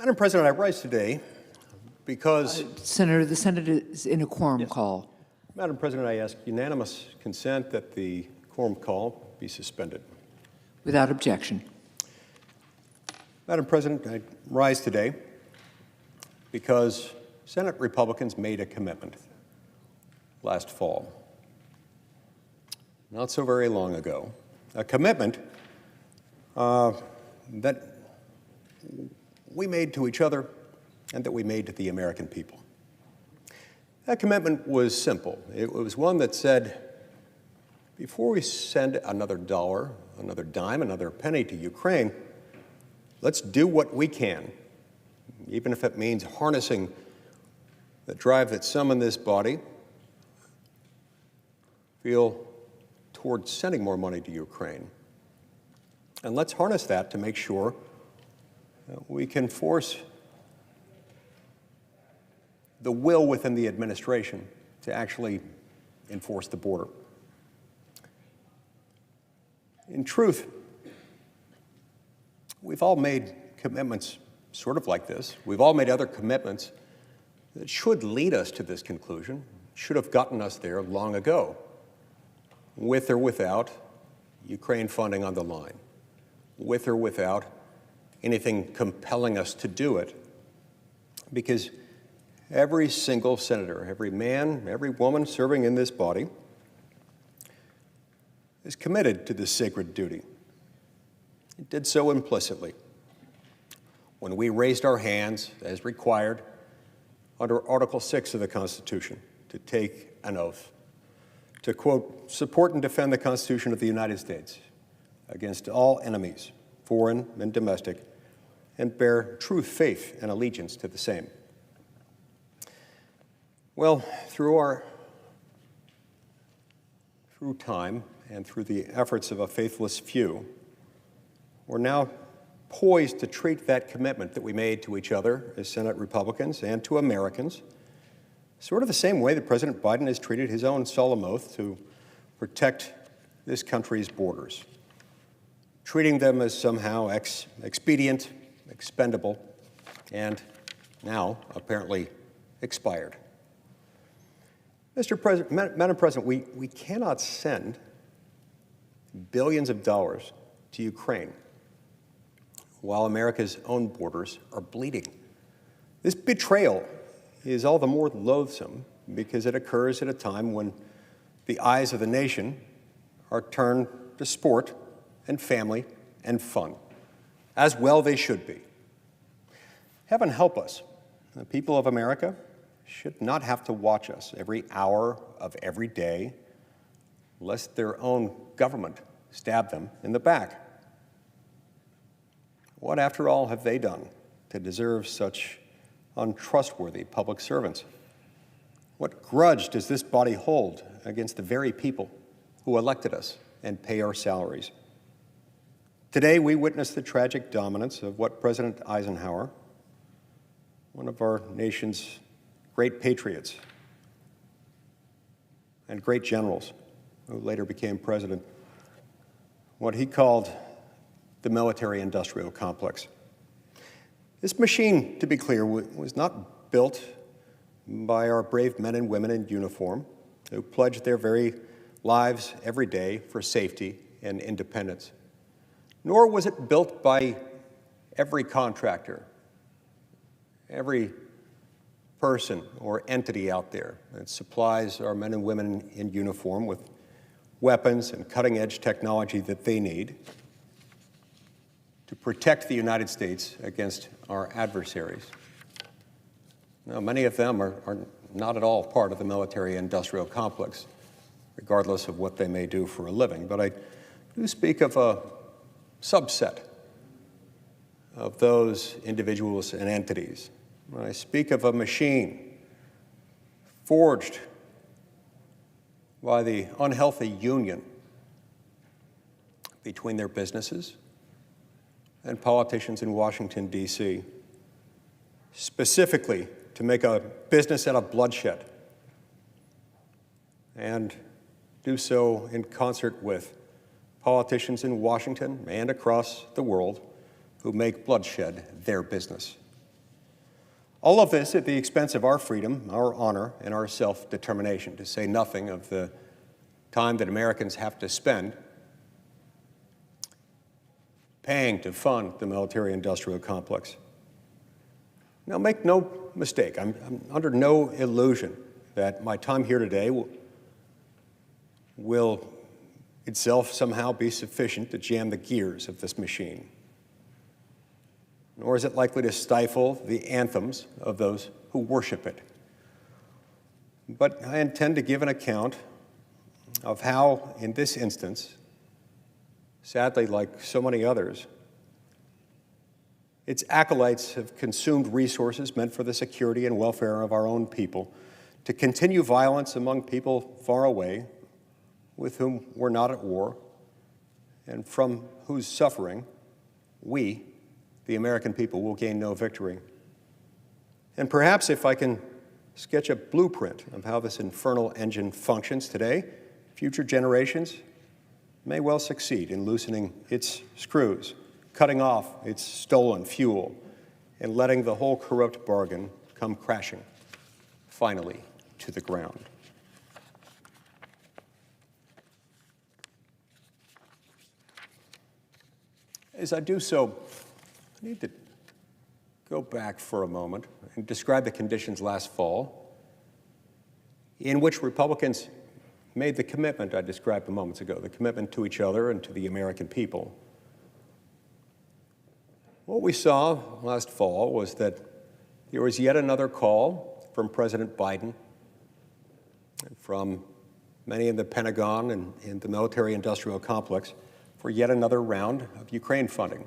Madam President, I rise today because... Senator, the Senate is in a quorum call. Madam President, I ask unanimous consent that the quorum call be suspended. Without objection. Madam President, I rise today because Senate Republicans made a commitment last fall, not so very long ago, a commitment that we made to each other and that we made to the American people. That commitment was simple. It was one that said, before we send another dollar, another dime, another penny to Ukraine, let's do what we can, even if it means harnessing the drive that some in this body feel towards sending more money to Ukraine. And let's harness that to make sure that we can force the will within the administration to actually enforce the border. In truth, we've all made commitments sort of like this. We've all made other commitments that should lead us to this conclusion, should have gotten us there long ago, with or without Ukraine funding on the line, with or without anything compelling us to do it, because every single senator, every man, every woman serving in this body is committed to this sacred duty. It did so implicitly when we raised our hands, as required under Article 6 of the Constitution, to take an oath, to, quote, support and defend the Constitution of the United States against all enemies, foreign and domestic, and bear true faith and allegiance to the same. Well, through time and through the efforts of a faithless few, we're now poised to treat that commitment that we made to each other as Senate Republicans and to Americans sort of the same way that President Biden has treated his own solemn oath to protect this country's borders, treating them as somehow expedient, expendable, and now apparently expired. Madam President, we cannot send billions of dollars to Ukraine while America's own borders are bleeding. This betrayal is all the more loathsome because it occurs at a time when the eyes of the nation are turned to sport and family and fun, as well they should be. Heaven help us. The people of America should not have to watch us every hour of every day, lest their own government stab them in the back. What, after all, have they done to deserve such untrustworthy public servants? What grudge does this body hold against the very people who elected us and pay our salaries? Today, we witness the tragic dominance of what President Eisenhower, one of our nation's great patriots and great generals, who later became president, what he called the military-industrial complex. This machine, to be clear, was not built by our brave men and women in uniform who pledged their very lives every day for safety and independence. Nor was it built by every contractor, every person or entity out there that supplies our men and women in uniform with weapons and cutting-edge technology that they need to protect the United States against our adversaries. Now, many of them are not at all part of the military-industrial complex, regardless of what they may do for a living. But I do speak of a subset of those individuals and entities. When I speak of a machine forged by the unhealthy union between their businesses and politicians in Washington, D.C., specifically to make a business out of bloodshed and do so in concert with politicians in Washington and across the world who make bloodshed their business. All of this at the expense of our freedom, our honor, and our self-determination, to say nothing of the time that Americans have to spend paying to fund the military-industrial complex. Now, make no mistake, I'm under no illusion that my time here today will itself somehow be sufficient to jam the gears of this machine. Nor is it likely to stifle the anthems of those who worship it. But I intend to give an account of how, in this instance, sadly, like so many others, its acolytes have consumed resources meant for the security and welfare of our own people to continue violence among people far away with whom we're not at war and from whose suffering we, the American people, will gain no victory. And perhaps if I can sketch a blueprint of how this infernal engine functions today, future generations may well succeed in loosening its screws, cutting off its stolen fuel, and letting the whole corrupt bargain come crashing, finally, to the ground. As I do so, I need to go back for a moment and describe the conditions last fall in which Republicans made the commitment I described moments ago, the commitment to each other and to the American people. What we saw last fall was that there was yet another call from President Biden and from many in the Pentagon and in the military-industrial complex for yet another round of Ukraine funding.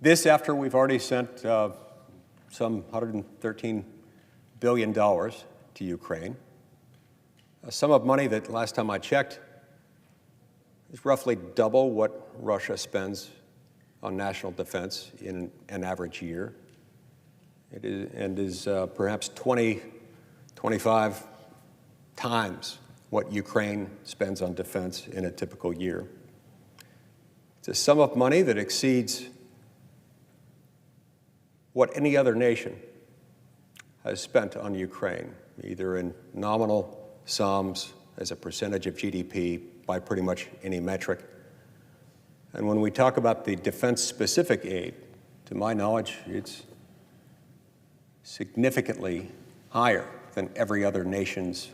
This after we've already sent some $113 billion to Ukraine, a sum of money that, last time I checked, is roughly double what Russia spends on national defense in an average year. It is perhaps 20, 25 times what Ukraine spends on defense in a typical year. It's a sum of money that exceeds what any other nation has spent on Ukraine, either in nominal sums as a percentage of GDP by pretty much any metric. And when we talk about the defense-specific aid, to my knowledge, it's significantly higher than every other nation's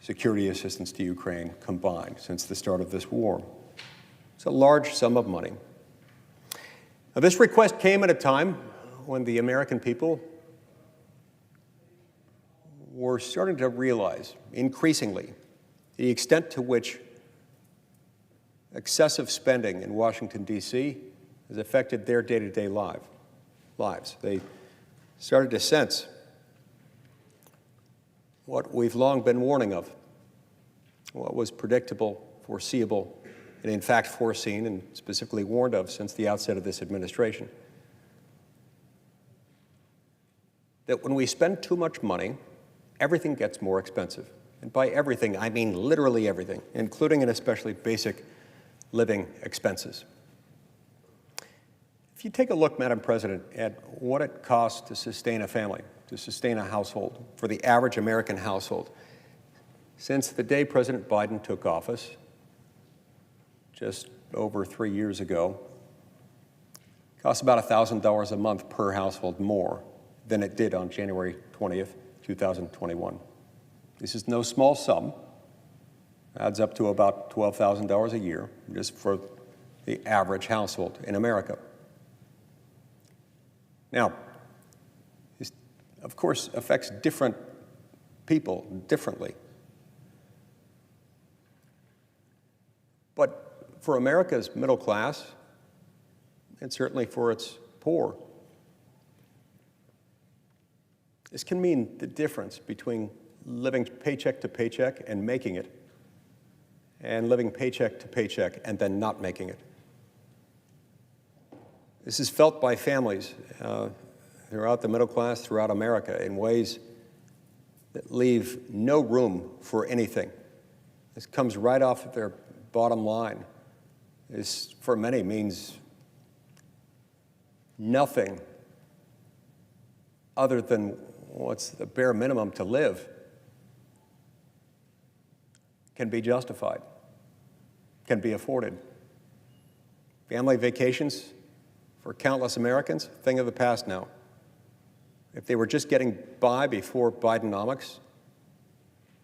security assistance to Ukraine combined since the start of this war. It's a large sum of money. Now, this request came at a time when the American people were starting to realize increasingly the extent to which excessive spending in Washington, D.C. has affected their day-to-day lives. They started to sense what we've long been warning of, what was predictable, foreseeable, and in fact foreseen and specifically warned of since the outset of this administration. That when we spend too much money, everything gets more expensive. And by everything, I mean literally everything, including and especially basic living expenses. If you take a look, Madam President, at what it costs to sustain a family, to sustain a household, for the average American household, since the day President Biden took office, just over 3 years ago, it costs about $1,000 a month per household more than it did on January 20th, 2021. This is no small sum. Adds up to about $12,000 a year just for the average household in America. Now, this, of course, affects different people differently. But for America's middle class, and certainly for its poor, this can mean the difference between living paycheck to paycheck and making it, and living paycheck to paycheck and then not making it. This is felt by families throughout the middle class, throughout America, in ways that leave no room for anything. This comes right off of their bottom line. This, for many, means nothing other than what's the bare minimum to live can be justified, can be afforded. Family vacations for countless Americans, thing of the past now. If they were just getting by before Bidenomics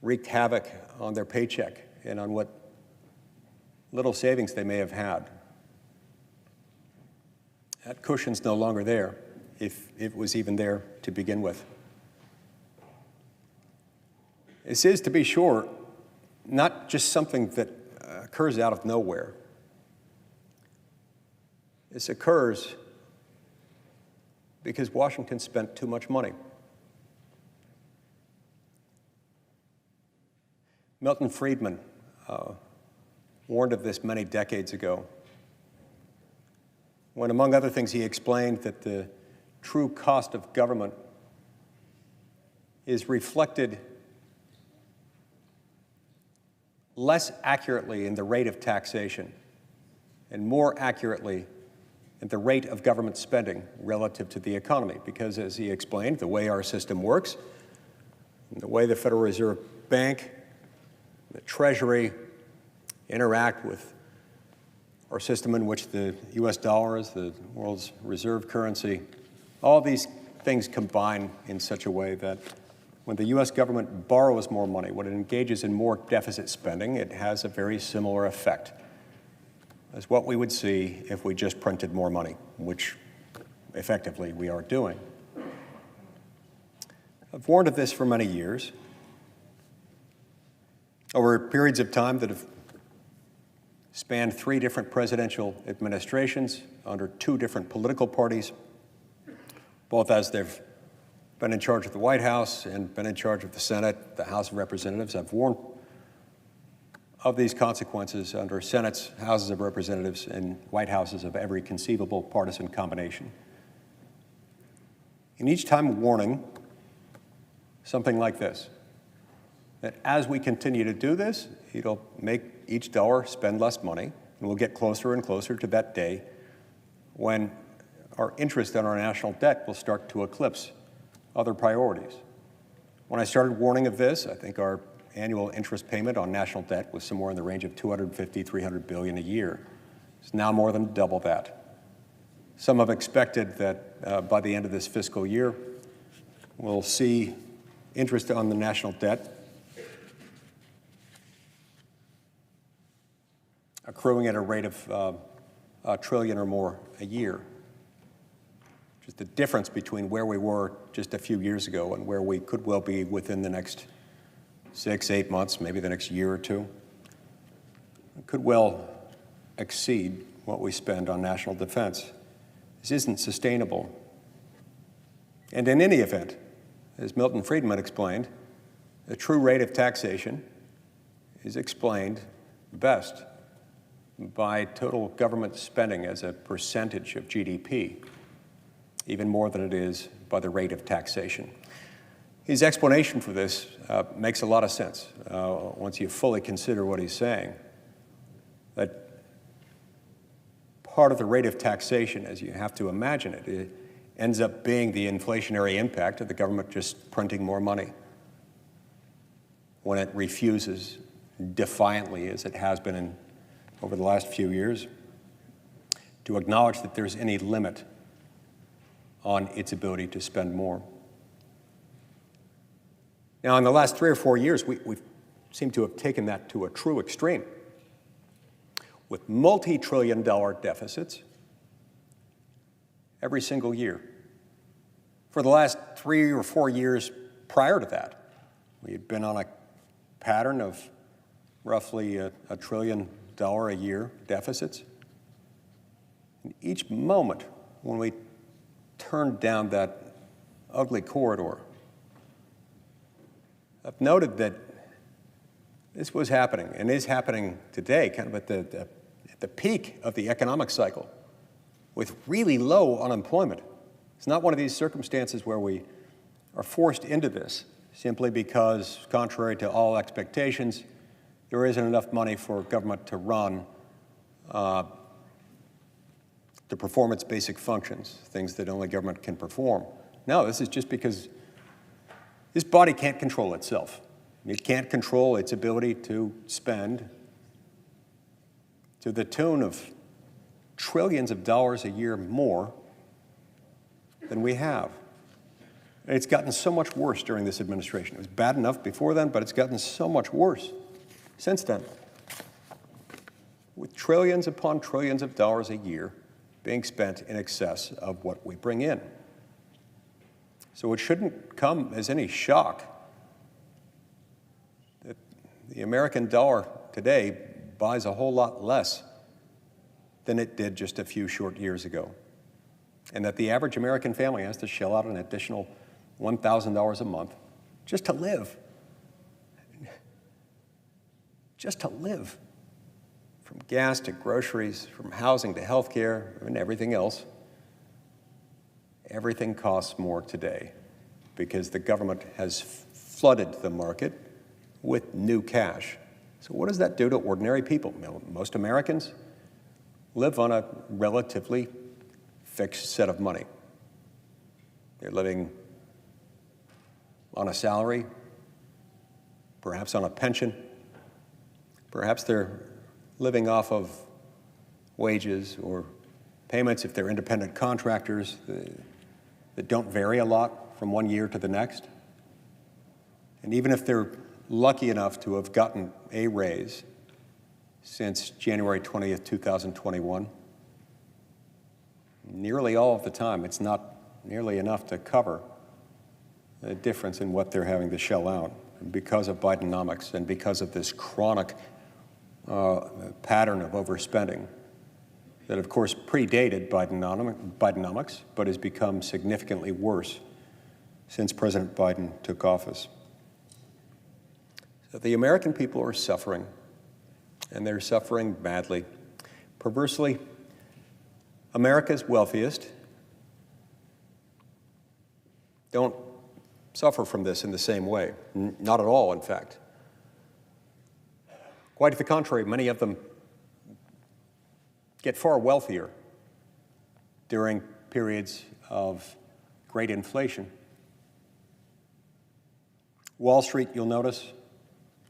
wreaked havoc on their paycheck and on what little savings they may have had, that cushion's no longer there, if it was even there to begin with. This is, to be sure, not just something that occurs out of nowhere. This occurs because Washington spent too much money. Milton Friedman warned of this many decades ago, when, among other things, he explained that the true cost of government is reflected less accurately in the rate of taxation and more accurately in the rate of government spending relative to the economy. Because, as he explained, the way our system works, the way the Federal Reserve Bank, the Treasury interact with our system in which the US dollar is the world's reserve currency, all these things combine in such a way that when the US government borrows more money, when it engages in more deficit spending, it has a very similar effect as what we would see if we just printed more money, which effectively we are doing. I've warned of this for many years. Over periods of time that have spanned 3 different presidential administrations under 2 different political parties, both as they've been in charge of the White House and been in charge of the Senate, the House of Representatives. I've warned of these consequences under Senates, Houses of Representatives, and White Houses of every conceivable partisan combination. And each time warning something like this, that as we continue to do this, it'll make each dollar spend less money, and we'll get closer and closer to that day when our interest on our national debt will start to eclipse other priorities. When I started warning of this, I think our annual interest payment on national debt was somewhere in the range of $250, $300 billion a year. It's now more than double that. Some have expected that by the end of this fiscal year, we'll see interest on the national debt accruing at a rate of $1 trillion or more a year. Just the difference between where we were just a few years ago and where we could well be within the next 6, 8 months, maybe the next year or two, it could well exceed what we spend on national defense. This isn't sustainable. And in any event, as Milton Friedman explained, the true rate of taxation is explained best by total government spending as a percentage of GDP, even more than it is by the rate of taxation. His explanation for this makes a lot of sense once you fully consider what he's saying, that part of the rate of taxation, as you have to imagine it, it ends up being the inflationary impact of the government just printing more money when it refuses defiantly, as it has been over the last few years, to acknowledge that there's any limit on its ability to spend more. Now, in the last 3 or 4 years, we've seemed to have taken that to a true extreme, with multi-trillion-dollar deficits every single year. For the last 3 or 4 years prior to that, we had been on a pattern of roughly $1 trillion a year deficits. And each moment when we turned down that ugly corridor, I've noted that this was happening and is happening today, kind of at the peak of the economic cycle, with really low unemployment. It's not one of these circumstances where we are forced into this simply because, contrary to all expectations, there isn't enough money for government to run to perform its basic functions, things that only government can perform. No, this is just because this body can't control itself. It can't control its ability to spend to the tune of trillions of dollars a year more than we have. And it's gotten so much worse during this administration. It was bad enough before then, but it's gotten so much worse since then, with trillions upon trillions of dollars a year being spent in excess of what we bring in. So it shouldn't come as any shock that the American dollar today buys a whole lot less than it did just a few short years ago, and that the average American family has to shell out an additional $1,000 a month just to live. Just to live. From gas to groceries, from housing to health care, and everything else. Everything costs more today because the government has flooded the market with new cash. So what does that do to ordinary people? Most Americans live on a relatively fixed set of money. They're living on a salary, perhaps on a pension, perhaps they're living off of wages or payments if they're independent contractors that don't vary a lot from one year to the next. And even if they're lucky enough to have gotten a raise since January 20th, 2021, nearly all of the time, it's not nearly enough to cover the difference in what they're having to shell out. And because of Bidenomics and because of this chronic pattern of overspending that, of course, predated Bidenomics, but has become significantly worse since President Biden took office. So the American people are suffering, and they're suffering badly. Perversely, America's wealthiest don't suffer from this in the same way. Not at all, in fact. Quite to the contrary, many of them get far wealthier during periods of great inflation. Wall Street, you'll notice,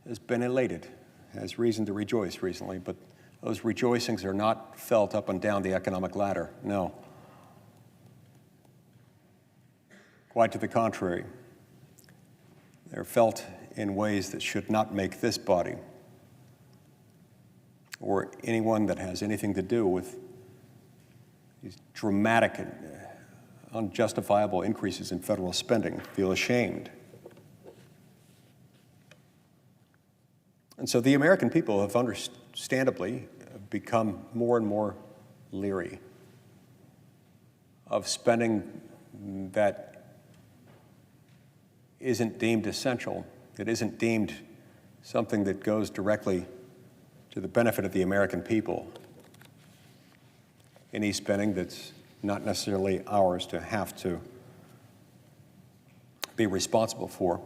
has been elated, has reason to rejoice recently, but those rejoicings are not felt up and down the economic ladder, no. Quite to the contrary. They're felt in ways that should not make this body or anyone that has anything to do with these dramatic and unjustifiable increases in federal spending feel ashamed. And so the American people have understandably become more and more leery of spending that isn't deemed essential, that isn't deemed something that goes directly to the benefit of the American people. Any spending that's not necessarily ours to have to be responsible for.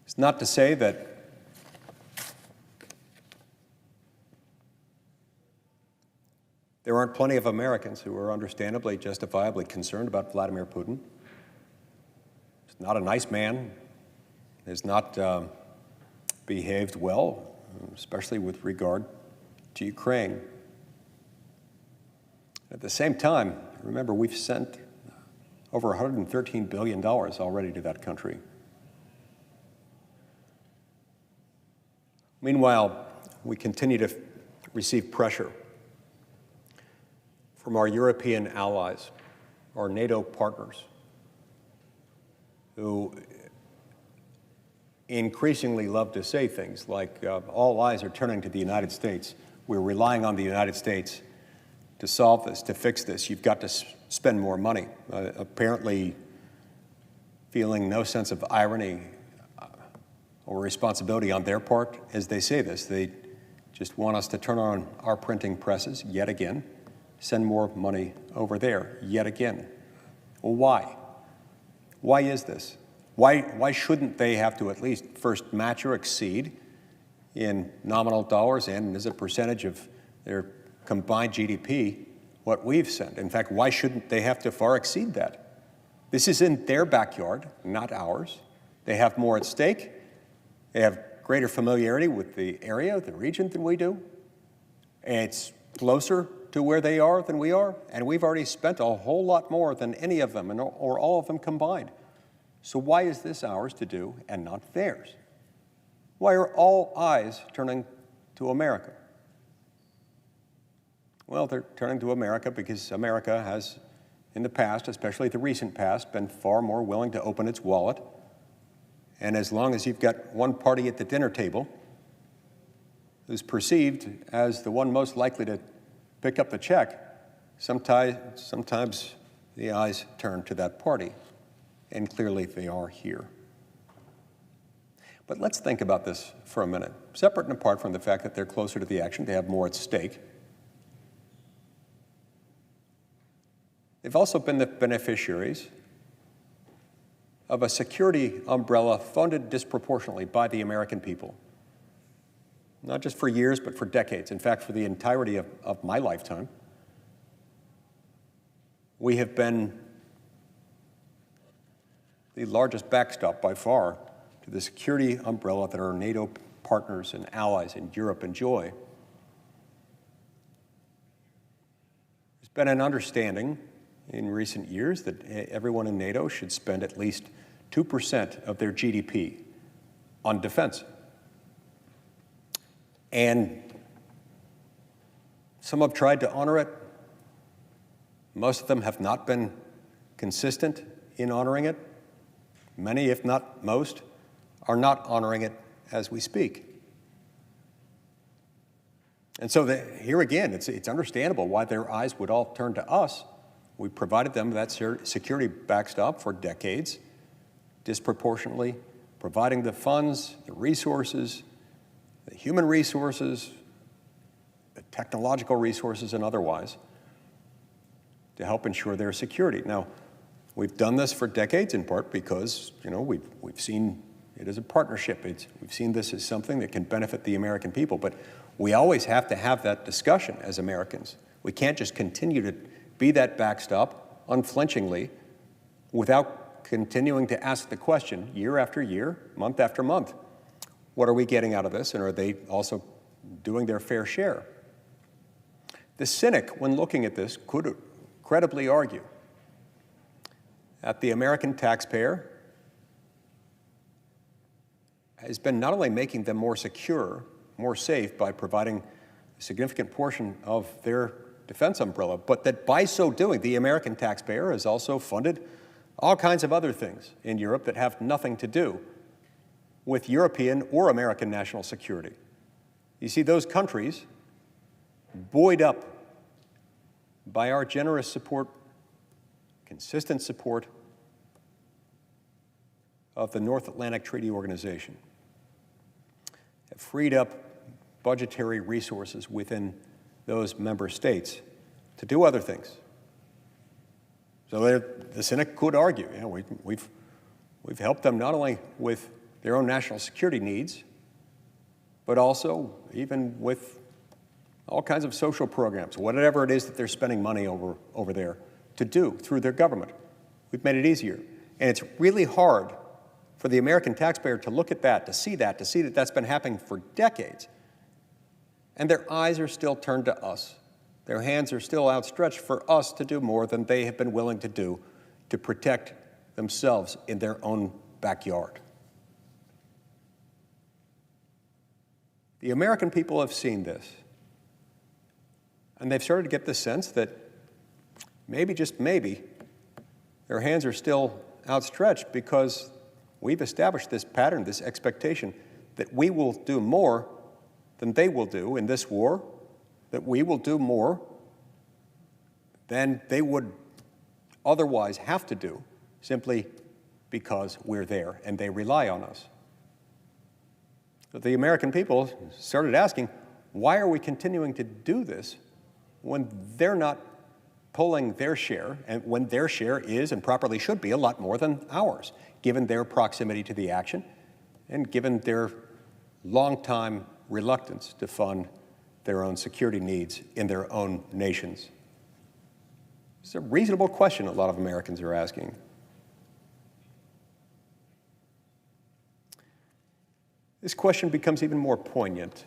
It's not to say that there aren't plenty of Americans who are understandably, justifiably concerned about Vladimir Putin. He's not a nice man, has not behaved well, especially with regard to Ukraine. At the same time, remember, we've sent over $113 billion already to that country. Meanwhile, we continue to receive pressure from our European allies, our NATO partners, who increasingly love to say things like, all eyes are turning to the United States. We're relying on the United States to solve this, to fix this. You've got to spend more money. Apparently feeling no sense of irony or responsibility on their part as they say this. They just want us to turn on our printing presses yet again, send more money over there yet again. Well, why? Why is this? Why shouldn't they have to at least first match or exceed in nominal dollars and as a percentage of their combined GDP what we've sent? In fact, why shouldn't they have to far exceed that? This is in their backyard, not ours. They have more at stake. They have greater familiarity with the area, the region than we do. And it's closer to where they are than we are. And we've already spent a whole lot more than any of them or all of them combined. So why is this ours to do and not theirs? Why are all eyes turning to America? Well, they're turning to America because America has, in the past, especially the recent past, been far more willing to open its wallet. And as long as you've got one party at the dinner table who's perceived as the one most likely to pick up the check, sometimes the eyes turn to that party. And clearly they are here. But let's think about this for a minute. Separate and apart from the fact that they're closer to the action, they have more at stake. They've also been the beneficiaries of a security umbrella funded disproportionately by the American people. Not just for years, but for decades. In fact, for the entirety of my lifetime. We have been the largest backstop by far to the security umbrella that our NATO partners and allies in Europe enjoy. There's been an understanding in recent years that everyone in NATO should spend at least 2% of their GDP on defense. And some have tried to honor it. Most of them have not been consistent in honoring it. Many, if not most, are not honoring it as we speak. And so here again, it's understandable why their eyes would all turn to us. We provided them that security backstop for decades, disproportionately providing the funds, the resources, the human resources, the technological resources and otherwise to help ensure their security. Now, we've done this for decades in part because, we've seen it as a partnership. We've seen this as something that can benefit the American people, but we always have to have that discussion as Americans. We can't just continue to be that backstop unflinchingly without continuing to ask the question year after year, month after month, what are we getting out of this, and are they also doing their fair share? The cynic, when looking at this, could credibly argue that the American taxpayer has been not only making them more secure, more safe by providing a significant portion of their defense umbrella, but that by so doing, the American taxpayer has also funded all kinds of other things in Europe that have nothing to do with European or American national security. You see, those countries, buoyed up by our generous support, consistent support of the North Atlantic Treaty Organization, have freed up budgetary resources within those member states to do other things. So the cynic could argue, we've helped them not only with their own national security needs, but also even with all kinds of social programs, whatever it is that they're spending money over there to do through their government. We've made it easier. And it's really hard for the American taxpayer to look at that, to see that that's been happening for decades. And their eyes are still turned to us. Their hands are still outstretched for us to do more than they have been willing to do to protect themselves in their own backyard. The American people have seen this. And they've started to get the sense that maybe, just maybe, their hands are still outstretched because we've established this pattern, this expectation that we will do more than they will do in this war, that we will do more than they would otherwise have to do simply because we're there and they rely on us. But the American people started asking, why are we continuing to do this when they're not pulling their share, and when their share is and properly should be a lot more than ours, given their proximity to the action and given their long-time reluctance to fund their own security needs in their own nations? It's a reasonable question a lot of Americans are asking. This question becomes even more poignant,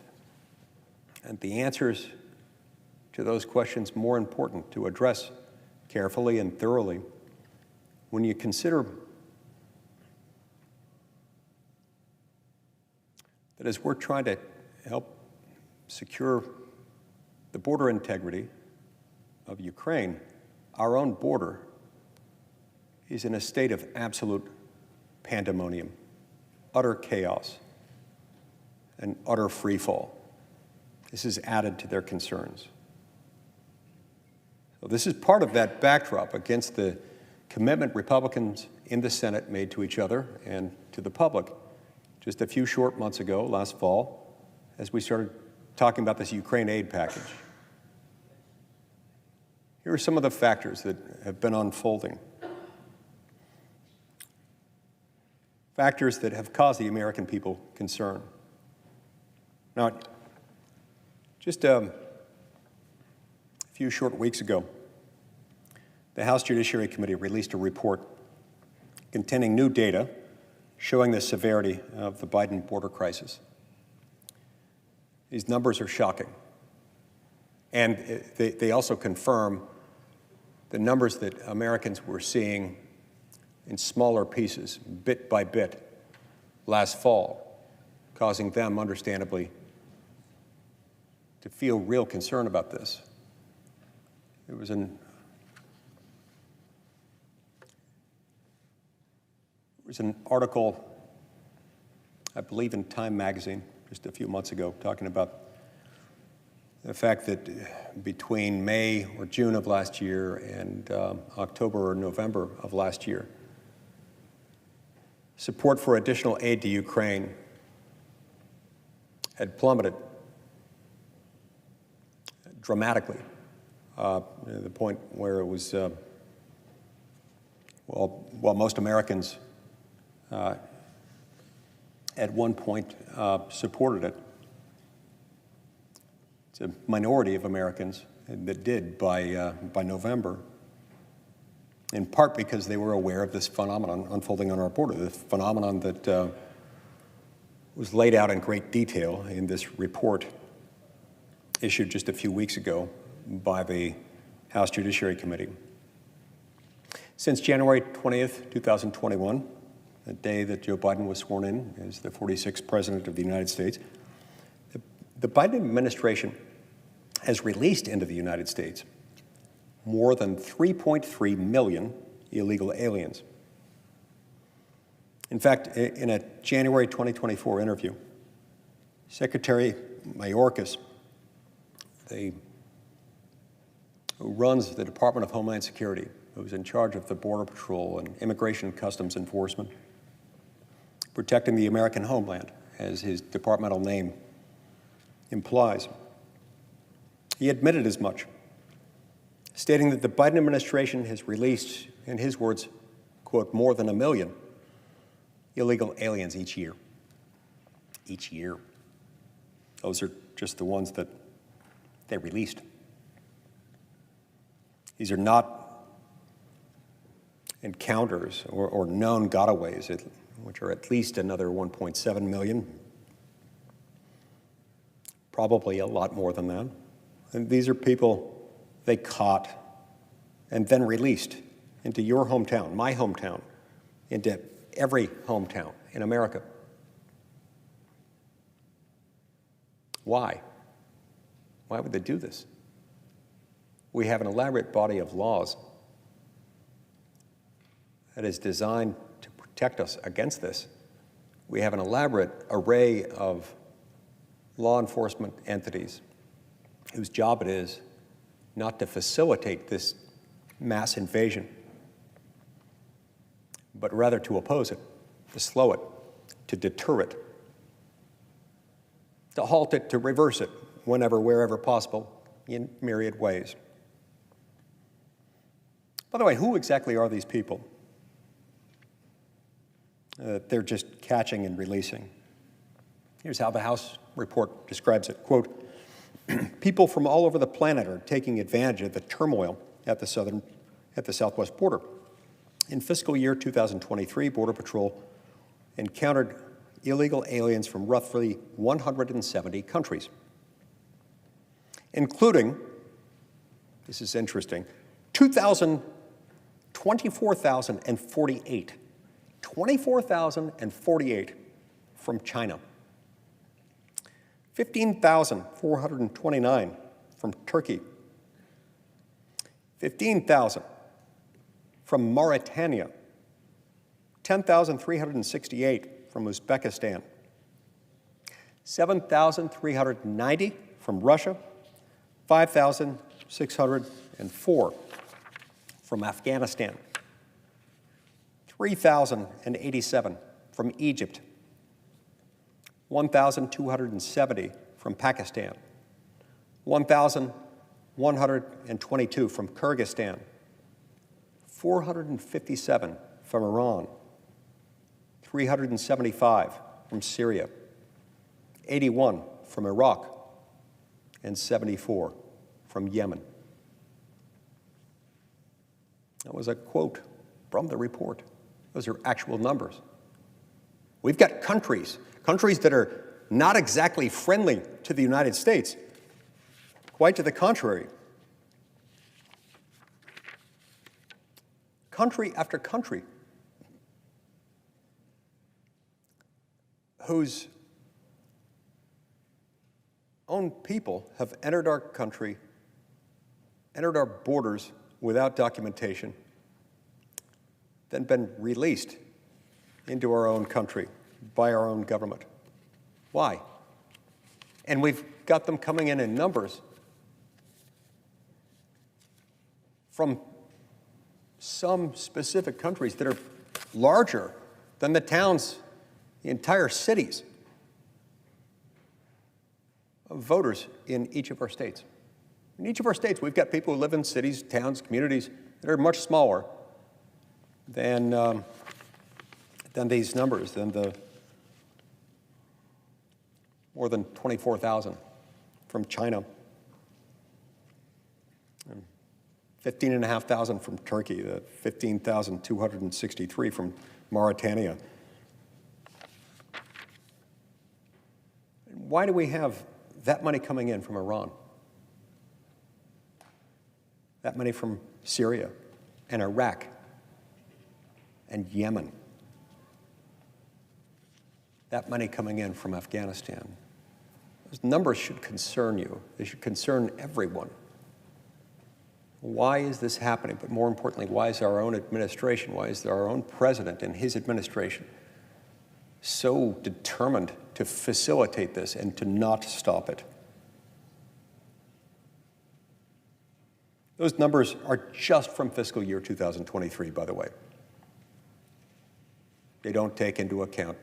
and the answers to those questions more important to address carefully and thoroughly when you consider that as we're trying to help secure the border integrity of Ukraine, our own border is in a state of absolute pandemonium, utter chaos, and utter freefall. This is added to their concerns. So this is part of that backdrop against the commitment Republicans in the Senate made to each other and to the public just a few short months ago, last fall, as we started talking about this Ukraine aid package. Here are some of the factors that have been unfolding. Factors that have caused the American people concern. Now, just a few short weeks ago, the House Judiciary Committee released a report containing new data showing the severity of the Biden border crisis. These numbers are shocking. And they also confirm the numbers that Americans were seeing in smaller pieces, bit by bit, last fall, causing them, understandably, to feel real concern about this. There was an article, I believe in Time magazine, just a few months ago, talking about the fact that between May or June of last year and October or November of last year, support for additional aid to Ukraine had plummeted dramatically, to the point where it was, while most Americans at one point supported it, it's a minority of Americans that did by November, in part because they were aware of this phenomenon unfolding on our border, the phenomenon that was laid out in great detail in this report issued just a few weeks ago by the House Judiciary Committee. Since January 20th, 2021, the day that Joe Biden was sworn in as the 46th President of the United States, the Biden administration has released into the United States more than 3.3 million illegal aliens. In fact, in a January 2024 interview, Secretary Mayorkas, who runs the Department of Homeland Security, who's in charge of the Border Patrol and Immigration and Customs Enforcement, protecting the American homeland, as his departmental name implies. He admitted as much, stating that the Biden administration has released, in his words, quote, more than 1 million illegal aliens each year. Each year. Those are just the ones that they released. These are not encounters or known gotaways, which are at least another 1.7 million, probably a lot more than that. And these are people they caught and then released into your hometown, my hometown, into every hometown in America. Why? Why would they do this? We have an elaborate body of laws that is designed to protect us against this. We have an elaborate array of law enforcement entities whose job it is not to facilitate this mass invasion, but rather to oppose it, to slow it, to deter it, to halt it, to reverse it whenever, wherever possible, in myriad ways. By the way, who exactly are these people they're just catching and releasing? Here's how the House report describes it. Quote, people from all over the planet are taking advantage of the turmoil at the southwest border. In fiscal year 2023, Border Patrol encountered illegal aliens from roughly 170 countries, including, this is interesting, 24,048 from China, 15,429 from Turkey, 15,000 from Mauritania, 10,368 from Uzbekistan, 7,390 from Russia, 5,604 from Afghanistan, 3,087 from Egypt, 1,270 from Pakistan, 1,122 from Kyrgyzstan, 457 from Iran, 375 from Syria, 81 from Iraq, and 74 from Yemen. That was a quote from the report. Those are actual numbers. We've got countries that are not exactly friendly to the United States. Quite to the contrary. Country after country whose own people have entered our country, entered our borders without documentation, then been released into our own country by our own government. Why? And we've got them coming in numbers from some specific countries that are larger than the towns, the entire cities of voters in each of our states. In each of our states, we've got people who live in cities, towns, communities that are much smaller than these numbers, than the more than 24,000 from China, and 15,500 from Turkey, 15,263 from Mauritania. Why do we have that money coming in from Iran? That money from Syria and Iraq and Yemen? That money coming in from Afghanistan? Those numbers should concern you. They should concern everyone. Why is this happening? But more importantly, why is our own administration, why is our own president and his administration so determined to facilitate this and to not stop it? Those numbers are just from fiscal year 2023, by the way. They don't take into account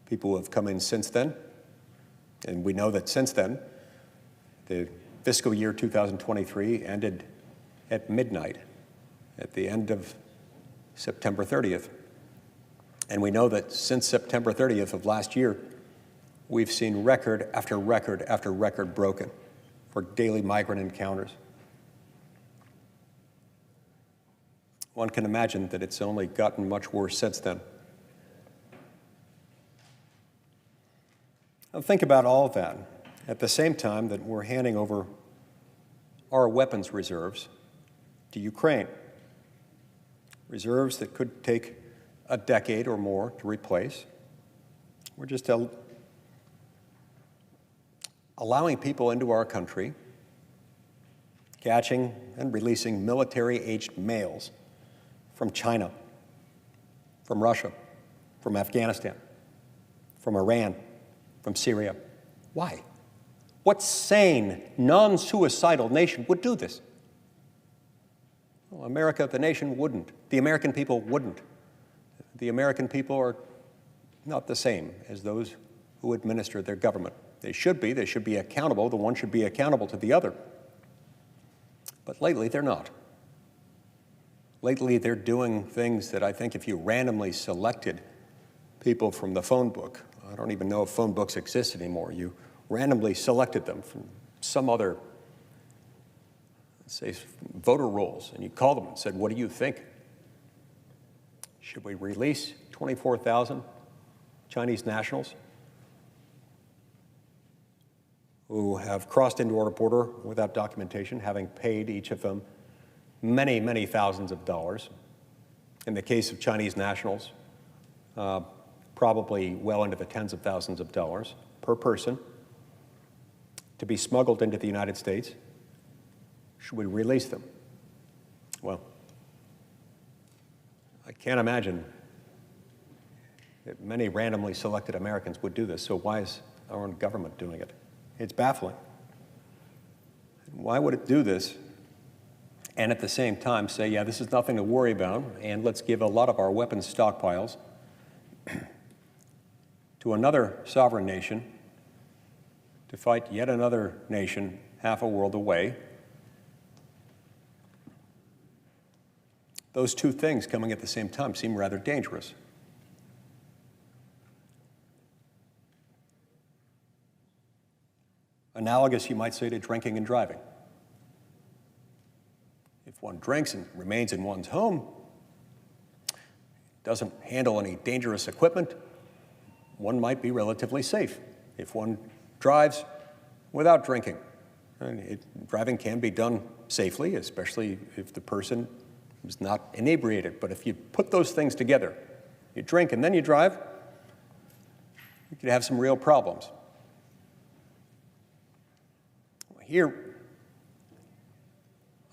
people who have come in since then. And we know that since then, the fiscal year 2023 ended at midnight, at the end of September 30th. And we know that since September 30th of last year, we've seen record after record after record broken for daily migrant encounters. One can imagine that it's only gotten much worse since then. Now think about all of that at the same time that we're handing over our weapons reserves to Ukraine. Reserves that could take a decade or more to replace. We're just allowing people into our country, catching and releasing military-aged males from China, from Russia, from Afghanistan, from Iran, from Syria. Why? What sane, non-suicidal nation would do this? Well, America, the nation, wouldn't. The American people wouldn't. The American people are not the same as those who administer their government. They should be accountable. The one should be accountable to the other. But lately, they're not. Lately, they're doing things that I think if you randomly selected people from the phone book, I don't even know if phone books exist anymore, you randomly selected them from some other, let's say, voter rolls, and you called them and said, what do you think? Should we release 24,000 Chinese nationals who have crossed into our border without documentation, having paid each of them many, many thousands of dollars. In the case of Chinese nationals, probably well into the tens of thousands of dollars per person to be smuggled into the United States. Should we release them? Well, I can't imagine that many randomly selected Americans would do this, so why is our own government doing it? It's baffling. Why would it do this and at the same time say, yeah, this is nothing to worry about, and let's give a lot of our weapons stockpiles to another sovereign nation to fight yet another nation half a world away? Those two things coming at the same time seem rather dangerous. Analogous, you might say, to drinking and driving. If one drinks and remains in one's home, doesn't handle any dangerous equipment, one might be relatively safe. If one drives without drinking, driving can be done safely, especially if the person is not inebriated. But if you put those things together, you drink and then you drive, you could have some real problems. Here,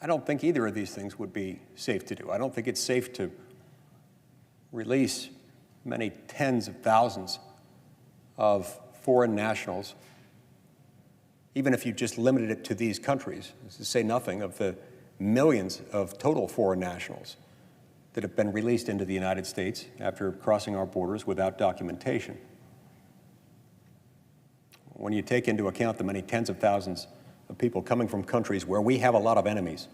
I don't think either of these things would be safe to do. I don't think it's safe to release many tens of thousands of foreign nationals, even if you just limited it to these countries, to say nothing of the millions of total foreign nationals that have been released into the United States after crossing our borders without documentation. When you take into account the many tens of thousands of people coming from countries where we have a lot of enemies,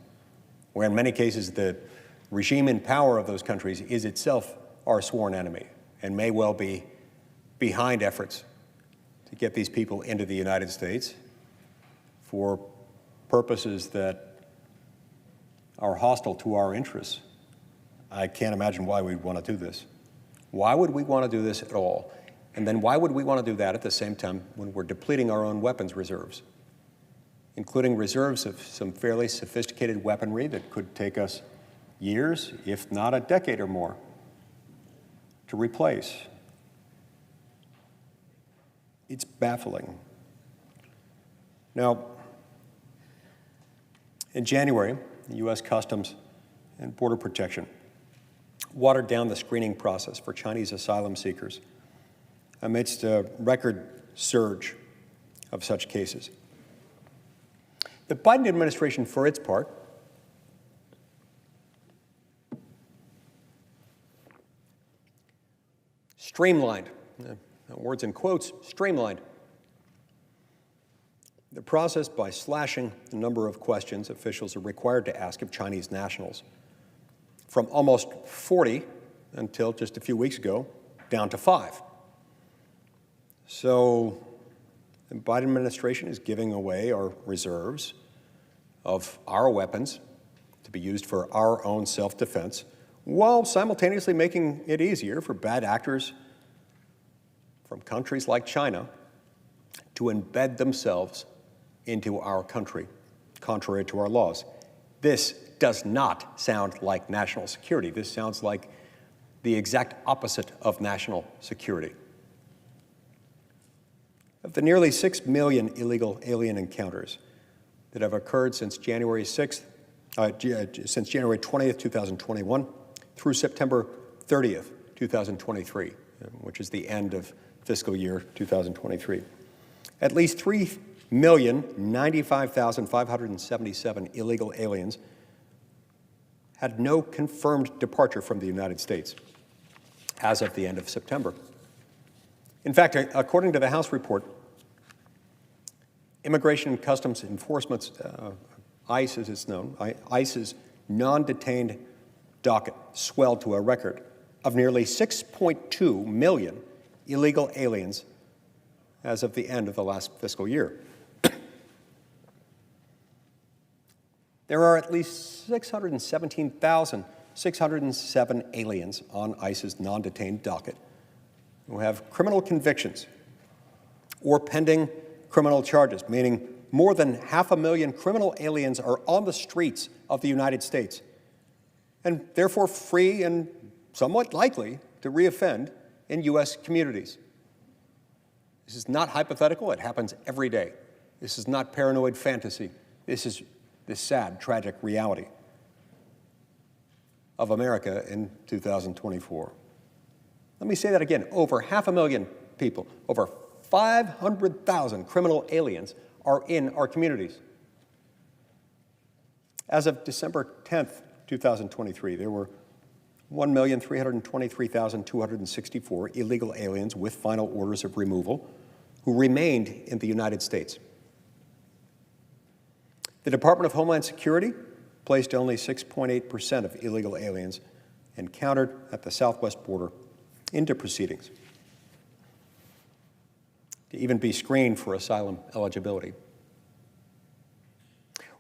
where in many cases the regime in power of those countries is itself our sworn enemy and may well be behind efforts to get these people into the United States for purposes that are hostile to our interests, I can't imagine why we'd want to do this. Why would we want to do this at all? And then why would we want to do that at the same time when we're depleting our own weapons reserves, including reserves of some fairly sophisticated weaponry that could take us years, if not a decade or more, to replace? It's baffling. Now, in January, the U.S. Customs and Border Protection watered down the screening process for Chinese asylum seekers amidst a record surge of such cases. The Biden administration, for its part, streamlined, words in quotes, streamlined the process by slashing the number of questions officials are required to ask of Chinese nationals from almost 40 until just a few weeks ago, down to 5. So the Biden administration is giving away our reserves of our weapons to be used for our own self-defense, while simultaneously making it easier for bad actors from countries like China to embed themselves into our country, contrary to our laws. This does not sound like national security. This sounds like the exact opposite of national security. Of the nearly 6 million illegal alien encounters that have occurred since January 20th, 2021, through September 30th, 2023, which is the end of fiscal year 2023, at least 3,095,577 illegal aliens had no confirmed departure from the United States as of the end of September. In fact, according to the House report, Immigration and Customs Enforcement's, ICE as it's known, ICE's non-detained docket swelled to a record of nearly 6.2 million illegal aliens as of the end of the last fiscal year. There are at least 617,607 aliens on ICE's non-detained docket who have criminal convictions or pending criminal charges, meaning more than 500,000 criminal aliens are on the streets of the United States and therefore free and somewhat likely to reoffend in U.S. communities. This is not hypothetical. It happens every day. This is not paranoid fantasy. This is the sad, tragic reality of America in 2024. Let me say that again. Over 500,000 people, over 500,000 criminal aliens are in our communities. As of December 10th, 2023, there were 1,323,264 illegal aliens with final orders of removal who remained in the United States. The Department of Homeland Security placed only 6.8% of illegal aliens encountered at the southwest border into proceedings to even be screened for asylum eligibility.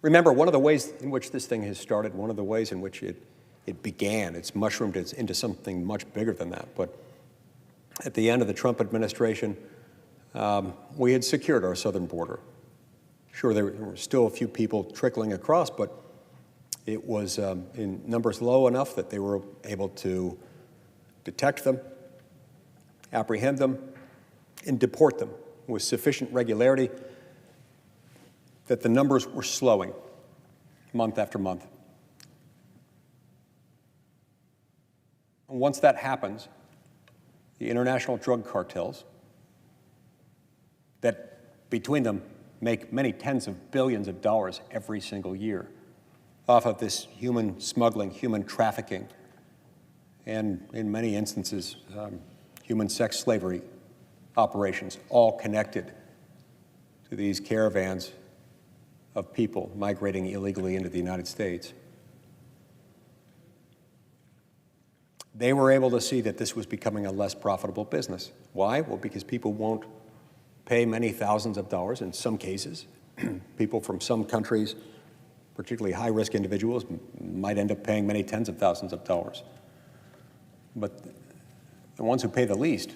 Remember, one of the ways in which this thing has started, one of the ways in which it began, it's mushroomed into something much bigger than that. But at the end of the Trump administration, we had secured our southern border. Sure, there were still a few people trickling across, but it was in numbers low enough that they were able to detect them, apprehend them, and deport them with sufficient regularity that the numbers were slowing month after month. And once that happens, the international drug cartels that between them make many tens of billions of dollars every single year off of this human smuggling, human trafficking, and in many instances, human sex slavery operations, all connected to these caravans of people migrating illegally into the United States. They were able to see that this was becoming a less profitable business. Why? Well, because people won't pay many thousands of dollars in some cases. People from some countries, particularly high-risk individuals, might end up paying many tens of thousands of dollars. But the ones who pay the least,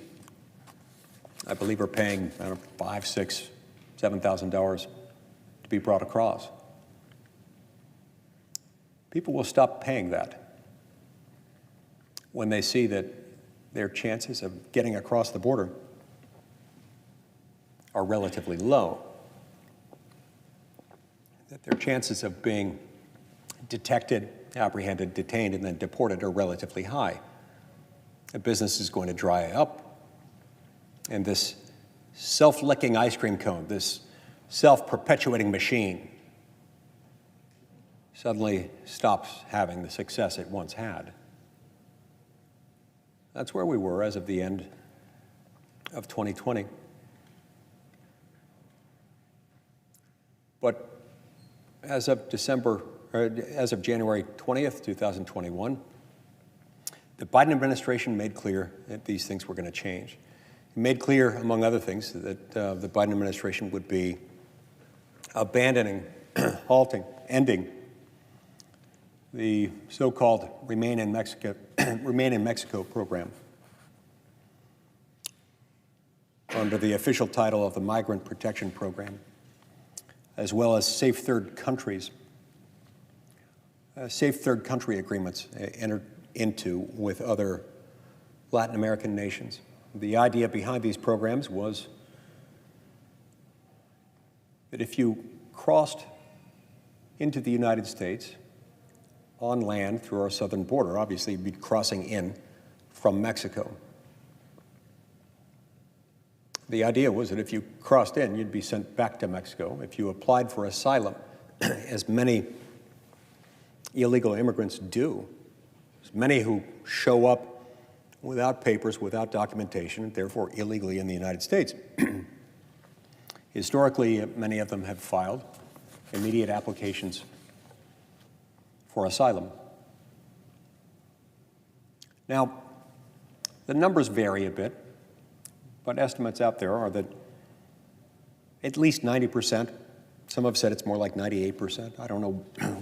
I believe, are paying $5,000, $6,000, $7,000 to be brought across. People will stop paying that when they see that their chances of getting across the border are relatively low, that their chances of being detected, apprehended, detained, and then deported are relatively high. The business is going to dry up, and this self-licking ice cream cone, this self-perpetuating machine, suddenly stops having the success it once had. That's where we were as of the end of 2020. But as of January 20th, 2021, the Biden administration made clear that these things were going to change. It made clear, among other things, that the Biden administration would be abandoning, halting, ending the so-called Remain in Mexico program under the official title of the Migrant Protection Program, as well as safe third countries, safe third country agreements entered into with other Latin American nations. The idea behind these programs was that if you crossed into the United States on land through our southern border, obviously you'd be crossing in from Mexico. The idea was that if you crossed in, you'd be sent back to Mexico. If you applied for asylum, as many illegal immigrants do, as many who show up without papers, without documentation, and therefore illegally in the United States. Historically, many of them have filed immediate applications for asylum. Now, the numbers vary a bit, but estimates out there are that at least 90%, some have said it's more like 98%. I don't know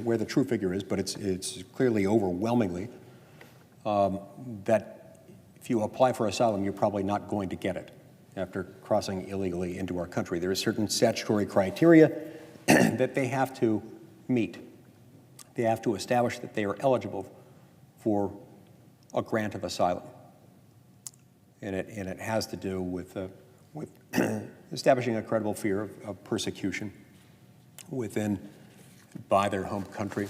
where the true figure is, but it's clearly overwhelmingly that if you apply for asylum, you're probably not going to get it after crossing illegally into our country. There are certain statutory criteria that they have to meet. They have to establish that they are eligible for a grant of asylum. And it has to do with establishing a credible fear of persecution by their home country,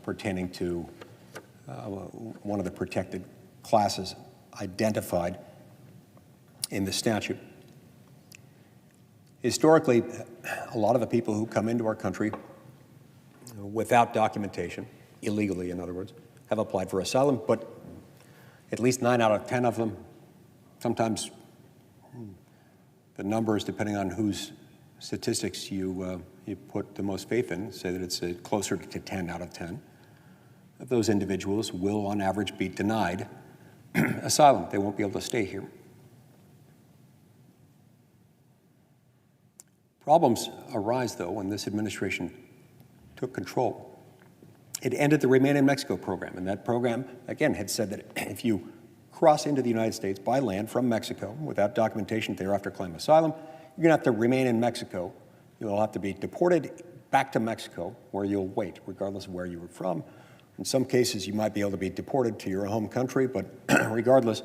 pertaining to one of the protected classes identified in the statute. Historically, a lot of the people who come into our country without documentation, illegally in other words, have applied for asylum, but at least 9 out of 10 of them, sometimes the numbers, depending on whose statistics you put the most faith in, say that it's closer to 10 out of 10, of those individuals will on average be denied asylum. They won't be able to stay here. Problems arise, though, when this administration took control. It ended the Remain in Mexico program, and that program, again, had said that if you cross into the United States by land from Mexico without documentation, thereafter claim asylum, you're going to have to remain in Mexico. You'll have to be deported back to Mexico, where you'll wait, regardless of where you were from. In some cases, you might be able to be deported to your home country, but regardless,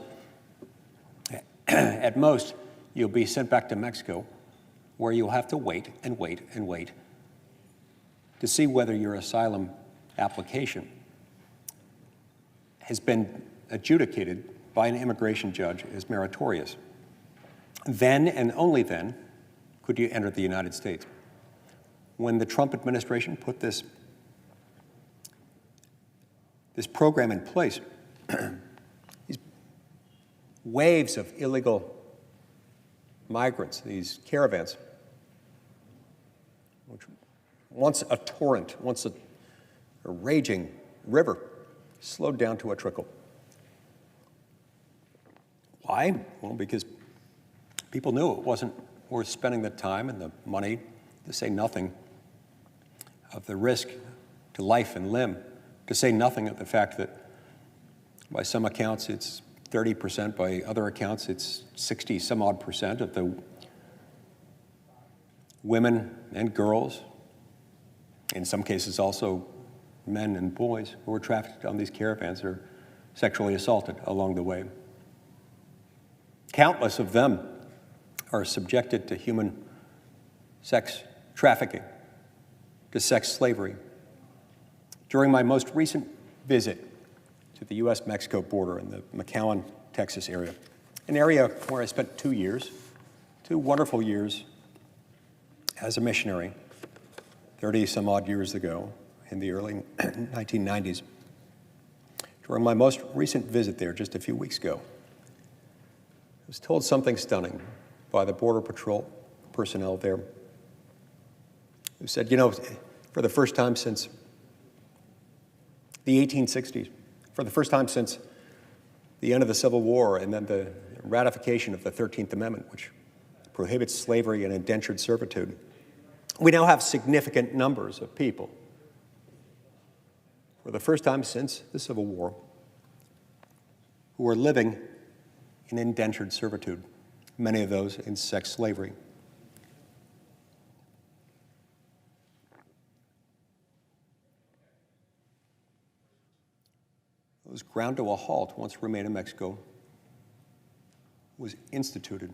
at most, you'll be sent back to Mexico, where you'll have to wait and wait and wait to see whether your asylum application has been adjudicated by an immigration judge as meritorious. Then and only then could you enter the United States. When the Trump administration put this program in place, these waves of illegal migrants, these caravans, which once a torrent, once a raging river, slowed down to a trickle. Why? Well, because people knew it wasn't worth spending the time and the money, to say nothing of the risk to life and limb, to say nothing of the fact that by some accounts it's 30%, by other accounts it's 60-some-odd% of the women and girls, in some cases also men and boys, who are trafficked on these caravans are sexually assaulted along the way. Countless of them are subjected to human sex trafficking, to sex slavery. During my most recent visit to the U.S.-Mexico border in the McAllen, Texas area, an area where I spent 2 years, 2 wonderful years as a missionary, 30-some-odd years ago in the early 1990s. During my most recent visit there just a few weeks ago, I was told something stunning by the Border Patrol personnel there, who said, you know, for the first time since the 1860s, for the first time since the end of the Civil War and then the ratification of the 13th Amendment, which prohibits slavery and indentured servitude, we now have significant numbers of people, for the first time since the Civil War, who are living in indentured servitude, many of those in sex slavery. It was ground to a halt once Remain in Mexico was instituted.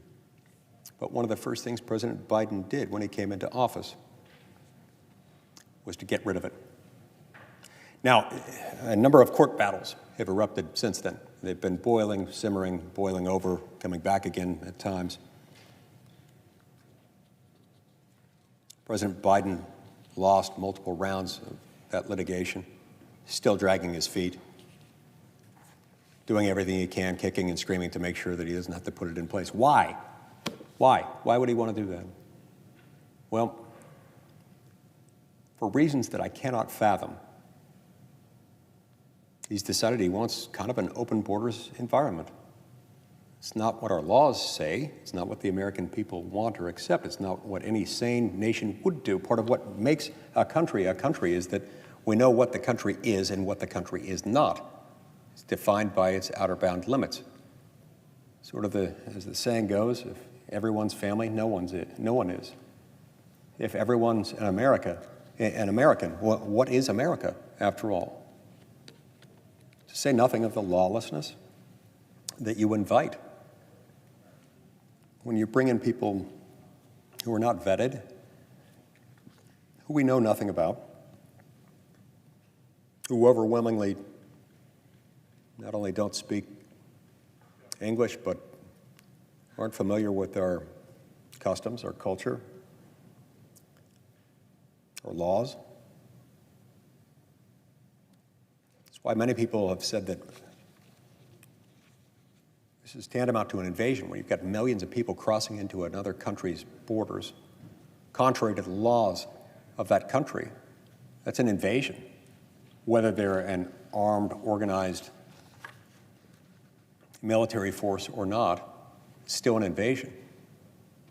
But one of the first things President Biden did when he came into office was to get rid of it. Now, a number of court battles have erupted since then. They've been boiling, simmering, boiling over, coming back again at times. President Biden lost multiple rounds of that litigation, still dragging his feet, doing everything he can, kicking and screaming to make sure that he doesn't have to put it in place. Why? Why? Why would he want to do that? Well, for reasons that I cannot fathom, he's decided he wants kind of an open borders environment. It's not what our laws say. It's not what the American people want or accept. It's not what any sane nation would do. Part of what makes a country is that we know what the country is and what the country is not. It's defined by its outer bound limits. Sort of as the saying goes, if everyone's family, no one is. If everyone's an American, what is America, after all? To say nothing of the lawlessness that you invite. When you bring in people who are not vetted, who we know nothing about, who overwhelmingly not only don't speak English, but aren't familiar with our customs, our culture, our laws. That's why many people have said that this is tantamount to an invasion, where you've got millions of people crossing into another country's borders, contrary to the laws of that country. That's an invasion. Whether they're an armed, organized military force or not, it's still an invasion.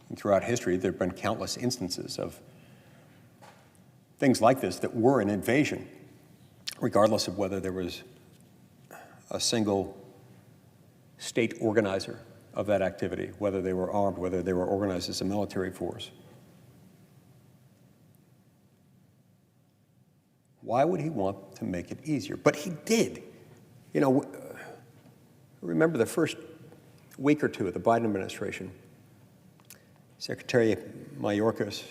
And throughout history, there have been countless instances of things like this that were an invasion, regardless of whether there was a single state organizer of that activity, whether they were armed, whether they were organized as a military force. Why would he want to make it easier? But he did. You know, remember the first week or two of the Biden administration, Secretary Mayorkas,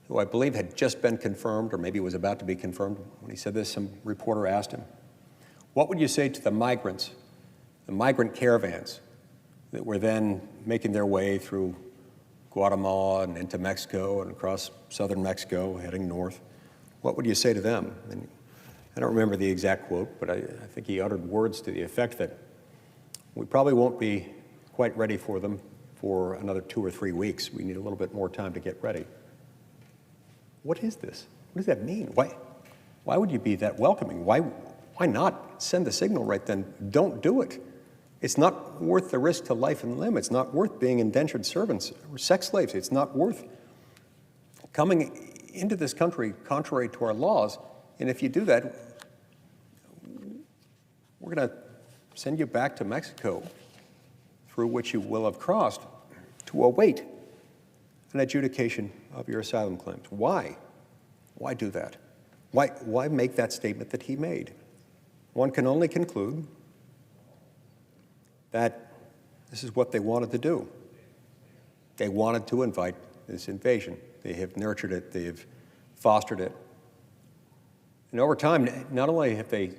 who I believe had just been confirmed, or maybe was about to be confirmed, when he said this, some reporter asked him, what would you say to the migrants, the migrant caravans that were then making their way through Guatemala and into Mexico and across southern Mexico, heading north? What would you say to them? And I don't remember the exact quote, but I think he uttered words to the effect that we probably won't be quite ready for them for another 2 or 3 weeks. We need a little bit more time to get ready. What is this? What does that mean? Why would you be that welcoming? Why not send the signal right then? Don't do it. It's not worth the risk to life and limb. It's not worth being indentured servants or sex slaves. It's not worth coming into this country contrary to our laws. And if you do that, we're going to send you back to Mexico, through which you will have crossed, to await an adjudication of your asylum claims. Why? Why do that? Why make that statement that he made? One can only conclude that this is what they wanted to do. They wanted to invite this invasion. They have nurtured it. They have fostered it. And over time, not only have they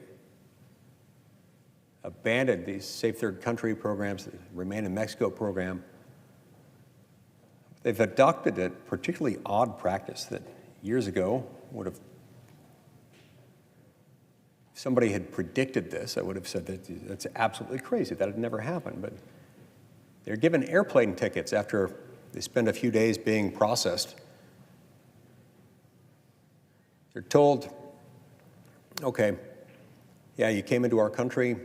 abandoned these safe third country programs, the Remain in Mexico program, they've adopted a particularly odd practice that years ago would have, if somebody had predicted this, I would have said that that's absolutely crazy. That had never happened. But they're given airplane tickets after they spend a few days being processed. They're told, okay, yeah, you came into our country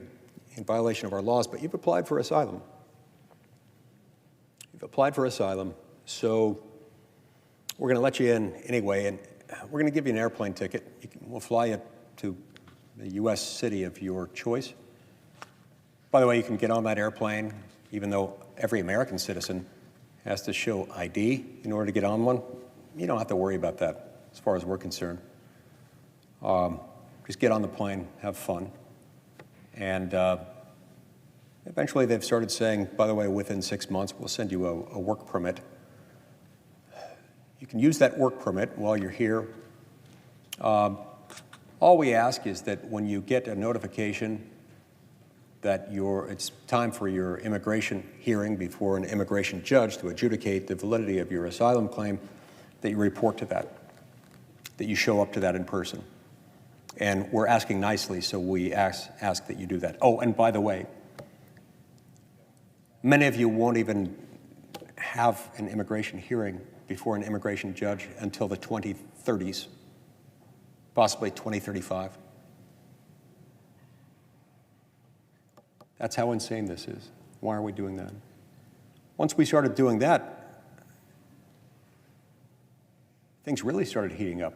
in violation of our laws, but you've applied for asylum. You've applied for asylum, so we're going to let you in anyway, and we're going to give you an airplane ticket. We'll fly you to the U.S. city of your choice. By the way, you can get on that airplane, even though every American citizen has to show ID in order to get on one. You don't have to worry about that as far as we're concerned. Just get on the plane, have fun. And eventually they've started saying, by the way, within 6 months, we'll send you a work permit. You can use that work permit while you're here. All we ask is that when you get a notification that it's time for your immigration hearing before an immigration judge to adjudicate the validity of your asylum claim, that you report to that you show up to that in person. And we're asking nicely, so we ask that you do that. Oh, and by the way, many of you won't even have an immigration hearing before an immigration judge until the 2030s, possibly 2035. That's how insane this is. Why are we doing that? Once we started doing that, things really started heating up.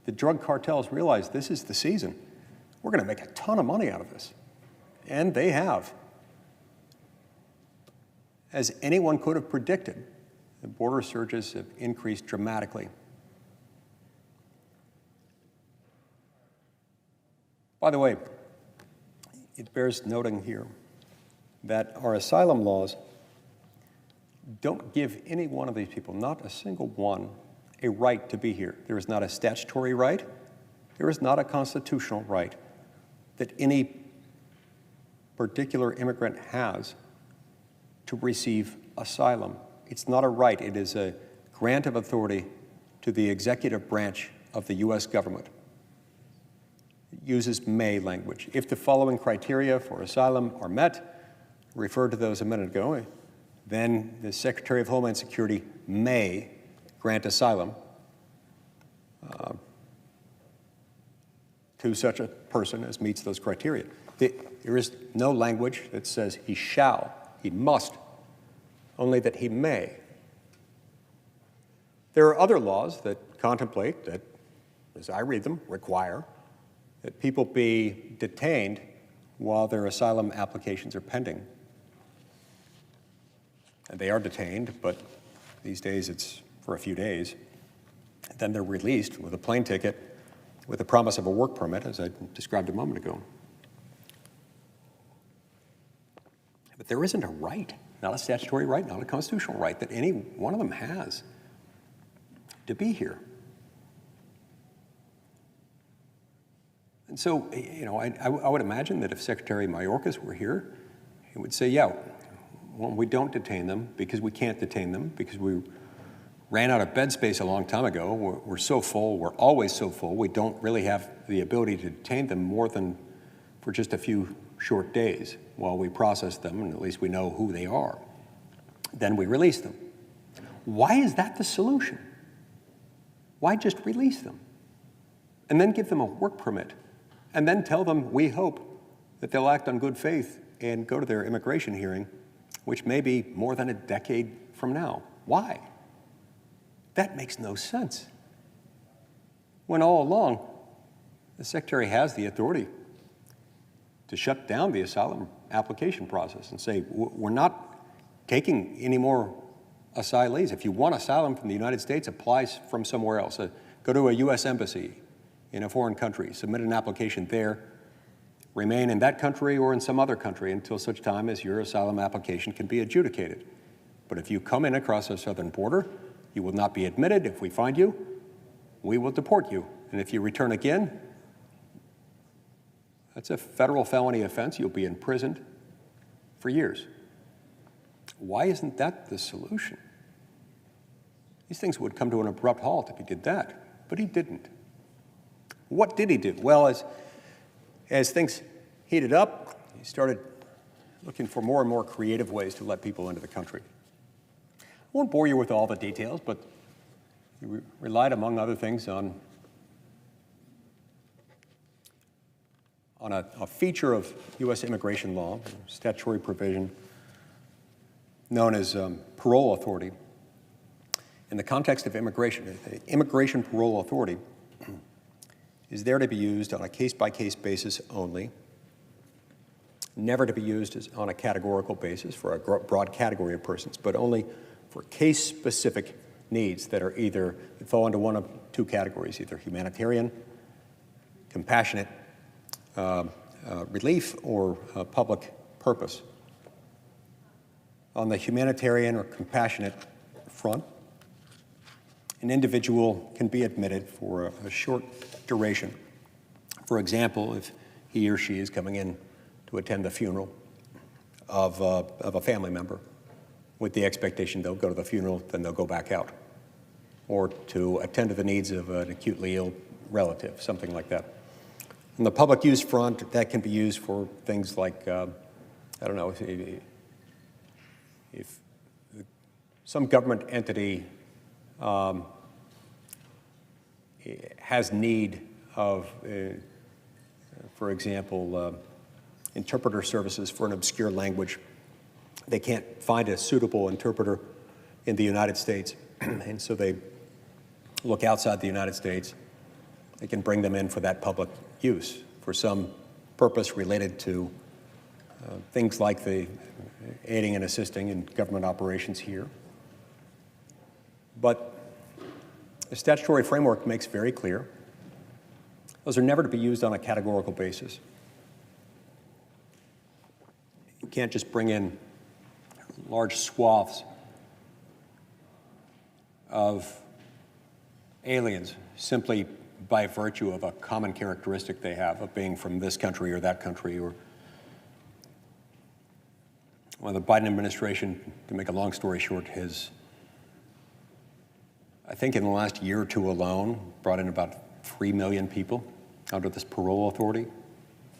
The drug cartels realized this is the season. We're going to make a ton of money out of this. and they have. As anyone could have predicted, the border surges have increased dramatically. By the way, it bears noting here that our asylum laws don't give any one of these people, not a single one, a right to be here. There is not a statutory right. There is not a constitutional right that any particular immigrant has to receive asylum. It's not a right. It is a grant of authority to the executive branch of the U.S. government. It uses may language. If the following criteria for asylum are met, referred to those a minute ago, then the Secretary of Homeland Security may grant asylum to such a person as meets those criteria. There is no language that says he shall, he must, only that he may. There are other laws that contemplate, that, as I read them, require that people be detained while their asylum applications are pending. And they are detained, but these days it's for a few days. Then they're released with a plane ticket with the promise of a work permit, as I described a moment ago. But there isn't a right, not a statutory right, not a constitutional right, that any one of them has to be here. And so, you know, I would imagine that if Secretary Mayorkas were here, he would say, yeah, well, we don't detain them because we can't detain them, because we ran out of bed space a long time ago. We're so full, we're always so full, we don't really have the ability to detain them more than for just a few short days while we process them, and at least we know who they are. Then we release them. Why is that the solution? Why just release them? And then give them a work permit, and then tell them we hope that they'll act on good faith and go to their immigration hearing, which may be more than a decade from now. Why? That makes no sense. When all along, the Secretary has the authority to shut down the asylum application process and say, we're not taking any more asylees. If you want asylum from the United States, apply from somewhere else. Go to a U.S. embassy in a foreign country, submit an application there, remain in that country or in some other country until such time as your asylum application can be adjudicated. But if you come in across our southern border, you will not be admitted. If we find you, we will deport you. And if you return again, that's a federal felony offense. You'll be imprisoned for years. Why isn't that the solution? These things would come to an abrupt halt if he did that, but he didn't. What did he do? Well, as things heated up, he started looking for more and more creative ways to let people into the country. I won't bore you with all the details, but he relied, among other things, on a feature of U.S. immigration law, a statutory provision known as parole authority. In the context of immigration, the immigration parole authority is there to be used on a case-by-case basis only, never to be used on a categorical basis for a broad category of persons, but only for case-specific needs that are either that fall into one of two categories, either humanitarian, compassionate relief, or public purpose. On the humanitarian or compassionate front, an individual can be admitted for a short duration. For example, if he or she is coming in to attend the funeral of a family member with the expectation they'll go to the funeral, then they'll go back out, or to attend to the needs of an acutely ill relative, something like that. On the public use front, that can be used for things like, I don't know, if some government entity has need of, for example, interpreter services for an obscure language. They can't find a suitable interpreter in the United States, and so they look outside the United States. They can bring them in for that public use, for some purpose related to things like the aiding and assisting in government operations here. But the statutory framework makes very clear those are never to be used on a categorical basis. You can't just bring in large swaths of aliens simply by virtue of a common characteristic they have of being from this country or that country. Or well, the Biden administration, to make a long story short, has, I think in the last year or two alone, brought in about 3 million people under this parole authority.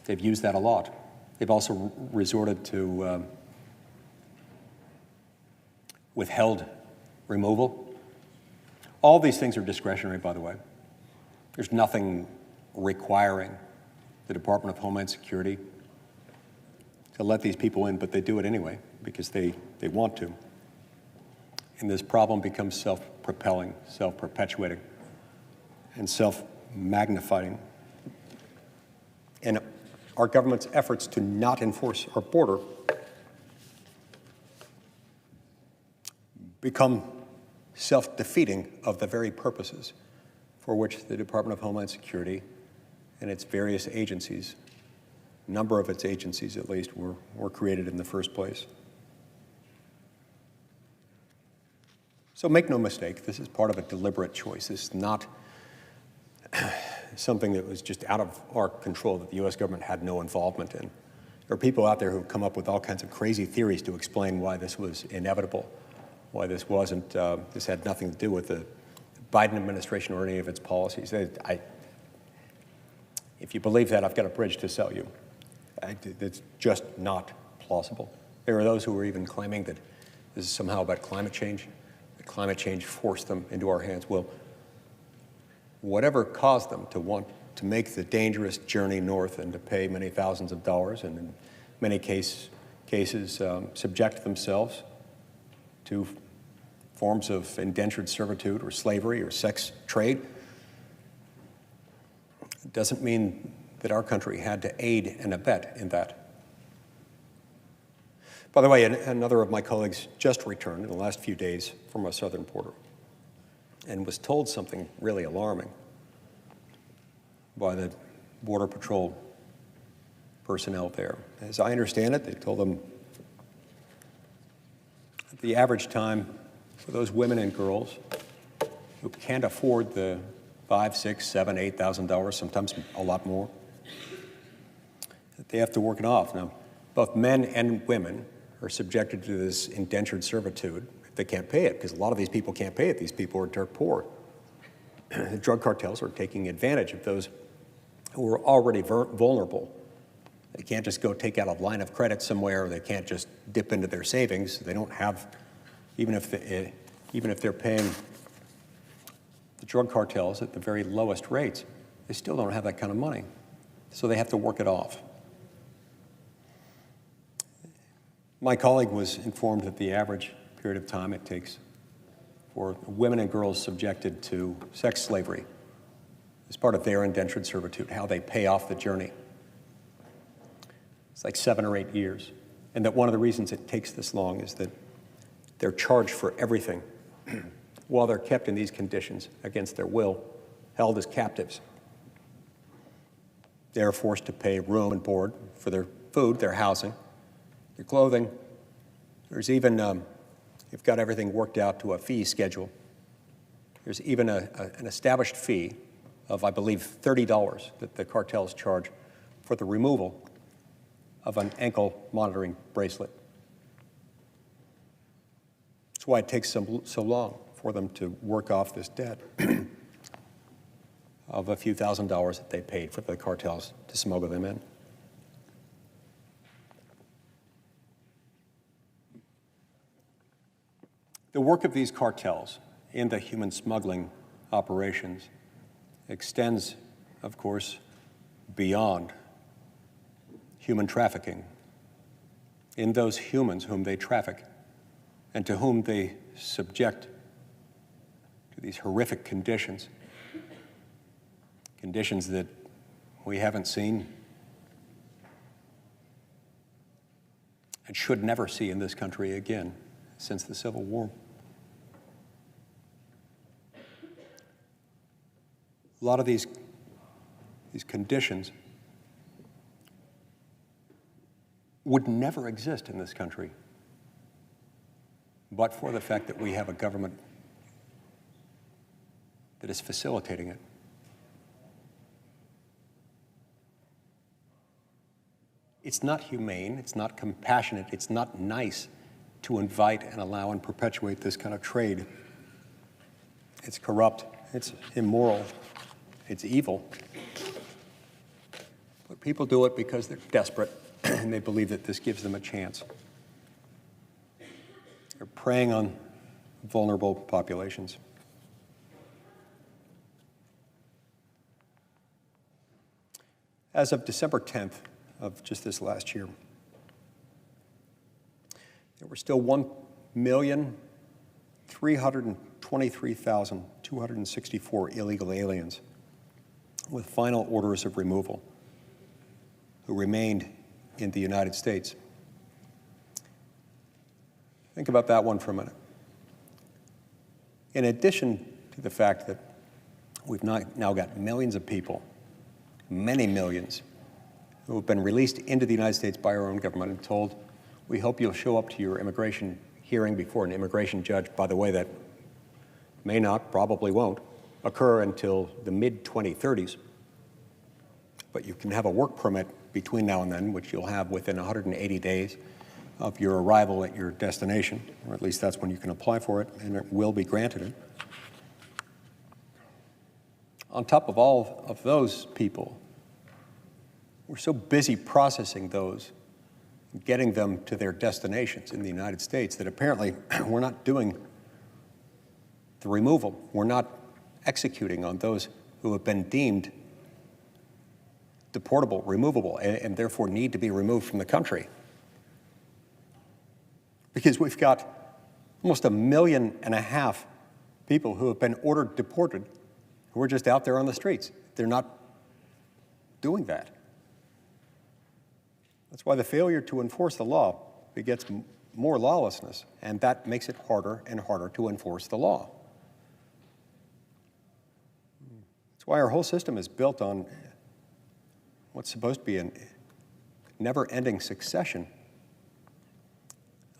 They've used that a lot. They've also resorted to withheld removal. All these things are discretionary, by the way. There's nothing requiring the Department of Homeland Security to let these people in, but they do it anyway because they want to. And this problem becomes self-propelling, self-perpetuating, and self-magnifying. And our government's efforts to not enforce our border become self-defeating of the very purposes for which the Department of Homeland Security and its various agencies, a number of its agencies at least, were created in the first place. So make no mistake, this is part of a deliberate choice. This is not something that was just out of our control, that the U.S. government had no involvement in. There are people out there who come up with all kinds of crazy theories to explain why this was inevitable, why this wasn't, this had nothing to do with the Biden administration or any of its policies. If you believe that, I've got a bridge to sell you. It's just not plausible. There are those who are even claiming that this is somehow about climate change, that climate change forced them into our hands. Well, whatever caused them to want to make the dangerous journey north and to pay many thousands of dollars and in many cases subject themselves to forms of indentured servitude or slavery or sex trade, it doesn't mean that our country had to aid and abet in that. By the way, another of my colleagues just returned in the last few days from our southern border and was told something really alarming by the Border Patrol personnel there. As I understand it, they told them that the average time for those women and girls who can't afford the $5,000, $6,000, $7,000, $8,000, sometimes a lot more, that they have to work it off. Now, both men and women are subjected to this indentured servitude if they can't pay it, because a lot of these people can't pay it. These people are dirt poor. The drug cartels are taking advantage of those who are already vulnerable. They can't just go take out a line of credit somewhere. They can't just dip into their savings. They don't have, even if they're paying the drug cartels at the very lowest rates, they still don't have that kind of money. So they have to work it off. My colleague was informed that the average period of time it takes for women and girls subjected to sex slavery as part of their indentured servitude, how they pay off the journey. It's like 7 or 8 years. And that one of the reasons it takes this long is that they're charged for everything while they're kept in these conditions against their will, held as captives. They're forced to pay room and board for their food, their housing, their clothing. There's even, you've got everything worked out to a fee schedule. There's even an established fee of, I believe, $30 that the cartels charge for the removal of an ankle monitoring bracelet. That's why it takes so long for them to work off this debt of a few $1,000s that they paid for the cartels to smuggle them in. The work of these cartels in the human smuggling operations extends, of course, beyond human trafficking in those humans whom they traffic and to whom they subject to these horrific conditions, conditions that we haven't seen and should never see in this country again since the Civil War. A lot of these conditions would never exist in this country but for the fact that we have a government that is facilitating it. It's not humane, it's not compassionate, it's not nice to invite and allow and perpetuate this kind of trade. It's corrupt, it's immoral, it's evil. But people do it because they're desperate and they believe that this gives them a chance. They're preying on vulnerable populations. As of December 10th of just this last year, there were still 1,323,264 illegal aliens with final orders of removal who remained in the United States. Think about that one for a minute. In addition to the fact that we've now got millions of people, many millions, who have been released into the United States by our own government and told, we hope you'll show up to your immigration hearing before an immigration judge, by the way, that may not, probably won't, occur until the mid-2030s. But you can have a work permit between now and then, which you'll have within 180 days of your arrival at your destination, or at least that's when you can apply for it, and it will be granted it. On top of all of those people, we're so busy processing those, getting them to their destinations in the United States, that apparently we're not doing the removal. We're not executing on those who have been deemed deportable, removable, and therefore need to be removed from the country. Because we've got almost 1.5 million people who have been ordered deported, who are just out there on the streets. They're not doing that. That's why the failure to enforce the law begets more lawlessness, and that makes it harder and harder to enforce the law. That's why our whole system is built on what's supposed to be a never-ending succession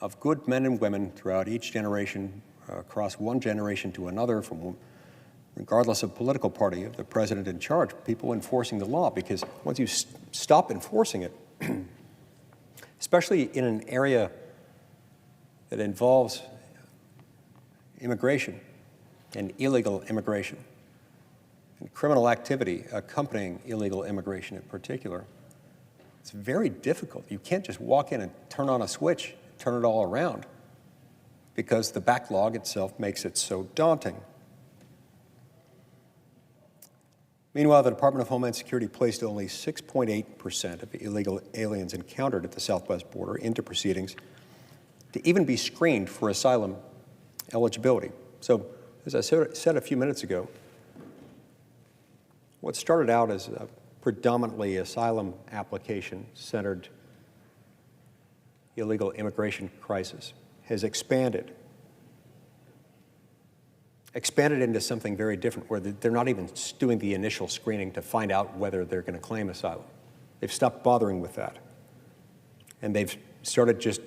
of good men and women throughout each generation, across one generation to another, from regardless of political party, of the president in charge, people enforcing the law. Because once you stop enforcing it, especially in an area that involves immigration and illegal immigration and criminal activity accompanying illegal immigration in particular, it's very difficult. You can't just walk in and turn on a switch, turn it all around, because the backlog itself makes it so daunting. Meanwhile, the Department of Homeland Security placed only 6.8% of the illegal aliens encountered at the southwest border into proceedings to even be screened for asylum eligibility. So, as I said a few minutes ago, what started out as a predominantly asylum application-centered illegal immigration crisis has expanded into something very different, where they're not even doing the initial screening to find out whether they're going to claim asylum. They've stopped bothering with that. And they've started just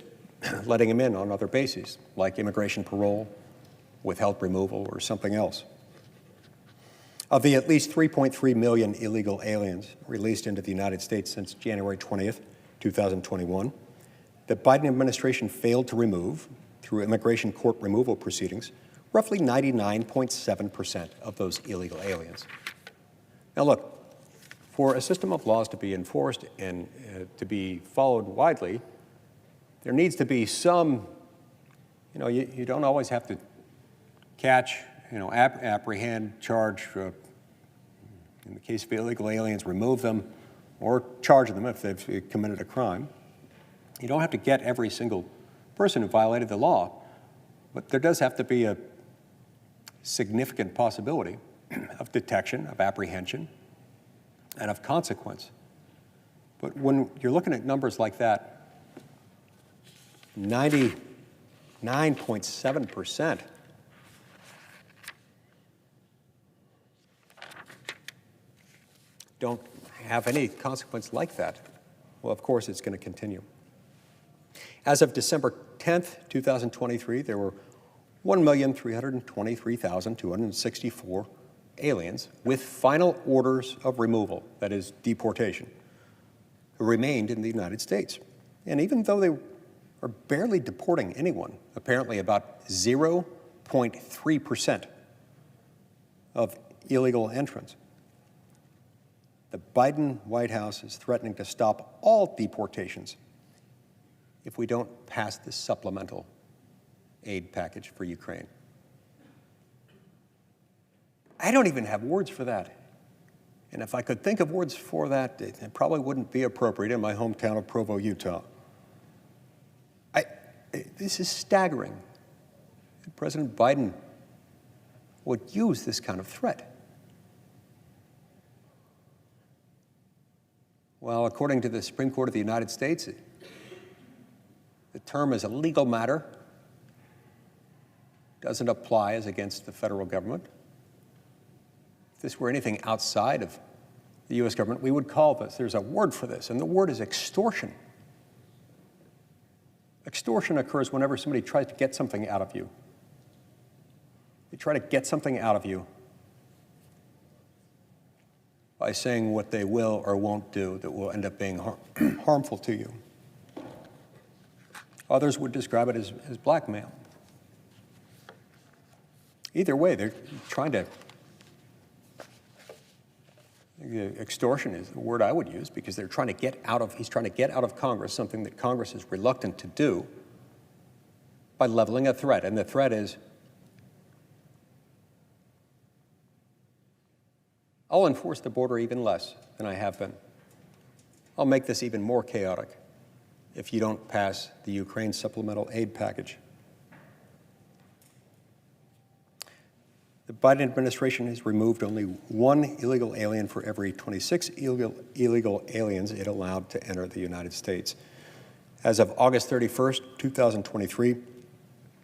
letting them in on other bases, like immigration parole, withheld removal, or something else. Of the at least 3.3 million illegal aliens released into the United States since January 20th, 2021, the Biden administration failed to remove, through immigration court removal proceedings, roughly 99.7% of those illegal aliens. Now look, for a system of laws to be enforced and to be followed widely, there needs to be some, you don't always have to catch, apprehend, charge, in the case of illegal aliens, remove them or charge them if they've committed a crime. You don't have to get every single person who violated the law, but there does have to be a significant possibility of detection, of apprehension, and of consequence. But when you're looking at numbers like that, 99.7%. Don't have any consequence like that. Well, of course, it's going to continue. As of December 10th, 2023, there were 1,323,264 aliens with final orders of removal, that is, deportation, who remained in the United States. And even though they are barely deporting anyone, apparently about 0.3% of illegal entrants, the Biden White House is threatening to stop all deportations if we don't pass this supplemental aid package for Ukraine. I don't even have words for that. And if I could think of words for that, it probably wouldn't be appropriate in my hometown of Provo, Utah. This is staggering. President Biden would use this kind of threat. Well, according to the Supreme Court of the United States, the term is a legal matter, doesn't apply as against the federal government. If this were anything outside of the U.S. government, we would call this, there's a word for this, and the word is extortion. Extortion occurs whenever somebody tries to get something out of you. They try to get something out of you by saying what they will or won't do that will end up being harmful to you. Others would describe it as blackmail. Either way, they're trying to, extortion is the word I would use, because they're trying to get out of, he's trying to get out of Congress something that Congress is reluctant to do by leveling a threat. And the threat is, I'll enforce the border even less than I have been. I'll make this even more chaotic if you don't pass the Ukraine supplemental aid package. The Biden administration has removed only one illegal alien for every 26 illegal aliens it allowed to enter the United States. As of August 31st, 2023,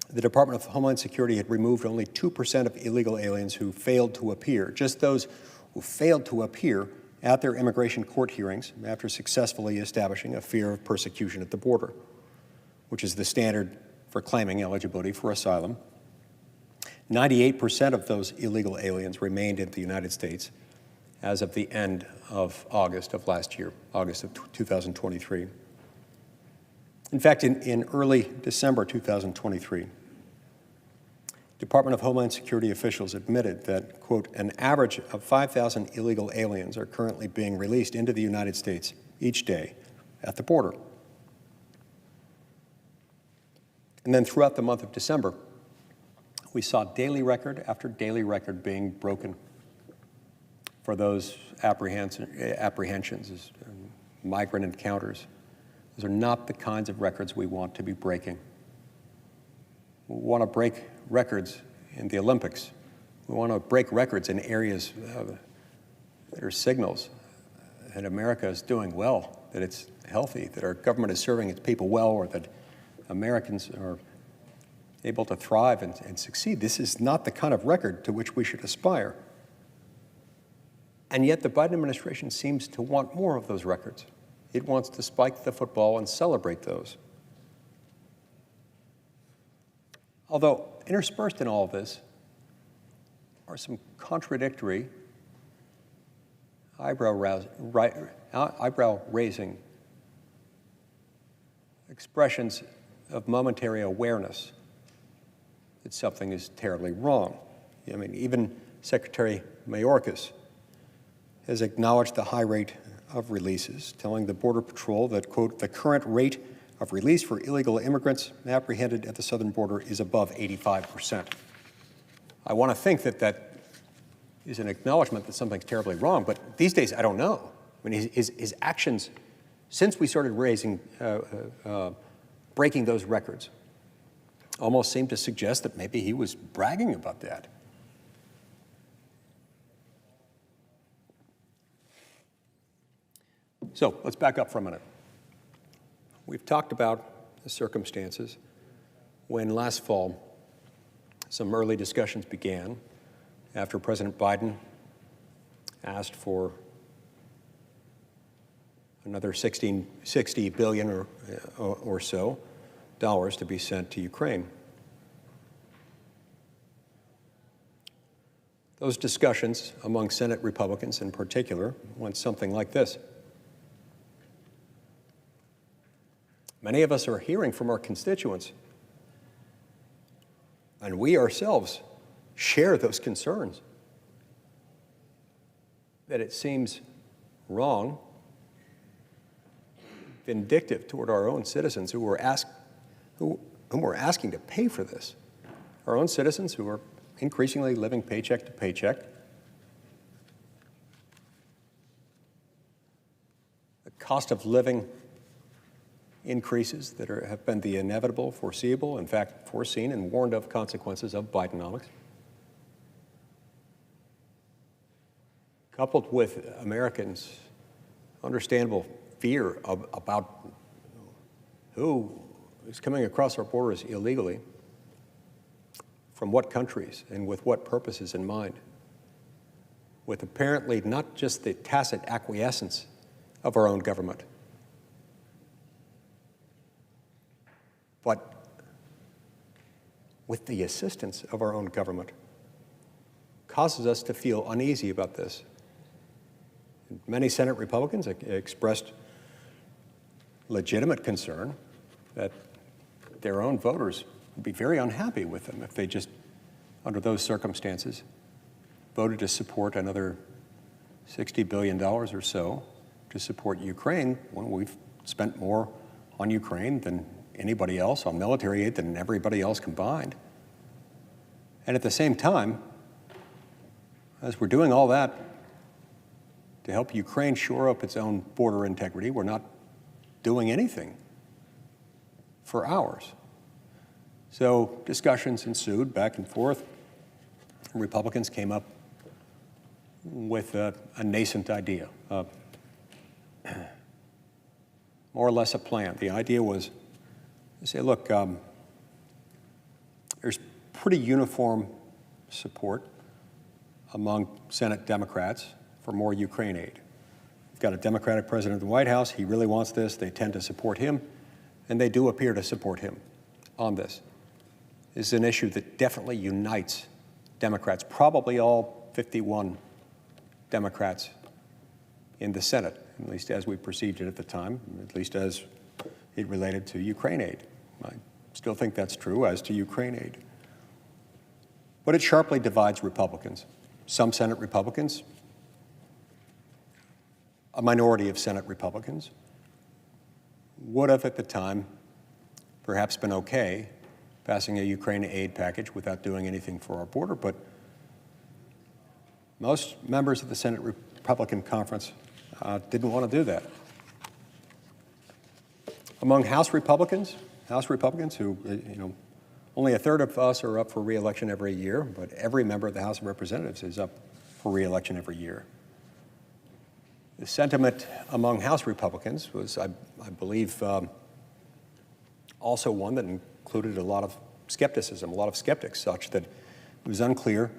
the Department of Homeland Security had removed only 2% of illegal aliens who failed to appear, just those who failed to appear at their immigration court hearings after successfully establishing a fear of persecution at the border, which is the standard for claiming eligibility for asylum. 98% of those illegal aliens remained in the United States as of the end of August of last year, August of 2023. In fact, in early December 2023, Department of Homeland Security officials admitted that, quote, an average of 5,000 illegal aliens are currently being released into the United States each day at the border. And then throughout the month of December, we saw daily record after daily record being broken for those apprehensions, migrant encounters. Those are not the kinds of records we want to be breaking. We want to break records in the Olympics. We want to break records in areas that are signals that America is doing well, that it's healthy, that our government is serving its people well, or that Americans are able to thrive and succeed. This is not the kind of record to which we should aspire. And yet the Biden administration seems to want more of those records. It wants to spike the football and celebrate those. Although interspersed in all of this are some contradictory, eyebrow-raising expressions of momentary awareness that something is terribly wrong. I mean, even Secretary Mayorkas has acknowledged the high rate of releases, telling the Border Patrol that, quote, the current rate of release for illegal immigrants apprehended at the southern border is above 85%. I want to think that that is an acknowledgement that something's terribly wrong, but these days I don't know. I mean, his actions since we started breaking those records almost seemed to suggest that maybe he was bragging about that. So let's back up for a minute. We've talked about circumstances when last fall some early discussions began after President Biden asked for another $60 billion or so dollars to be sent to Ukraine. Those discussions among Senate Republicans in particular went something like this. Many of us are hearing from our constituents, and we ourselves share those concerns, that it seems wrong, vindictive toward our own citizens whom we're asking to pay for this, our own citizens who are increasingly living paycheck to paycheck. The cost of living increases that have been the inevitable, foreseeable, in fact, foreseen and warned of consequences of Bidenomics, coupled with Americans' understandable fear about who is coming across our borders illegally, from what countries and with what purposes in mind, with apparently not just the tacit acquiescence of our own government, but with the assistance of our own government, causes us to feel uneasy about this. Many Senate Republicans expressed legitimate concern that their own voters would be very unhappy with them if they just, under those circumstances, voted to support another $60 billion or so to support Ukraine when we've spent more on Ukraine than anybody else, on military aid than everybody else combined. And at the same time, as we're doing all that to help Ukraine shore up its own border integrity, we're not doing anything for ours. So discussions ensued back and forth. Republicans came up with a nascent idea, more or less a plan. The idea was to say, look, there's pretty uniform support among Senate Democrats for more Ukraine aid. We've got a Democratic president of the White House. He really wants this. They tend to support him, and they do appear to support him on this. This is an issue that definitely unites Democrats, probably all 51 Democrats in the Senate, at least as we perceived it at the time, at least as it related to Ukraine aid. I still think that's true as to Ukraine aid. But it sharply divides Republicans. Some Senate Republicans, a minority of Senate Republicans, would have at the time perhaps been okay passing a Ukraine aid package without doing anything for our border, but most members of the Senate Republican Conference didn't want to do that. Among House Republicans who, only a third of us are up for re-election every year, but every member of the House of Representatives is up for re-election every year. The sentiment among House Republicans was, I believe, also one that included a lot of skepticism, a lot of skeptics, such that it was unclear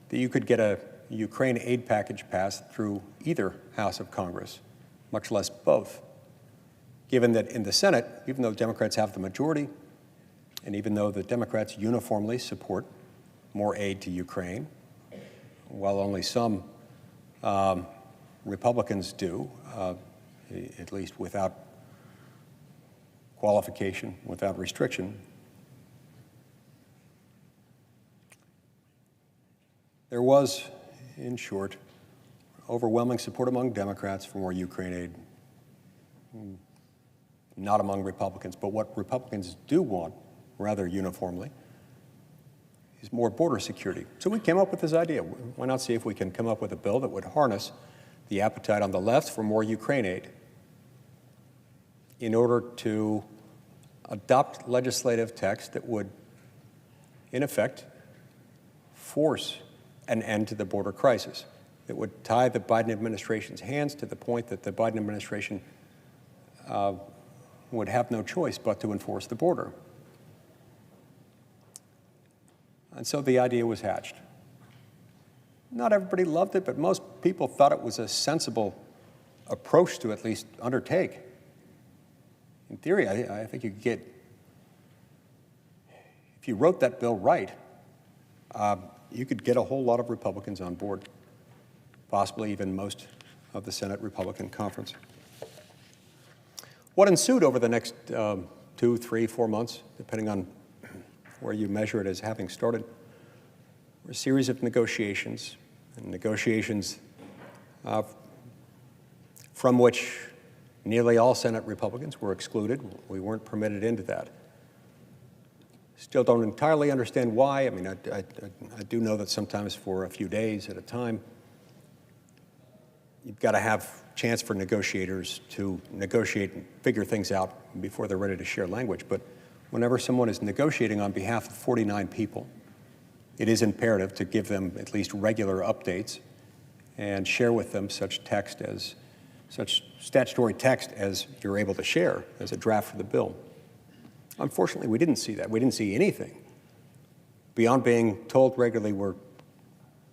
that you could get a Ukraine aid package passed through either House of Congress, much less both, given that in the Senate, even though Democrats have the majority, and even though the Democrats uniformly support more aid to Ukraine, while only some Republicans do, at least without qualification, without restriction, there was, in short, overwhelming support among Democrats for more Ukraine aid, not among Republicans. But what Republicans do want, rather uniformly, is more border security. So we came up with this idea. Why not see if we can come up with a bill that would harness the appetite on the left for more Ukraine aid in order to adopt legislative text that would, in effect, force an end to the border crisis, that would tie the Biden administration's hands to the point that the Biden administration would have no choice but to enforce the border. And so the idea was hatched. Not everybody loved it, but most people thought it was a sensible approach to at least undertake. In theory, I think you could get, if you wrote that bill right, you could get a whole lot of Republicans on board, possibly even most of the Senate Republican conference. What ensued over the next 2, 3, 4 months, depending on where you measure it as having started, were a series of negotiations, from which nearly all Senate Republicans were excluded. We weren't permitted into that. Still don't entirely understand why. I mean, I do know that sometimes for a few days at a time, you've got to have chance for negotiators to negotiate and figure things out before they're ready to share language. But whenever someone is negotiating on behalf of 49 people, it is imperative to give them at least regular updates and share with them such statutory text as you're able to share as a draft for the bill. Unfortunately, we didn't see that. We didn't see anything beyond being told regularly we're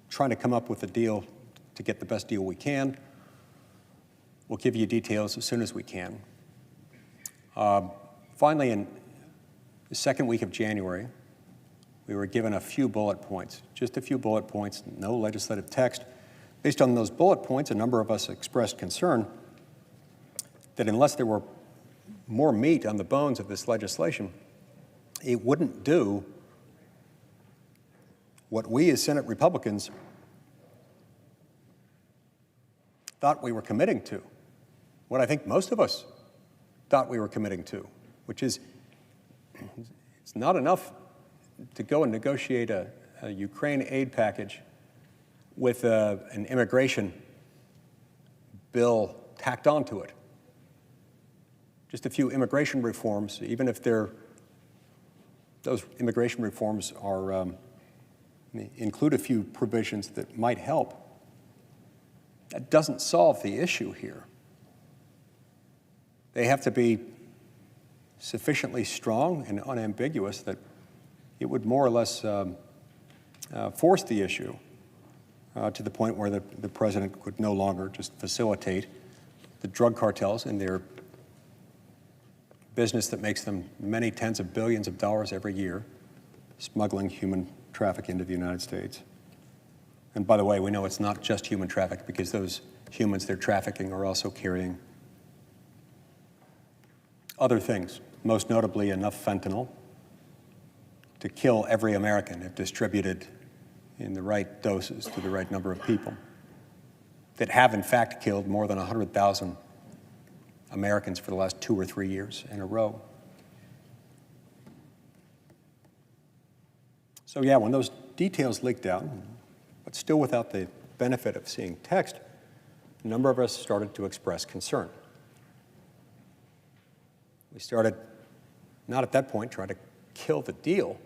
trying to come up with a deal to get the best deal we can. We'll give you details as soon as we can. Finally, in the second week of January, we were given a few bullet points, just a few bullet points, no legislative text. Based on those bullet points, a number of us expressed concern that unless there were more meat on the bones of this legislation, it wouldn't do what we as Senate Republicans thought we were committing to, what I think most of us thought we were committing to, which is it's not enough to go and negotiate a Ukraine aid package with an immigration bill tacked onto it. Just a few immigration reforms, even if those immigration reforms are include a few provisions that might help, that doesn't solve the issue here. They have to be sufficiently strong and unambiguous that it would more or less force the issue to the point where the president could no longer just facilitate the drug cartels in their business that makes them many tens of billions of dollars every year, smuggling human traffic into the United States. And by the way, we know it's not just human traffic because those humans they're trafficking are also carrying other things, most notably enough fentanyl to kill every American if distributed in the right doses to the right number of people, that have in fact killed more than 100,000 Americans for the last 2 or 3 years in a row. So yeah, when those details leaked out, but still without the benefit of seeing text, a number of us started to express concern. We started, not at that point, trying to kill the deal,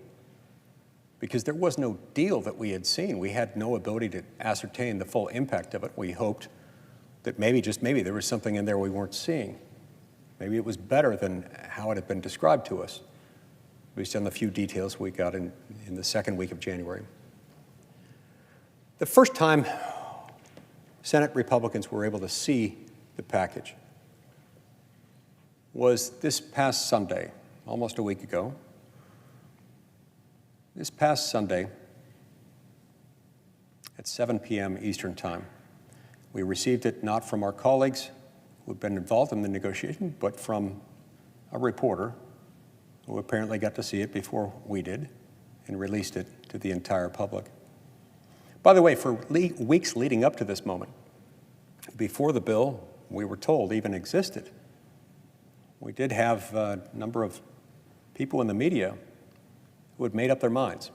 because there was no deal that we had seen. We had no ability to ascertain the full impact of it. We hoped that maybe, just maybe, there was something in there we weren't seeing. Maybe it was better than how it had been described to us, based on the few details we got in the second week of January. The first time Senate Republicans were able to see the package was this past Sunday, almost a week ago. This past Sunday at 7 p.m. Eastern Time. We received it not from our colleagues who had been involved in the negotiation, but from a reporter who apparently got to see it before we did and released it to the entire public. By the way, for weeks leading up to this moment, before the bill, we were told, even existed, we did have a number of people in the media who had made up their minds.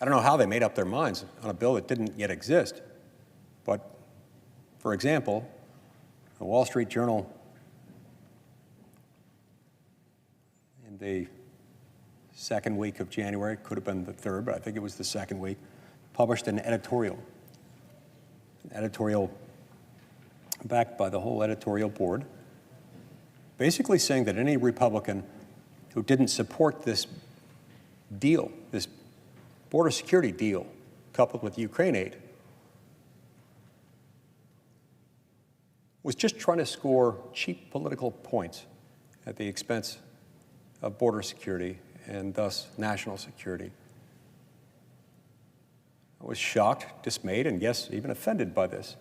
I don't know how they made up their minds on a bill that didn't yet exist, but for example, the Wall Street Journal in the second week of January, could have been the third, but I think it was the second week, published an editorial backed by the whole editorial board, basically saying that any Republican who didn't support this deal, this border security deal, coupled with Ukraine aid, was just trying to score cheap political points at the expense of border security and thus national security. I was shocked, dismayed, and yes, even offended by this.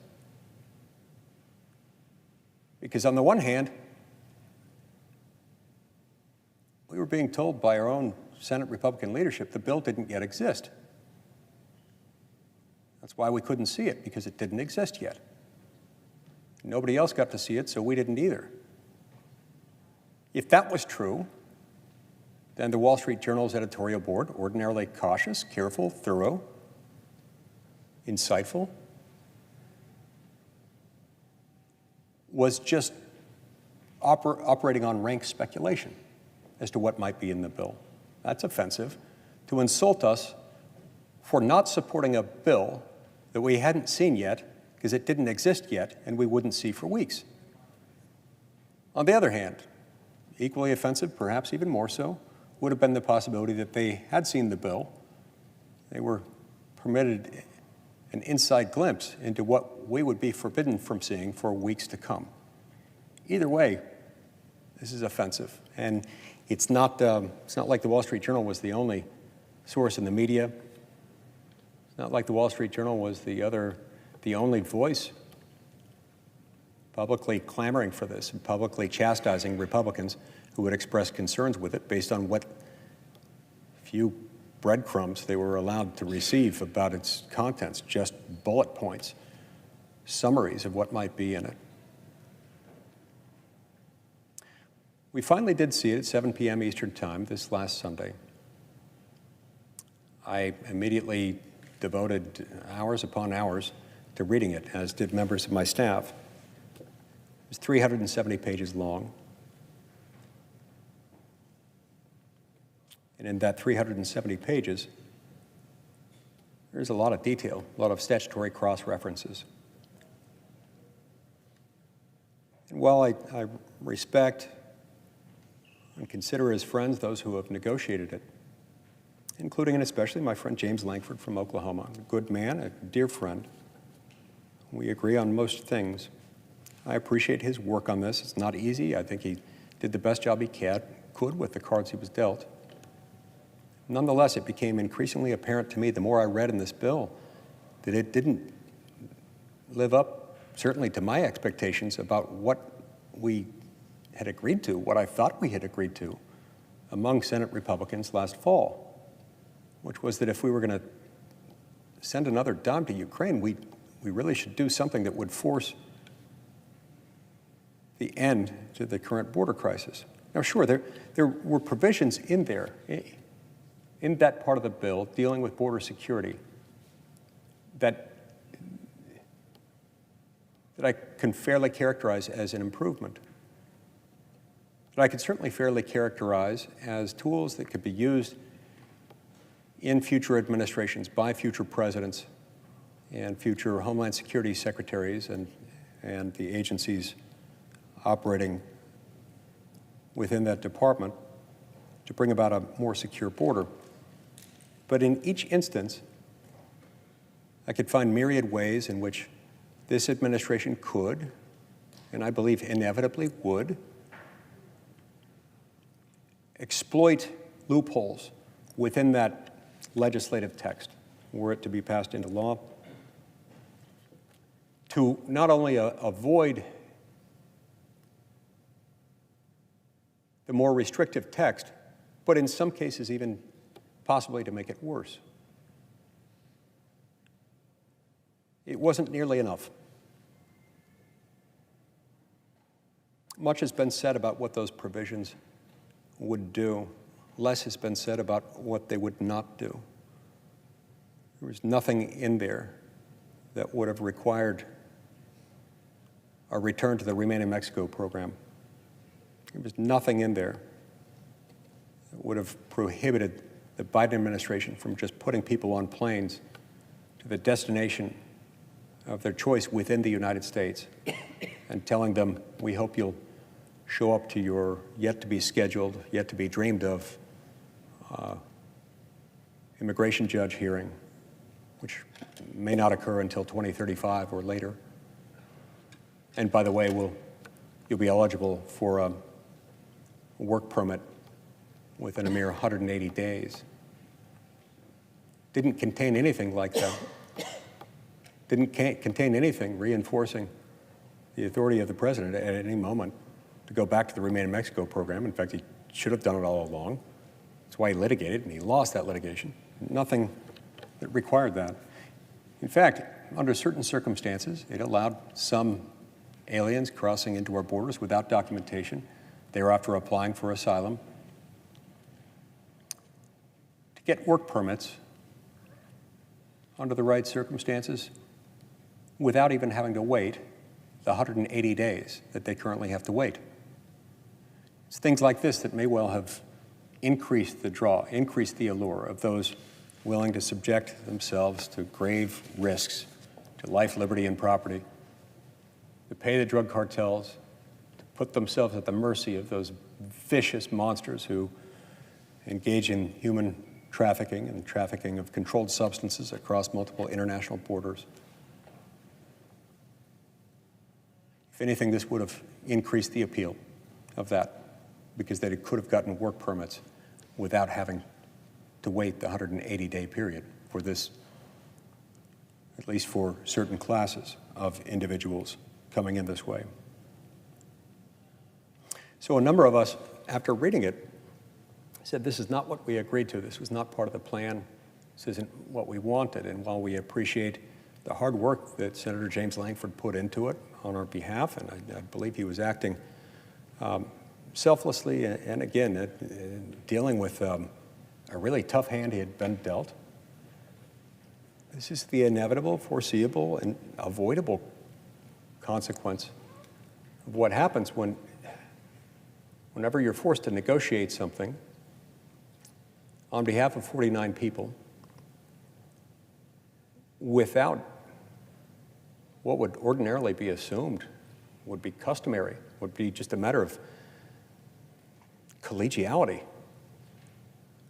Because on the one hand, we were being told by our own Senate Republican leadership the bill didn't yet exist. That's why we couldn't see it, because it didn't exist yet. Nobody else got to see it, so we didn't either. If that was true, then the Wall Street Journal's editorial board, ordinarily cautious, careful, thorough, insightful, was just operating on rank speculation as to what might be in the bill. That's offensive. To insult us for not supporting a bill that we hadn't seen yet because it didn't exist yet and we wouldn't see for weeks. On the other hand, equally offensive, perhaps even more so, would have been the possibility that they had seen the bill. They were permitted an inside glimpse into what we would be forbidden from seeing for weeks to come. Either way, this is offensive. And it's not like the Wall Street Journal was the only source in the media. It's not like the Wall Street Journal was the only voice publicly clamoring for this and publicly chastising Republicans who would express concerns with it based on what few breadcrumbs they were allowed to receive about its contents, just bullet points, summaries of what might be in it. We finally did see it at 7 p.m. Eastern Time this last Sunday. I immediately devoted hours upon hours to reading it, as did members of my staff. It was 370 pages long. And in that 370 pages, there's a lot of detail, a lot of statutory cross-references. And while I respect and consider as friends those who have negotiated it, including and especially my friend James Lankford from Oklahoma, a good man, a dear friend. We agree on most things. I appreciate his work on this. It's not easy. I think he did the best job he could with the cards he was dealt. Nonetheless, it became increasingly apparent to me the more I read in this bill that it didn't live up, certainly to my expectations about what we had agreed to, what I thought we had agreed to among Senate Republicans last fall, which was that if we were going to send another dime to Ukraine, we really should do something that would force the end to the current border crisis. Now, sure, there were provisions in there, in that part of the bill dealing with border security that I can fairly characterize as an improvement. That I could certainly fairly characterize as tools that could be used in future administrations by future presidents and future Homeland Security secretaries and the agencies operating within that department to bring about a more secure border. But in each instance, I could find myriad ways in which this administration could, and I believe inevitably would, exploit loopholes within that legislative text, were it to be passed into law, to not only avoid the more restrictive text, but in some cases even possibly to make it worse. It wasn't nearly enough. Much has been said about what those provisions would do. Less has been said about what they would not do. There was nothing in there that would have required a return to the Remain in Mexico program. There was nothing in there that would have prohibited the Biden administration from just putting people on planes to the destination of their choice within the United States and telling them, we hope you'll show up to your yet-to-be-scheduled, yet-to-be-dreamed-of immigration judge hearing, which may not occur until 2035 or later. And by the way, you'll be eligible for a work permit within a mere 180 days. Didn't contain anything like that. Didn't contain anything reinforcing the authority of the president at any moment to go back to the Remain in Mexico program. In fact, he should have done it all along. That's why he litigated, and he lost that litigation. Nothing that required that. In fact, under certain circumstances, it allowed some aliens crossing into our borders without documentation, thereafter applying for asylum, to get work permits under the right circumstances without even having to wait the 180 days that they currently have to wait. It's things like this that may well have increased the draw, increased the allure of those willing to subject themselves to grave risks to life, liberty, and property, to pay the drug cartels, to put themselves at the mercy of those vicious monsters who engage in human trafficking and trafficking of controlled substances across multiple international borders. If anything, this would have increased the appeal of that, because they could have gotten work permits without having to wait the 180-day period for this, at least for certain classes of individuals coming in this way. So a number of us, after reading it, said, this is not what we agreed to. This was not part of the plan. This isn't what we wanted. And while we appreciate the hard work that Senator James Lankford put into it on our behalf, and I believe he was acting selflessly and again, dealing with a really tough hand he had been dealt. This is the inevitable, foreseeable, and avoidable consequence of what happens whenever you're forced to negotiate something on behalf of 49 people without what would ordinarily be assumed would be customary, would be just a matter of collegiality,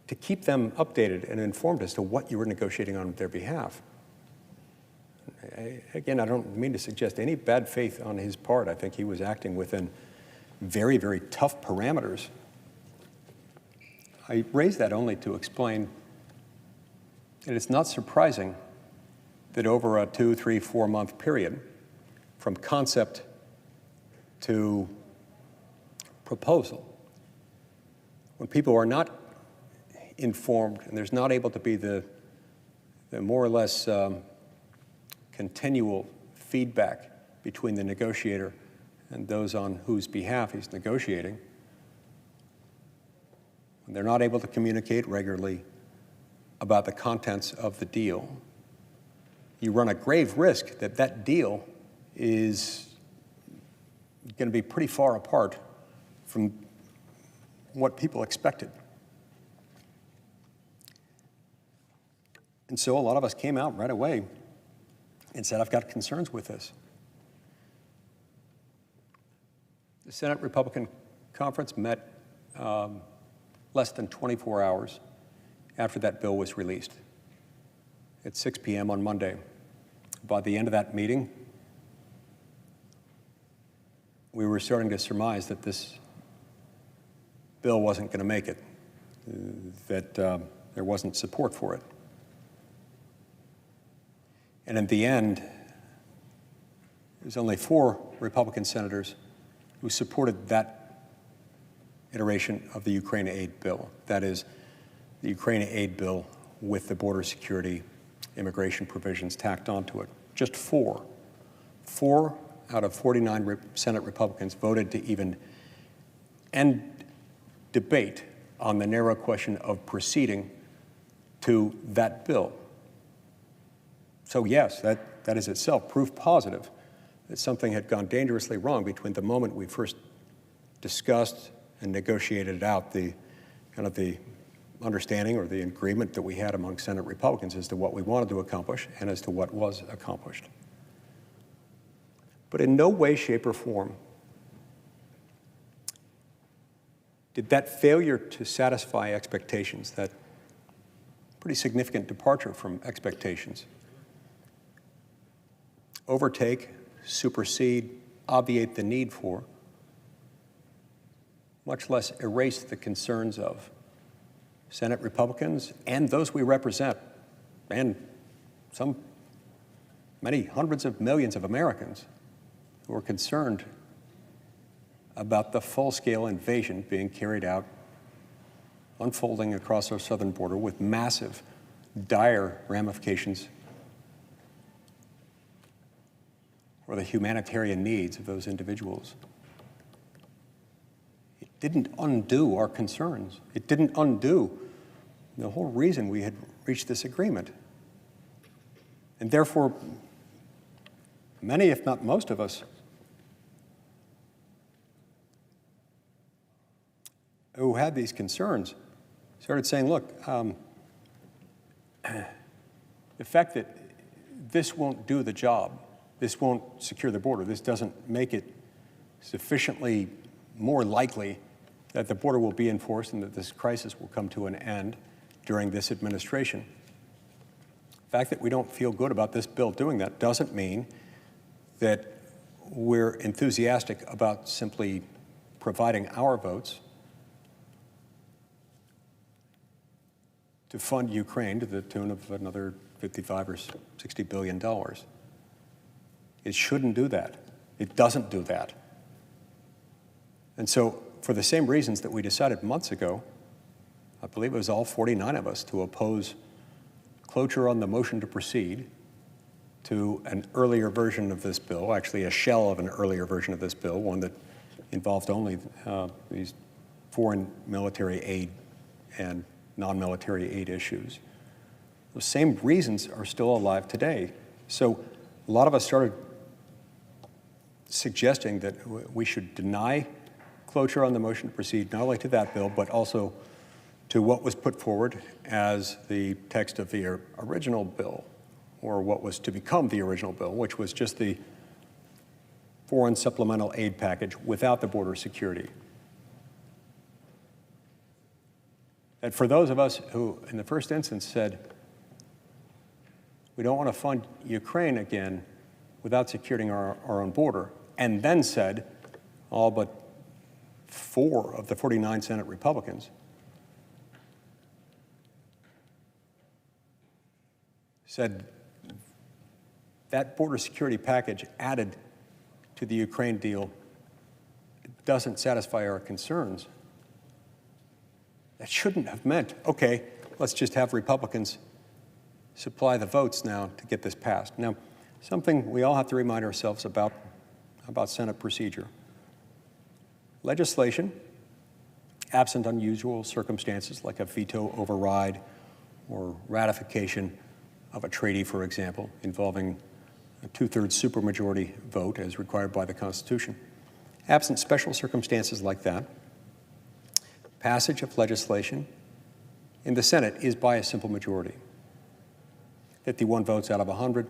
to keep them updated and informed as to what you were negotiating on their behalf. Again, I don't mean to suggest any bad faith on his part. I think he was acting within very, very tough parameters. I raise that only to explain that it's not surprising that over a 2, 3, 4 month period, from concept to proposal, when people are not informed and there's not able to be the more or less continual feedback between the negotiator and those on whose behalf he's negotiating, when they're not able to communicate regularly about the contents of the deal, you run a grave risk that that deal is going to be pretty far apart from what people expected. And so a lot of us came out right away and said, I've got concerns with this. The Senate Republican Conference met less than 24 hours after that bill was released at 6 p.m. on Monday. By the end of that meeting, we were starting to surmise that this bill wasn't going to make it, that there wasn't support for it. And in the end, there's only 4 Republican senators who supported that iteration of the Ukraine aid bill. That is, the Ukraine aid bill with the border security immigration provisions tacked onto it. Just 4. 4 out of 49 Senate Republicans voted to even end debate on the narrow question of proceeding to that bill. So yes, that is itself proof positive that something had gone dangerously wrong between the moment we first discussed and negotiated out the kind of the understanding or the agreement that we had among Senate Republicans as to what we wanted to accomplish and as to what was accomplished. But in no way, shape, or form Did that failure to satisfy expectations, that pretty significant departure from expectations, overtake, supersede, obviate the need for, much less erase the concerns of Senate Republicans and those we represent, and many hundreds of millions of Americans who are concerned about the full-scale invasion being carried out, unfolding across our southern border with massive, dire ramifications for the humanitarian needs of those individuals. It didn't undo our concerns. It didn't undo the whole reason we had reached this agreement. And therefore, many, if not most of us, who had these concerns started saying, look, the fact that this won't do the job, this won't secure the border, this doesn't make it sufficiently more likely that the border will be enforced and that this crisis will come to an end during this administration. The fact that we don't feel good about this bill doing that doesn't mean that we're enthusiastic about simply providing our votes to fund Ukraine to the tune of another $55 or $60 billion. It shouldn't do that. It doesn't do that. And so, for the same reasons that we decided months ago, I believe it was all 49 of us, to oppose cloture on the motion to proceed to an earlier version of this bill, actually a shell of an earlier version of this bill, one that involved only these foreign military aid and non-military aid issues. Those same reasons are still alive today. So a lot of us started suggesting that we should deny cloture on the motion to proceed, not only to that bill, but also to what was put forward as the text of the original bill, or what was to become the original bill, which was just the foreign supplemental aid package without the border security. And for those of us who, in the first instance, said, we don't want to fund Ukraine again without securing our own border, and then said, all but 4 of the 49 Senate Republicans said that border security package added to the Ukraine deal doesn't satisfy our concerns. That shouldn't have meant, okay, let's just have Republicans supply the votes now to get this passed. Now, something we all have to remind ourselves about Senate procedure. Legislation, absent unusual circumstances like a veto override or ratification of a treaty, for example, involving a 2/3 supermajority vote as required by the Constitution. Absent special circumstances like that, passage of legislation in the Senate is by a simple majority. 51 votes out of 100,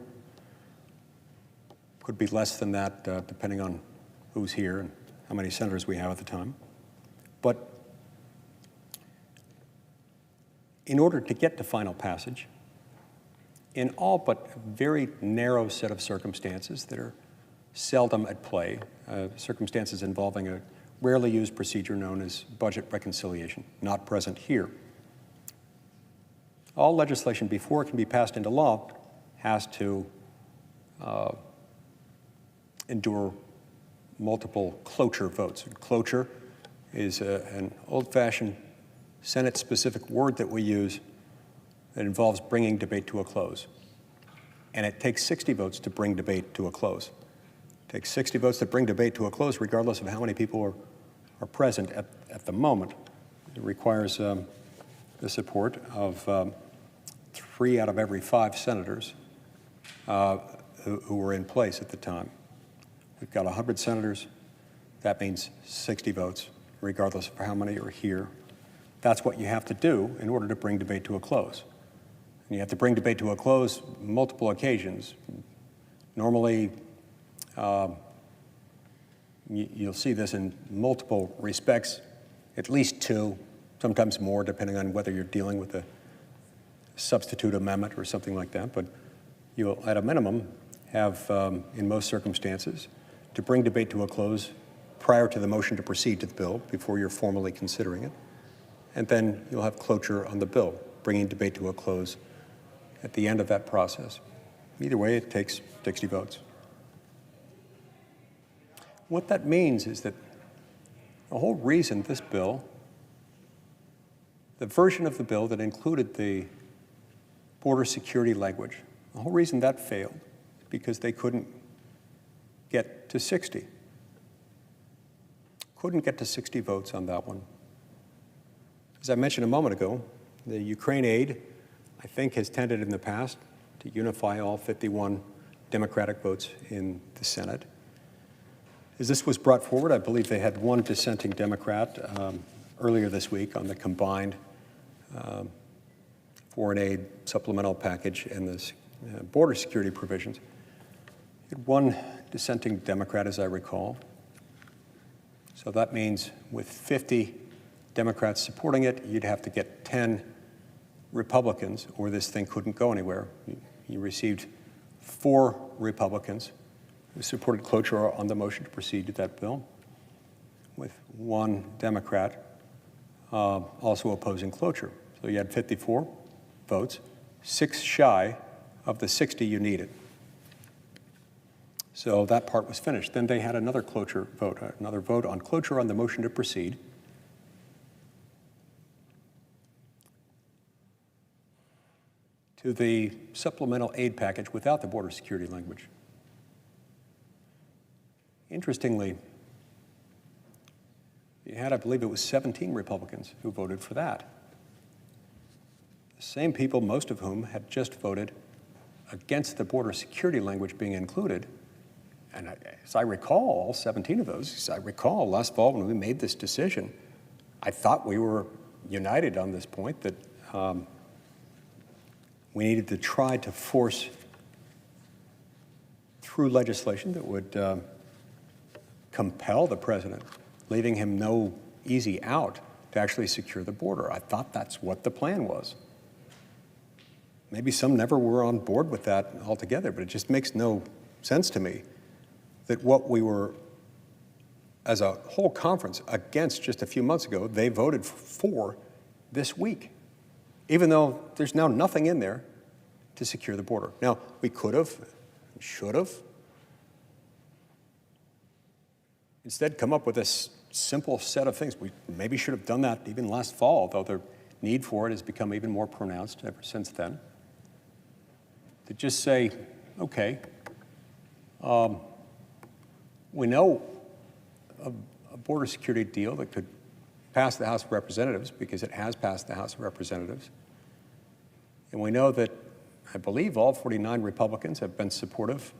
could be less than that depending on who's here and how many senators we have at the time. But in order to get to final passage, in all but a very narrow set of circumstances that are seldom at play, circumstances involving a rarely used procedure known as budget reconciliation, not present here. All legislation, before it can be passed into law, has to endure multiple cloture votes. Cloture is an old-fashioned Senate-specific word that we use that involves bringing debate to a close. And it takes 60 votes to bring debate to a close. It takes 60 votes to bring debate to a close, regardless of how many people are present at the moment. It requires the support of 3 out of every 5 senators who were in place at the time. We've got 100 senators. That means 60 votes, regardless of how many are here. That's what you have to do in order to bring debate to a close. And you have to bring debate to a close multiple occasions. Normally, you'll see this in multiple respects at least 2, sometimes more, depending on whether you're dealing with a substitute amendment or something like that. But you'll, at a minimum, have, in most circumstances, to bring debate to a close prior to the motion to proceed to the bill before you're formally considering it. And then you'll have cloture on the bill, bringing debate to a close at the end of that process. Either way, it takes 60 votes. What that means is that the whole reason this bill, the version of the bill that included the border security language, the whole reason that failed is because they couldn't get to 60. Couldn't get to 60 votes on that one. As I mentioned a moment ago, the Ukraine aid, I think, has tended in the past to unify all 51 Democratic votes in the Senate. As this was brought forward, I believe they had one dissenting Democrat earlier this week on the combined foreign aid supplemental package and the border security provisions. It had one dissenting Democrat, as I recall. So that means with 50 Democrats supporting it, you'd have to get 10 Republicans, or this thing couldn't go anywhere. You received 4 Republicans who supported cloture on the motion to proceed to that bill, with 1 Democrat also opposing cloture. So you had 54 votes, 6 shy of the 60 you needed. So that part was finished. Then they had another cloture vote, another vote on cloture on the motion to proceed. To the supplemental aid package without the border security language. Interestingly, you had, I believe it was 17 Republicans who voted for that. The same people, most of whom had just voted against the border security language being included. And as I recall, all 17 of those, as I recall last fall when we made this decision, I thought we were united on this point that we needed to try to force through legislation that would compel the president, leaving him no easy out to actually secure the border. I thought that's what the plan was. Maybe some never were on board with that altogether, but it just makes no sense to me that what we were, as a whole conference, against just a few months ago, they voted for this week, even though there's now nothing in there to secure the border. Now, we could have, should have, instead come up with this simple set of things. We maybe should have done that even last fall, though the need for it has become even more pronounced ever since then. To just say, okay, we know a border security deal that could pass the House of Representatives because it has passed the House of Representatives. And we know that I believe all 49 Republicans have been supportive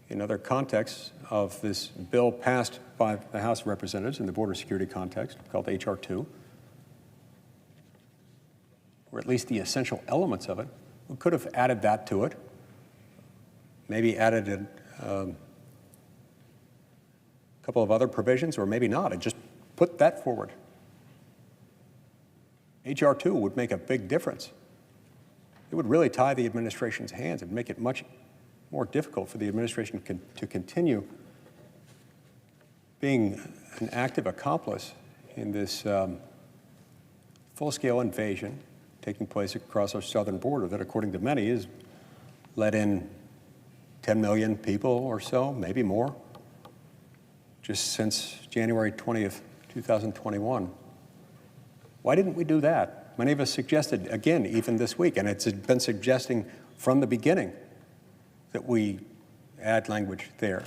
in other contexts of this bill passed by the House of Representatives in the border security context called H.R. 2, or at least the essential elements of it. We could have added that to it, maybe added a couple of other provisions, or maybe not, and just put that forward. H.R. 2 would make a big difference. It would really tie the administration's hands and make it much more difficult for the administration to continue being an active accomplice in this full-scale invasion taking place across our southern border that, according to many, has let in 10 million people or so, maybe more, just since January 20th, 2021. Why didn't we do that? Many of us suggested, again, even this week, and it's been suggesting from the beginning that we add language there.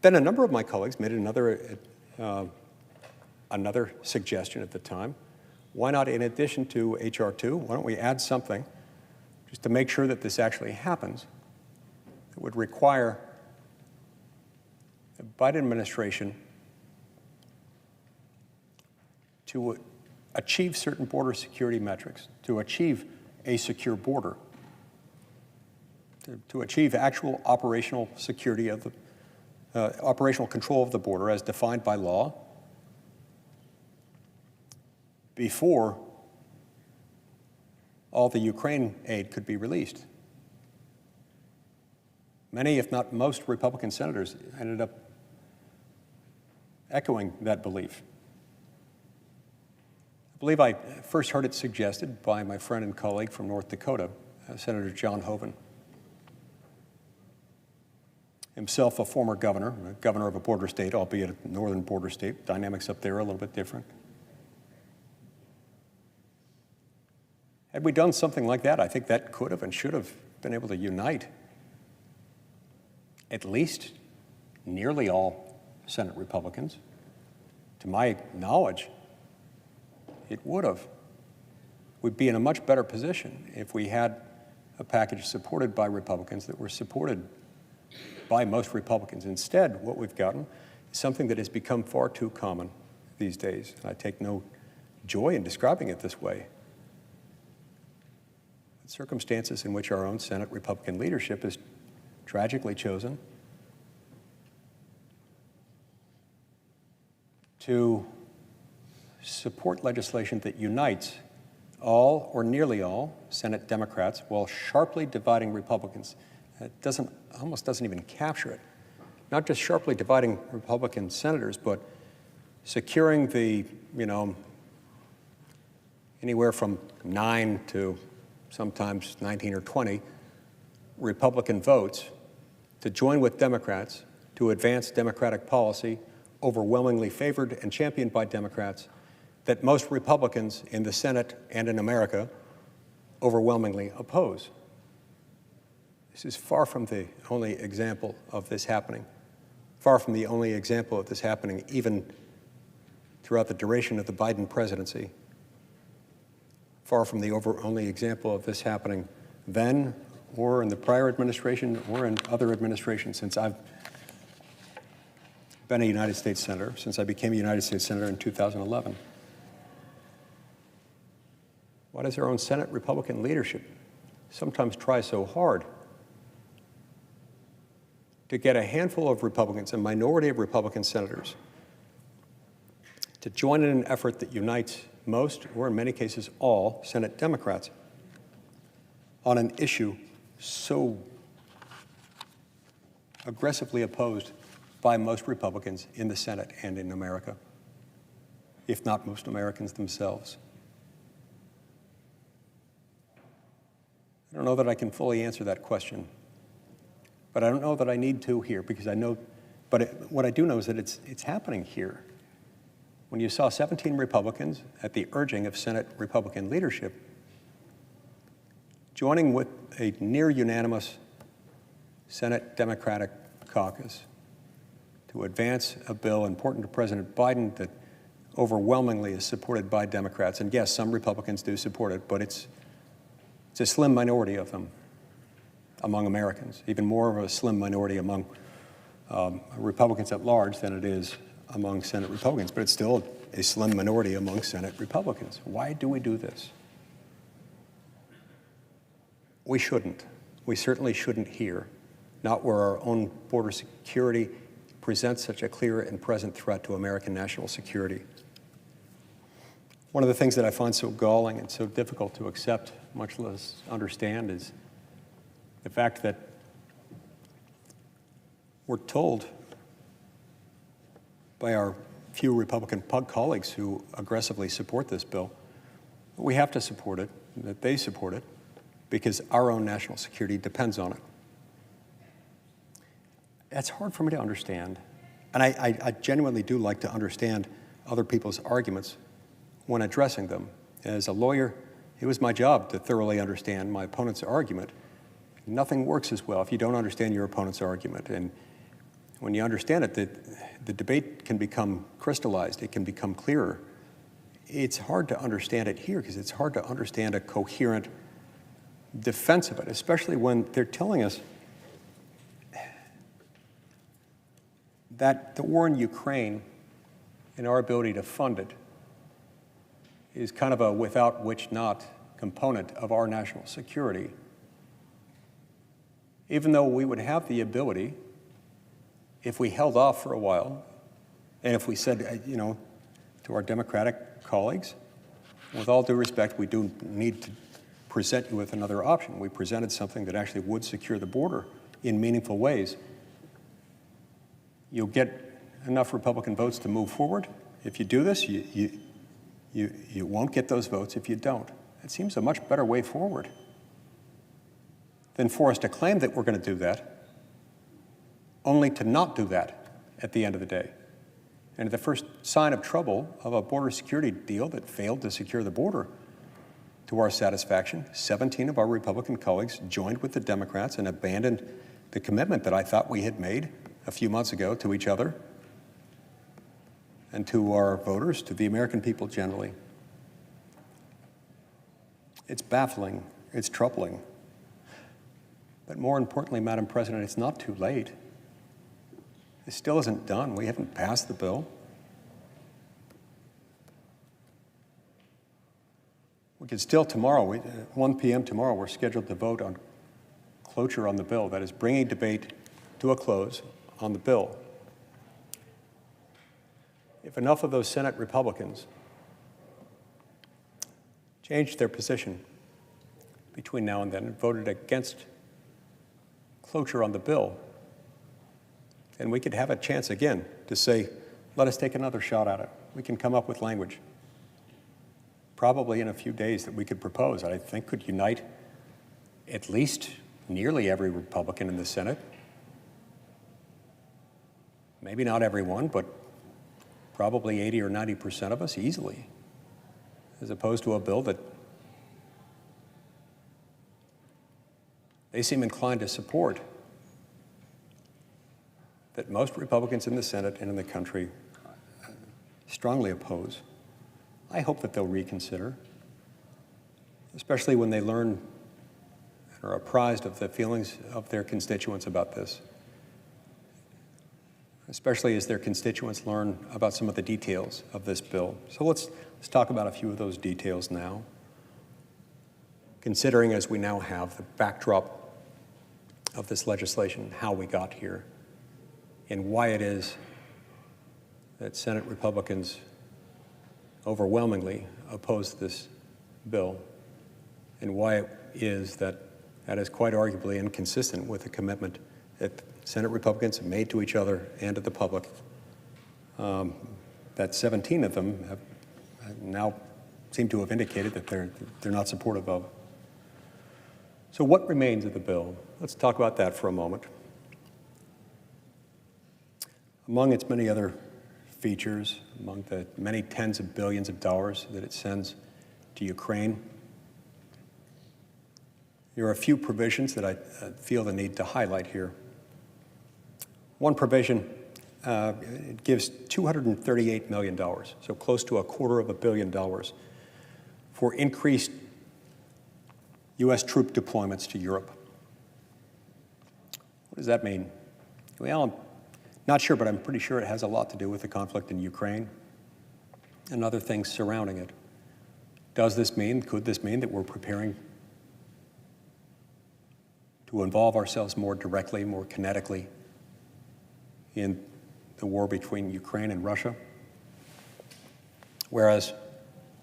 Then a number of my colleagues made another suggestion at the time. Why not, in addition to H.R. 2, why don't we add something just to make sure that this actually happens that would require the Biden administration to achieve certain border security metrics, to achieve a secure border, to achieve actual operational security of the operational control of the border as defined by law, before all the Ukraine aid could be released. Many, if not most, Republican senators ended up echoing that belief. I believe I first heard it suggested by my friend and colleague from North Dakota, Senator John Hoeven. Himself a former governor of a border state, albeit a northern border state. Dynamics up there are a little bit different. Had we done something like that, I think that could have and should have been able to unite at least nearly all Senate Republicans. To my knowledge, it would have. We'd be in a much better position if we had a package supported by Republicans that were supported by most Republicans. Instead, what we've gotten is something that has become far too common these days. And I take no joy in describing it this way. Circumstances in which our own Senate Republican leadership is tragically chosen to support legislation that unites all or nearly all Senate Democrats while sharply dividing Republicans. It almost doesn't even capture it. Not just sharply dividing Republican senators, but securing the, anywhere from 9 to sometimes 19 or 20 Republican votes to join with Democrats to advance Democratic policy overwhelmingly favored and championed by Democrats that most Republicans in the Senate and in America overwhelmingly oppose. This is far from the only example of this happening, far from the only example of this happening even throughout the duration of the Biden presidency, far from the only example of this happening then or in the prior administration or in other administrations since I've been a United States Senator, since I became a United States Senator in 2011. Why does our own Senate Republican leadership sometimes try so hard to get a handful of Republicans, a minority of Republican senators, to join in an effort that unites most, or in many cases all, Senate Democrats on an issue so aggressively opposed by most Republicans in the Senate and in America, if not most Americans themselves? I don't know that I can fully answer that question, but I don't know that I need to here because I know, what I do know is that it's happening here. When you saw 17 Republicans at the urging of Senate Republican leadership joining with a near unanimous Senate Democratic caucus to advance a bill important to President Biden that overwhelmingly is supported by Democrats. And yes, some Republicans do support it, but it's a slim minority of them among Americans, even more of a slim minority among Republicans at large than it is among Senate Republicans, but it's still a slim minority among Senate Republicans. Why do we do this? We shouldn't. We certainly shouldn't here, not where our own border security presents such a clear and present threat to American national security. One of the things that I find so galling and so difficult to accept, much less understand, is the fact that we're told by our few Republican colleagues who aggressively support this bill that we have to support it, that they support it, because our own national security depends on it. That's hard for me to understand. And I genuinely do like to understand other people's arguments when addressing them. As a lawyer, it was my job to thoroughly understand my opponent's argument. Nothing works as well if you don't understand your opponent's argument. And when you understand it, the debate can become crystallized. It can become clearer. It's hard to understand it here because it's hard to understand a coherent defense of it, especially when they're telling us that the war in Ukraine and our ability to fund it is kind of a without which not component of our national security. Even though we would have the ability, if we held off for a while, and if we said, to our Democratic colleagues, With all due respect, we do need to present you with another option. We presented something that actually would secure the border in meaningful ways. You'll get enough Republican votes to move forward. If you do this, you won't get those votes if you don't. It seems a much better way forward than for us to claim that we're going to do that, only to not do that at the end of the day. And the first sign of trouble of a border security deal that failed to secure the border to our satisfaction, 17 of our Republican colleagues joined with the Democrats and abandoned the commitment that I thought we had made a few months ago to each other and to our voters, to the American people generally. It's baffling, it's troubling. But more importantly, Madam President, it's not too late. It still isn't done. We haven't passed the bill. We could still tomorrow, 1 p.m. tomorrow, we're scheduled to vote on cloture on the bill. That is bringing debate to a close on the bill. If enough of those Senate Republicans changed their position between now and then and voted against cloture on the bill, then we could have a chance again to say, let us take another shot at it. We can come up with language, probably in a few days, that we could propose, I think could unite at least nearly every Republican in the Senate. Maybe not everyone, but probably 80 or 90% of us easily, as opposed to a bill that they seem inclined to support, that most Republicans in the Senate and in the country strongly oppose. I hope that they'll reconsider, especially when they learn and are apprised of the feelings of their constituents about this, especially as their constituents learn about some of the details of this bill. So let's talk about a few of those details now, considering as we now have the backdrop of this legislation, how we got here, and why it is that Senate Republicans overwhelmingly oppose this bill, and why it is that that is quite arguably inconsistent with the commitment that Senate Republicans have made to each other and to the public, that 17 of them have now seem to have indicated that they're not supportive of. So what remains of the bill? Let's talk about that for a moment. Among its many other features, among the many tens of billions of dollars that it sends to Ukraine, there are a few provisions that I feel the need to highlight here. One provision, it gives $238 million, so close to $250 million, for increased U.S. troop deployments to Europe. What does that mean? Well, I'm not sure, but I'm pretty sure it has a lot to do with the conflict in Ukraine and other things surrounding it. Does this mean, could this mean that we're preparing to involve ourselves more directly, more kinetically in the war between Ukraine and Russia? Whereas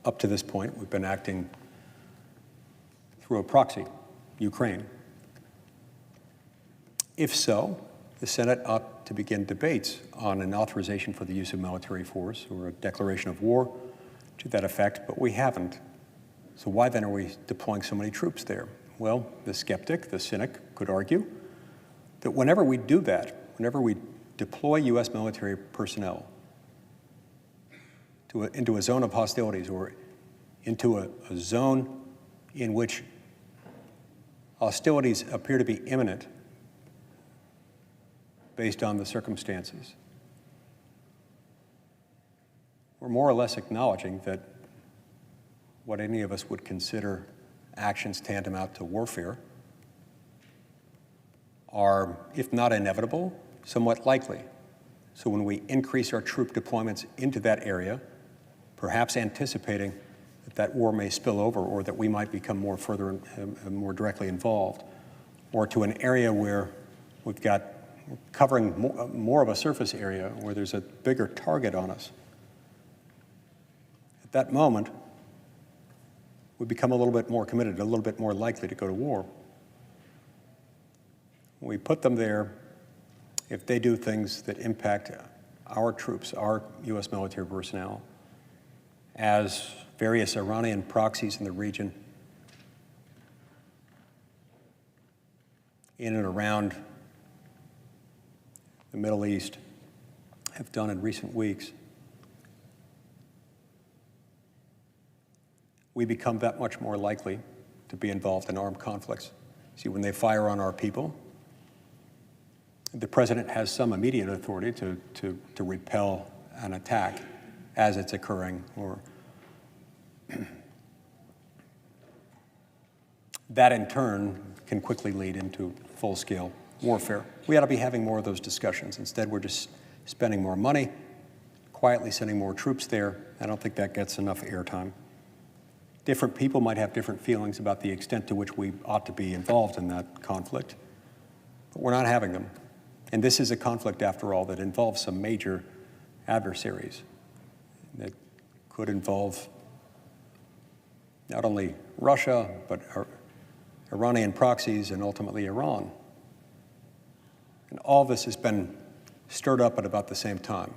up to this point, we've been acting through a proxy, Ukraine. If so, the Senate ought to begin debates on an authorization for the use of military force or a declaration of war to that effect, but we haven't. So why then are we deploying so many troops there? Well, the skeptic, the cynic, could argue that whenever we do that, whenever we deploy U.S. military personnel into a zone of hostilities or into a zone in which hostilities appear to be imminent based on the circumstances, we're more or less acknowledging that what any of us would consider actions tantamount to warfare are, if not inevitable, somewhat likely. So when we increase our troop deployments into that area, perhaps anticipating that that war may spill over or that we might become more more directly involved, or to an area where we've got covering more of a surface area where there's a bigger target on us. At that moment, we become a little bit more committed, a little bit more likely to go to war. We put them there if they do things that impact our troops, our U.S. military personnel, as various Iranian proxies in the region, in and around the Middle East, have done in recent weeks, we become that much more likely to be involved in armed conflicts. See, when they fire on our people, the president has some immediate authority to repel an attack as it's occurring, or that in turn can quickly lead into full-scale warfare. We ought to be having more of those discussions. Instead, we're just spending more money, quietly sending more troops there. I don't think that gets enough airtime. Different people might have different feelings about the extent to which we ought to be involved in that conflict, but we're not having them. And this is a conflict, after all, that involves some major adversaries that could involve not only Russia, but Iranian proxies and ultimately Iran. And all this has been stirred up at about the same time.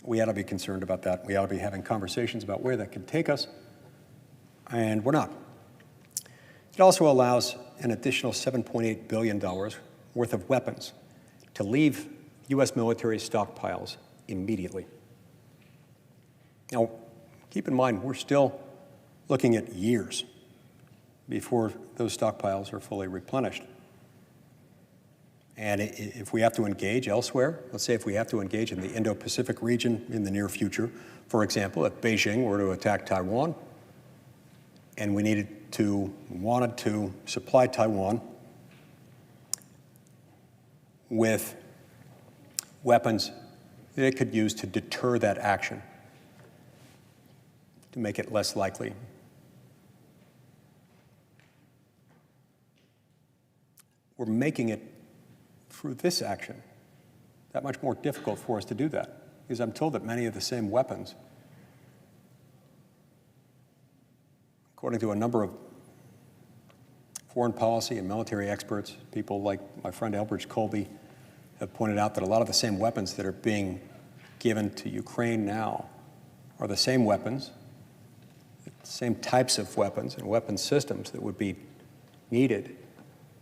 We ought to be concerned about that. We ought to be having conversations about where that can take us, and we're not. It also allows an additional $7.8 billion worth of weapons to leave U.S. military stockpiles immediately. Now, keep in mind, we're still looking at years before those stockpiles are fully replenished. And if we have to engage elsewhere, let's say if we have to engage in the Indo-Pacific region in the near future, for example, if Beijing were to attack Taiwan, and we wanted to supply Taiwan with weapons that it could use to deter that action, to make it less likely. We're making it, through this action, that much more difficult for us to do that, because I'm told that many of the same weapons, according to a number of foreign policy and military experts, people like my friend Elbridge Colby have pointed out that a lot of the same weapons that are being given to Ukraine now are the same weapons, the same types of weapons and weapon systems that would be needed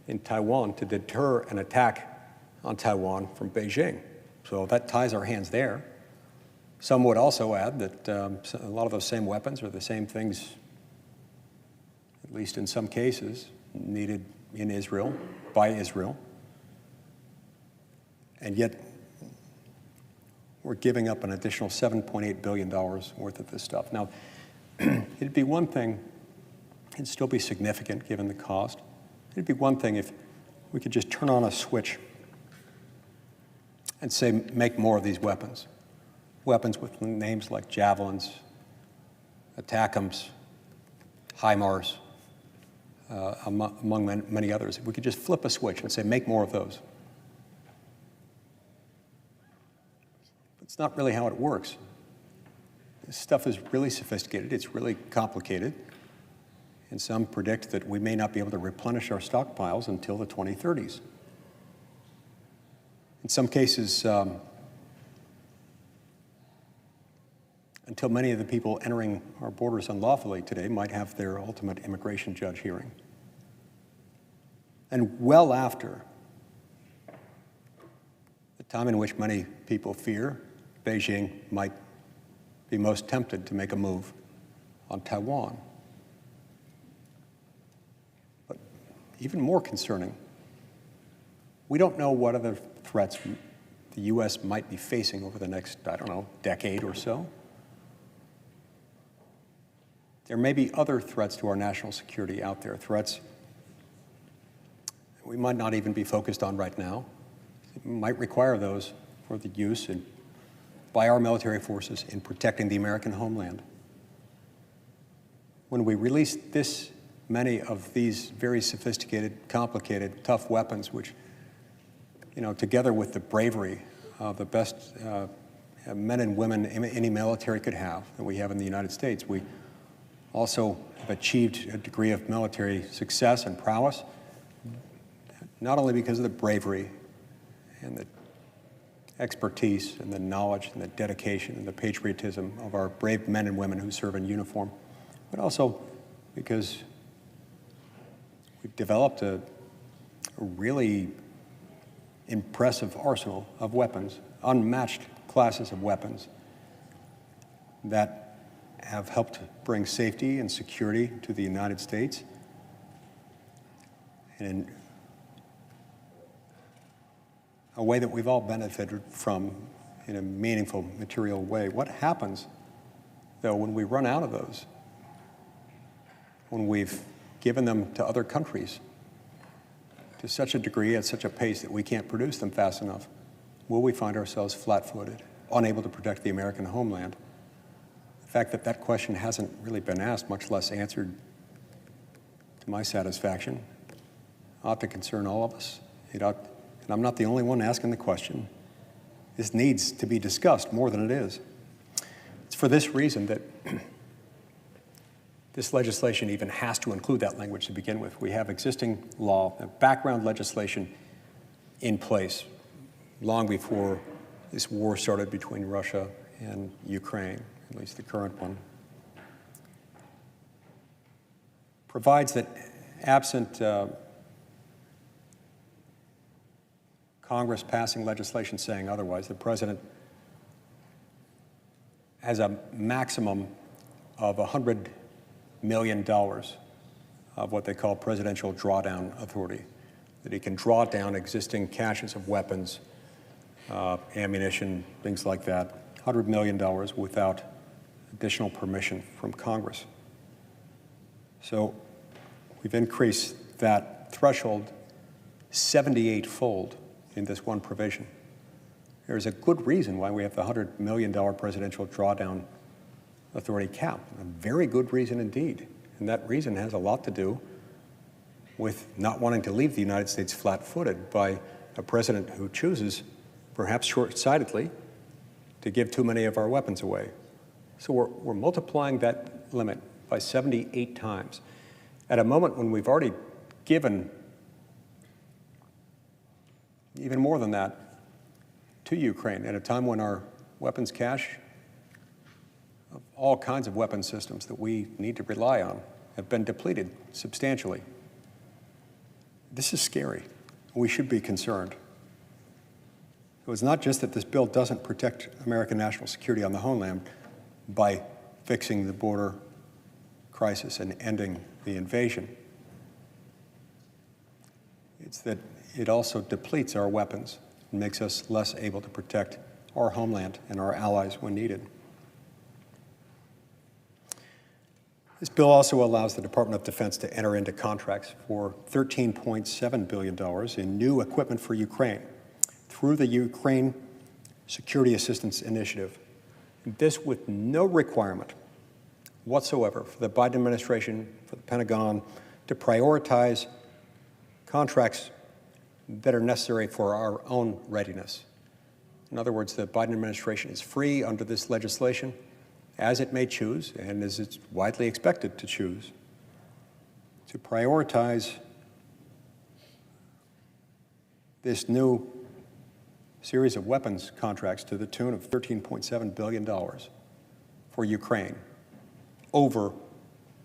in Taiwan to deter an attack on Taiwan from Beijing. So that ties our hands there. Some would also add that a lot of those same weapons are the same things, at least in some cases, needed in Israel, by Israel. And yet, we're giving up an additional $7.8 billion worth of this stuff. Now, it'd be one thing, it'd still be significant given the cost. It'd be one thing if we could just turn on a switch and say, make more of these weapons. Weapons with names like Javelins, ATACMS, HIMARS, among many others. If we could just flip a switch and say, make more of those. It's not really how it works. This stuff is really sophisticated. It's really complicated. And some predict that we may not be able to replenish our stockpiles until the 2030s. In some cases, until many of the people entering our borders unlawfully today might have their ultimate immigration judge hearing. And well after the time in which many people fear Beijing might be most tempted to make a move on Taiwan. But even more concerning, we don't know what other threats the U.S. might be facing over the next, I don't know, decade or so. There may be other threats to our national security out there, threats we might not even be focused on right now. It might require those for the use by our military forces in protecting the American homeland. When we release this many of these very sophisticated, complicated, tough weapons, which, together with the bravery of the best men and women any military could have, that we have in the United States. We also have achieved a degree of military success and prowess, not only because of the bravery and the expertise and the knowledge and the dedication and the patriotism of our brave men and women who serve in uniform, but also because we've developed a really impressive arsenal of weapons, unmatched classes of weapons that have helped bring safety and security to the United States. And in a way that we've all benefited from in a meaningful, material way. What happens, though, when we run out of those? When we've given them to other countries to such a degree, at such a pace that we can't produce them fast enough? Will we find ourselves flat-footed, unable to protect the American homeland? The fact that that question hasn't really been asked, much less answered to my satisfaction, ought to concern all of us. It ought, and I'm not the only one asking the question. This needs to be discussed more than it is. It's for this reason that this legislation even has to include that language to begin with. We have existing law, background legislation in place long before this war started between Russia and Ukraine, at least the current one. Provides that absent Congress passing legislation saying otherwise, the president has a maximum of $100 million of what they call presidential drawdown authority, that he can draw down existing caches of weapons, ammunition, things like that, $100 million without additional permission from Congress. So we've increased that threshold 78-fold in this one provision. There's a good reason why we have the $100 million presidential drawdown authority cap, a very good reason indeed. And that reason has a lot to do with not wanting to leave the United States flat-footed by a president who chooses, perhaps short-sightedly, to give too many of our weapons away. So we're multiplying that limit by 78 times at a moment when we've already given even more than that to Ukraine, at a time when our weapons cache of all kinds of weapon systems that we need to rely on have been depleted substantially. This is scary. We should be concerned. So it's not just that this bill doesn't protect American national security on the homeland by fixing the border crisis and ending the invasion. It's that it also depletes our weapons and makes us less able to protect our homeland and our allies when needed. This bill also allows the Department of Defense to enter into contracts for $13.7 billion in new equipment for Ukraine through the Ukraine Security Assistance Initiative. This with no requirement whatsoever for the Biden administration, for the Pentagon, to prioritize contracts that are necessary for our own readiness. In other words, the Biden administration is free under this legislation, as it may choose, and as it's widely expected to choose, to prioritize this new series of weapons contracts to the tune of $13.7 billion for Ukraine over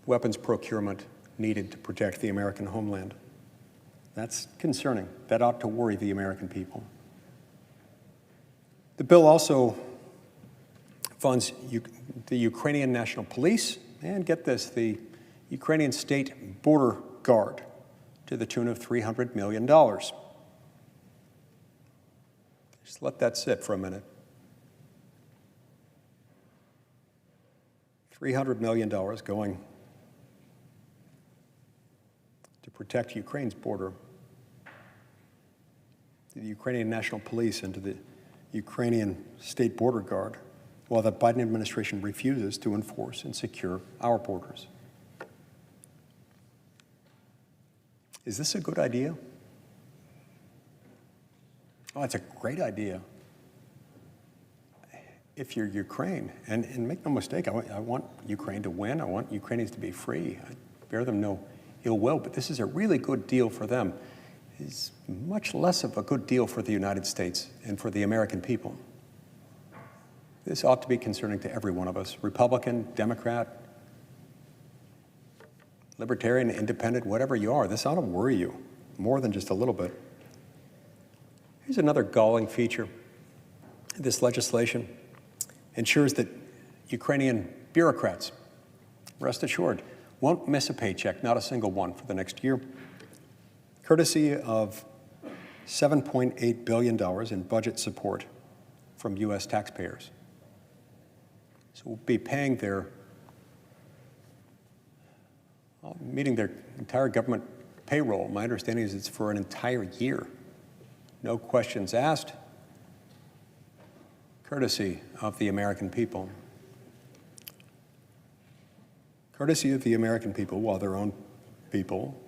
weapons procurement needed to protect the American homeland. That's concerning. That ought to worry the American people. The bill also funds the Ukrainian National Police, and get this, the Ukrainian State Border Guard to the tune of $300 million. Just let that sit for a minute. $300 million going to protect Ukraine's border, to the Ukrainian National Police and to the Ukrainian State Border Guard, while the Biden administration refuses to enforce and secure our borders. Is this a good idea? Oh, it's a great idea. if you're Ukraine, and make no mistake, I want Ukraine to win. I want Ukrainians to be free. I bear them no ill will, but this is a really good deal for them. It's much less of a good deal for the United States and for the American people. This ought to be concerning to every one of us, Republican, Democrat, Libertarian, Independent, whatever you are. This ought to worry you more than just a little bit. Here's another galling feature. This legislation ensures that Ukrainian bureaucrats, rest assured, won't miss a paycheck, not a single one, for the next year, courtesy of $7.8 billion in budget support from U.S. taxpayers. So we'll be paying meeting their entire government payroll. My understanding is it's for an entire year. No questions asked, courtesy of the American people. Courtesy of the American people, while their own people,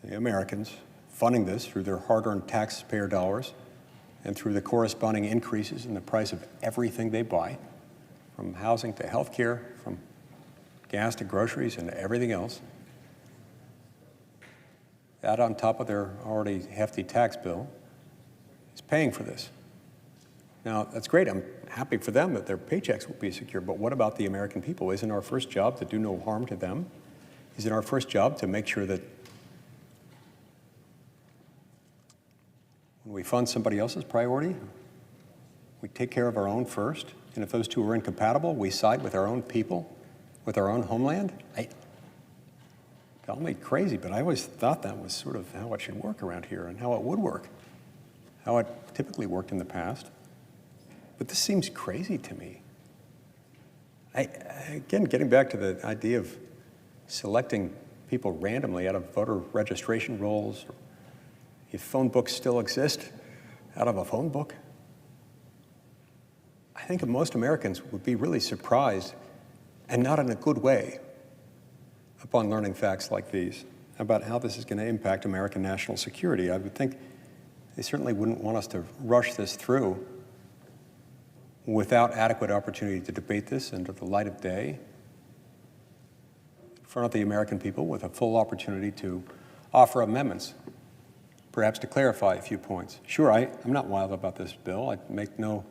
the Americans, funding this through their hard-earned taxpayer dollars and through the corresponding increases in the price of everything they buy, from housing to health care, from gas to groceries and everything else. That on top of their already hefty tax bill is paying for this. Now, that's great. I'm happy for them that their paychecks will be secure, but what about the American people? Isn't our first job to do no harm to them? Isn't our first job to make sure that when we fund somebody else's priority, we take care of our own first? And if those two are incompatible, we side with our own people, with our own homeland? Call me crazy, but I always thought that was sort of how it should work around here and how it would work, how it typically worked in the past. But this seems crazy to me. Again, getting back to the idea of selecting people randomly out of voter registration rolls, or if phone books still exist, out of a phone book. I think most Americans would be really surprised, and not in a good way, upon learning facts like these about how this is going to impact American national security. I would think they certainly wouldn't want us to rush this through without adequate opportunity to debate this under the light of day, in front of the American people, with a full opportunity to offer amendments, perhaps to clarify a few points. Sure, I'm not wild about this bill. I make no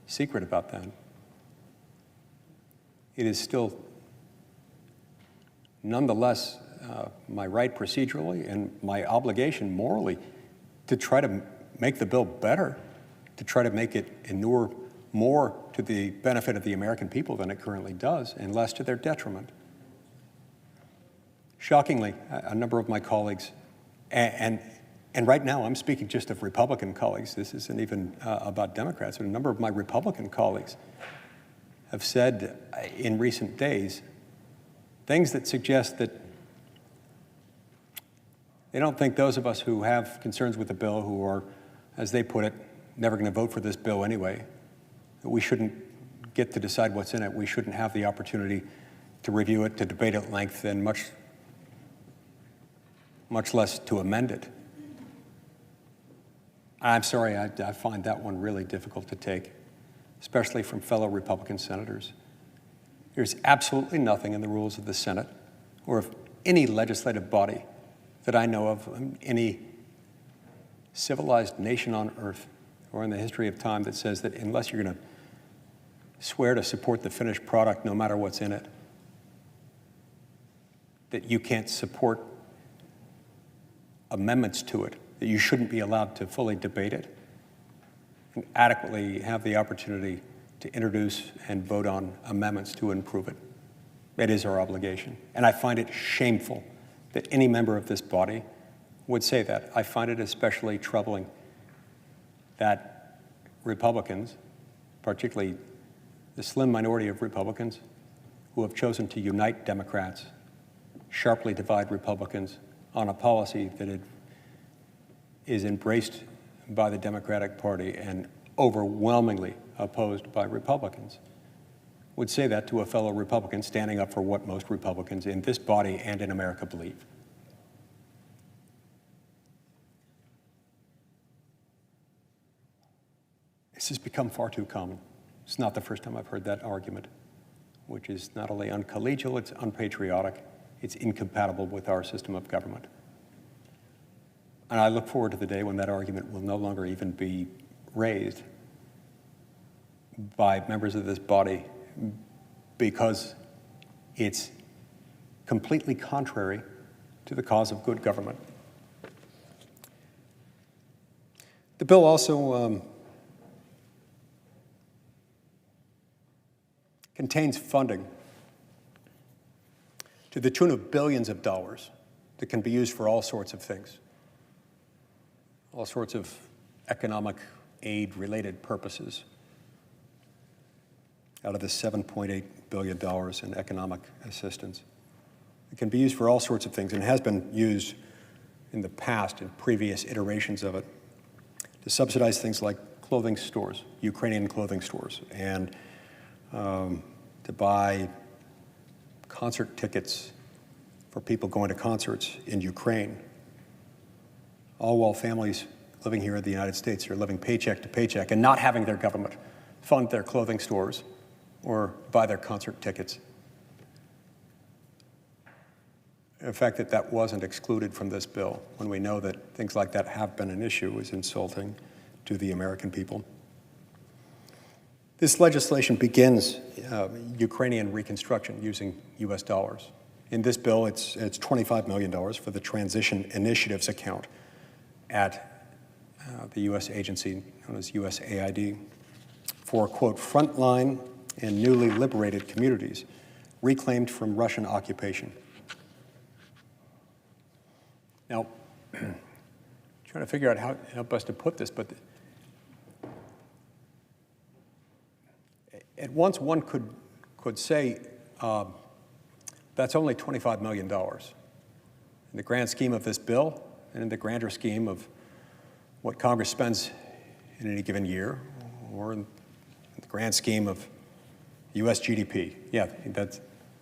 secret about that. It is still nonetheless my right procedurally and my obligation morally to try to make the bill better, to try to make it inure more to the benefit of the American people than it currently does, and less to their detriment. Shockingly, a number of my colleagues, and right now I'm speaking just of Republican colleagues, this isn't even about Democrats, but a number of my Republican colleagues have said in recent days things that suggest that they don't think those of us who have concerns with the bill, who are, as they put it, never going to vote for this bill anyway, that we shouldn't get to decide what's in it. We shouldn't have the opportunity to review it, to debate at length, and much less to amend it. I'm sorry, I find that one really difficult to take, especially from fellow Republican senators. There's absolutely nothing in the rules of the Senate or of any legislative body that I know of, any civilized nation on earth or in the history of time, that says that unless you're going to swear to support the finished product no matter what's in it, that you can't support amendments to it, that you shouldn't be allowed to fully debate it and adequately have the opportunity to introduce and vote on amendments to improve it. It is our obligation. And I find it shameful that any member of this body would say that. I find it especially troubling that Republicans, particularly the slim minority of Republicans who have chosen to unite Democrats, sharply divide Republicans on a policy that is embraced by the Democratic Party and overwhelmingly opposed by Republicans, would say that to a fellow Republican standing up for what most Republicans in this body and in America believe. This has become far too common. It's not the first time I've heard that argument, which is not only uncollegial, it's unpatriotic, it's incompatible with our system of government. And I look forward to the day when that argument will no longer even be raised by members of this body because it's completely contrary to the cause of good government. The bill also contains funding to the tune of billions of dollars that can be used for all sorts of things, all sorts of economic aid-related purposes out of the $7.8 billion in economic assistance. It can be used for all sorts of things and has been used in the past, in previous iterations of it, to subsidize things like clothing stores, Ukrainian clothing stores, and to buy concert tickets for people going to concerts in Ukraine, all while families living here in the United States are living paycheck to paycheck and not having their government fund their clothing stores or buy their concert tickets. The fact that that wasn't excluded from this bill, when we know that things like that have been an issue, is insulting to the American people. This legislation begins Ukrainian reconstruction using U.S. dollars. In this bill, it's $25 million for the Transition Initiatives account at the U.S. agency known as USAID for, quote, frontline and newly liberated communities reclaimed from Russian occupation. Now, trying to figure out how best to put this, but at once one could say that's only $25 million. In the grand scheme of this bill, and in the grander scheme of what Congress spends in any given year, or in the grand scheme of U.S. GDP. Yeah,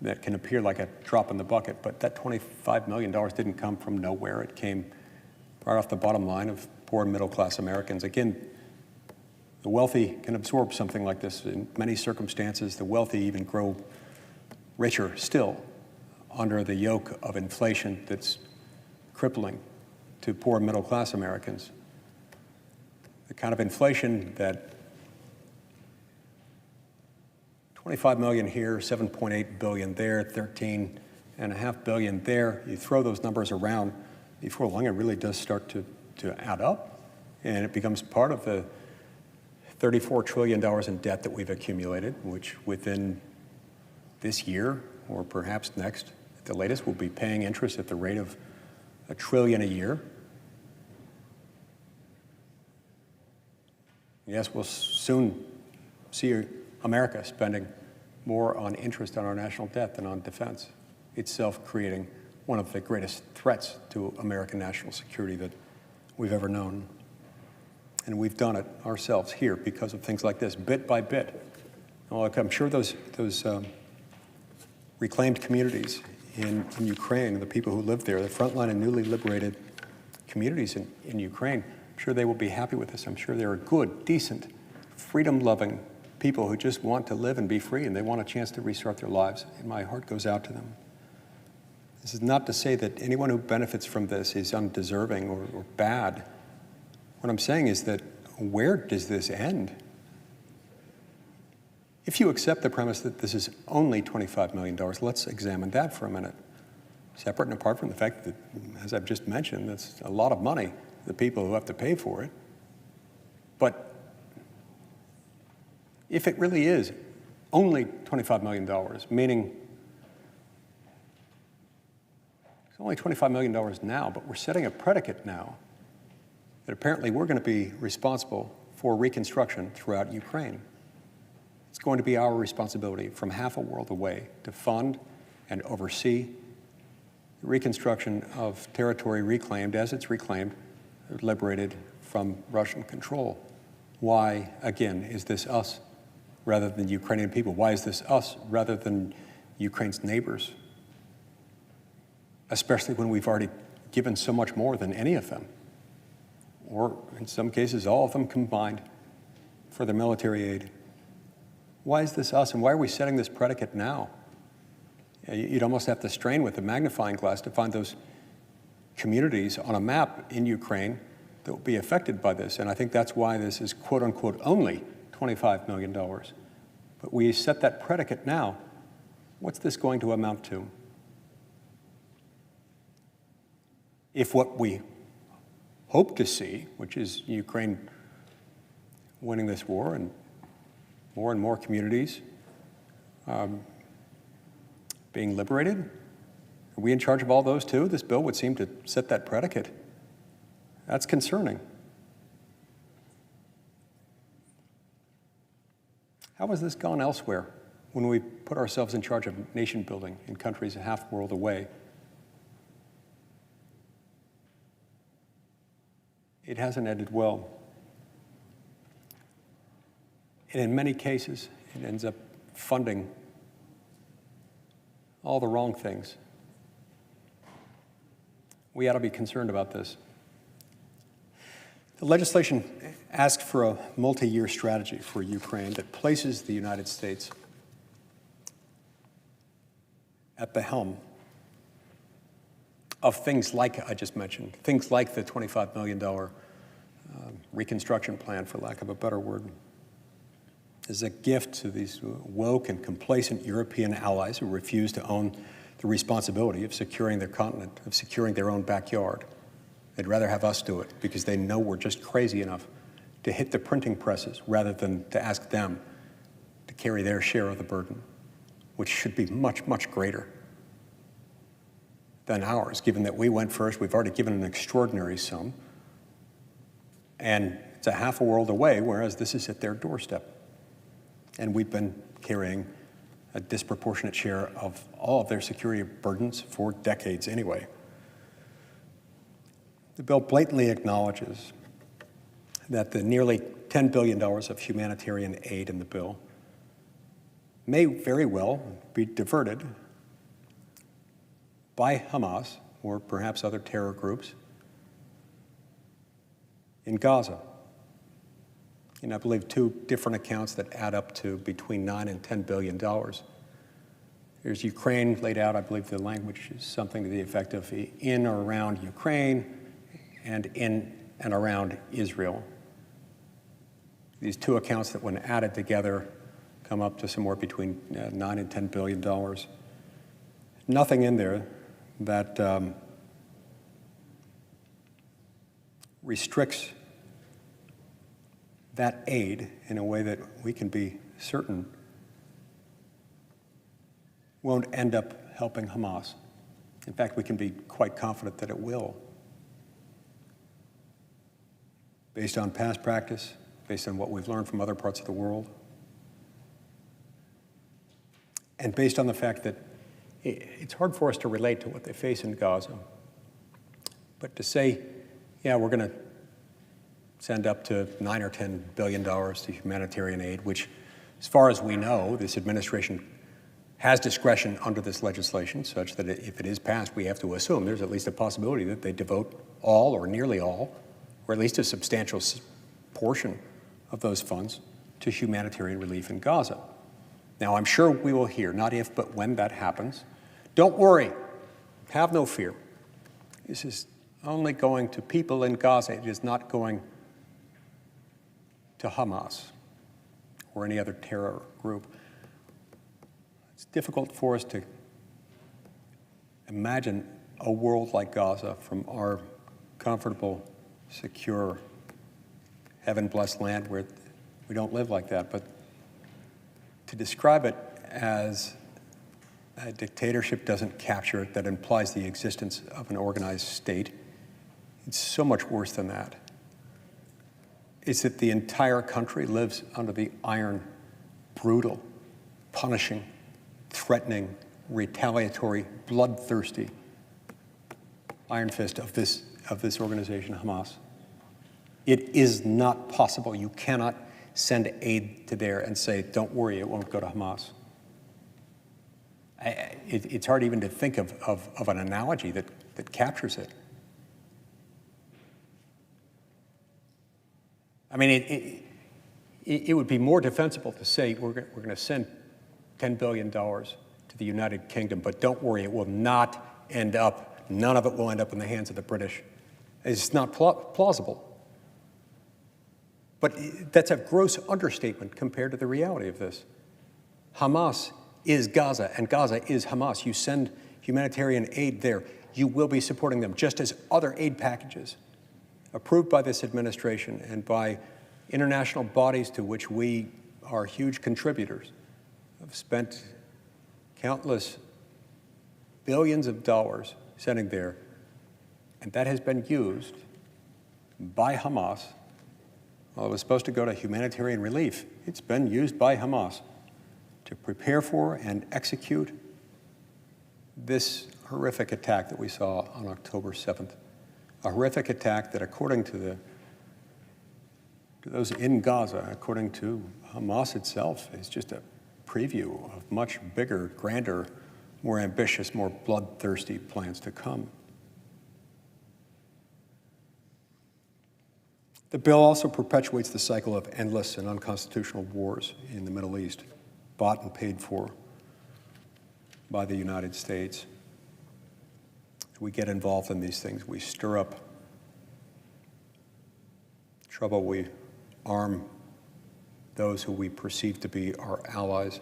that can appear like a drop in the bucket, but that $25 million didn't come from nowhere. It came right off the bottom line of poor and middle-class Americans. Again, the wealthy can absorb something like this. In many circumstances, the wealthy even grow richer still under the yoke of inflation that's crippling to poor middle-class Americans. The kind of inflation that 25 million here, 7.8 billion there, 13.5 billion there. You throw those numbers around, before long it really does start to add up, and it becomes part of the $34 trillion in debt that we've accumulated, which within this year, or perhaps next, at the latest, we'll be paying interest at the rate of $1 trillion a year. Yes, we'll soon see America spending more on interest on our national debt than on defense, itself creating one of the greatest threats to American national security that we've ever known. And we've done it ourselves here because of things like this, bit by bit. Well, I'm sure those reclaimed communities in Ukraine, the people who live there, the frontline and newly liberated communities in Ukraine, I'm sure they will be happy with this. I'm sure they're good, decent, freedom-loving people who just want to live and be free, and they want a chance to restart their lives, and my heart goes out to them. This is not to say that anyone who benefits from this is undeserving or bad. What I'm saying is that where does this end? If you accept the premise that this is only $25 million, let's examine that for a minute. Separate and apart from the fact that, as I've just mentioned, that's a lot of money, the people who have to pay for it. But if it really is only $25 million, meaning it's only $25 million now, but we're setting a predicate now that apparently we're going to be responsible for reconstruction throughout Ukraine. It's going to be our responsibility from half a world away to fund and oversee the reconstruction of territory reclaimed as it's reclaimed, liberated from Russian control. Why, again, is this us rather than Ukrainian people? Why is this us rather than Ukraine's neighbors? Especially when we've already given so much more than any of them, or in some cases, all of them combined for their military aid. Why is this us, and why are we setting this predicate now? You'd almost have to strain with a magnifying glass to find those communities on a map in Ukraine that will be affected by this. And I think that's why this is quote unquote only $25 million. But we set that predicate now. What's this going to amount to? If what we hope to see, which is Ukraine winning this war and more communities being liberated, are we in charge of all those too? This bill would seem to set that predicate. That's concerning. How has this gone elsewhere when we put ourselves in charge of nation building in countries a half world away? It hasn't ended well. And in many cases, it ends up funding all the wrong things. We ought to be concerned about this. The legislation asks for a multi-year strategy for Ukraine that places the United States at the helm of things like I just mentioned, things like the $25 million reconstruction plan, for lack of a better word, is a gift to these woke and complacent European allies who refuse to own the responsibility of securing their continent, of securing their own backyard. They'd rather have us do it because they know we're just crazy enough to hit the printing presses rather than to ask them to carry their share of the burden, which should be much, much greater than ours, given that we went first. We've already given an extraordinary sum, and it's a half a world away, whereas this is at their doorstep. And we've been carrying a disproportionate share of all of their security burdens for decades anyway. The bill blatantly acknowledges that the nearly $10 billion of humanitarian aid in the bill may very well be diverted by Hamas or perhaps other terror groups in Gaza. And I believe two different accounts that add up to between $9 and $10 billion. There's Ukraine laid out. I believe the language is something to the effect of in or around Ukraine and in and around Israel. These two accounts that, when added together, come up to somewhere between $9 and $10 billion. Nothing in there that restricts that aid in a way that we can be certain won't end up helping Hamas. In fact, we can be quite confident that it will. Based on past practice, based on what we've learned from other parts of the world, and based on the fact that it's hard for us to relate to what they face in Gaza. But to say, yeah, we're going to send up to $9 or $10 billion to humanitarian aid, which, as far as we know, this administration has discretion under this legislation, such that if it is passed, we have to assume there's at least a possibility that they devote all or nearly all, or at least a substantial portion of those funds to humanitarian relief in Gaza. Now, I'm sure we will hear, not if, but when that happens, don't worry, have no fear. This is only going to people in Gaza. It is not going to Hamas or any other terror group. It's difficult for us to imagine a world like Gaza from our comfortable, secure, heaven-blessed land where we don't live like that. But to describe it as a dictatorship doesn't capture it, that implies the existence of an organized state. It's so much worse than that. It's that the entire country lives under the iron, brutal, punishing, threatening, retaliatory, bloodthirsty iron fist of this organization, Hamas. It is not possible. You cannot send aid to there and say, don't worry, it won't go to Hamas. It's hard even to think of an analogy that captures it. I mean, it would be more defensible to say we're going to send $10 billion to the United Kingdom, but don't worry, it will not end up, none of it will end up in the hands of the British. It's not plausible. But that's a gross understatement compared to the reality of this. Hamas is Gaza, and Gaza is Hamas. You send humanitarian aid there, you will be supporting them, just as other aid packages approved by this administration and by international bodies to which we are huge contributors have spent countless billions of dollars sending there, and that has been used by Hamas. Well, it was supposed to go to humanitarian relief. It's been used by Hamas to prepare for and execute this horrific attack that we saw on October 7th. A horrific attack that, according to those in Gaza, according to Hamas itself, is just a preview of much bigger, grander, more ambitious, more bloodthirsty plans to come. The bill also perpetuates the cycle of endless and unconstitutional wars in the Middle East, bought and paid for by the United States. We get involved in these things. We stir up trouble. We arm those who we perceive to be our allies,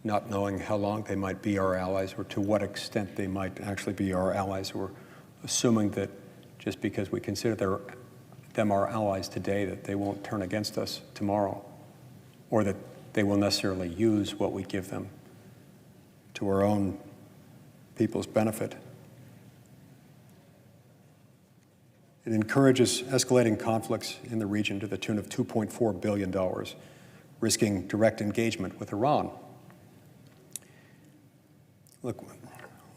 not knowing how long they might be our allies or to what extent they might actually be our allies, or assuming that just because we consider them our allies today, that they won't turn against us tomorrow, or that they will necessarily use what we give them to our own people's benefit. It encourages escalating conflicts in the region to the tune of $2.4 billion, risking direct engagement with Iran. Look,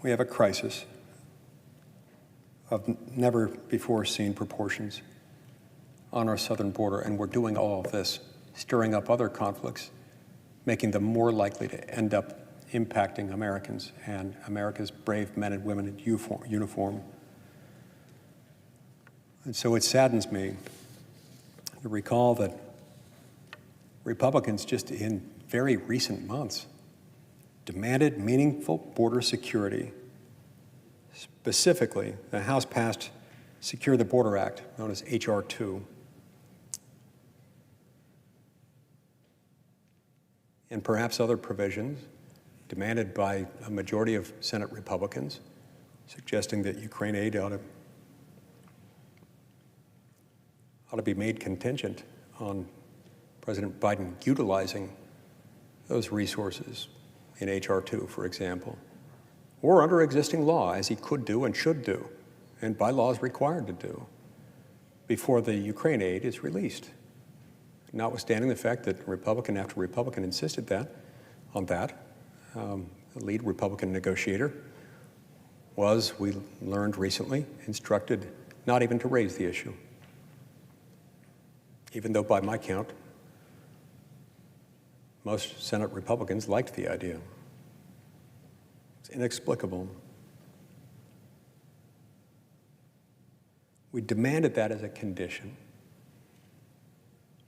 we have a crisis of never-before-seen proportions on our southern border, and we're doing all of this, stirring up other conflicts, making them more likely to end up impacting Americans and America's brave men and women in uniform. And so it saddens me to recall that Republicans just in very recent months demanded meaningful border security. Specifically, the House passed Secure the Border Act, known as H.R. 2. And perhaps other provisions demanded by a majority of Senate Republicans, suggesting that Ukraine aid ought to be made contingent on President Biden utilizing those resources in H.R. 2, for example, or under existing law, as he could do and should do, and by law is required to do, before the Ukraine aid is released. Notwithstanding the fact that Republican after Republican insisted on that, the lead Republican negotiator was, we learned recently, instructed not even to raise the issue, even though by my count, most Senate Republicans liked the idea. It's inexplicable. We demanded that as a condition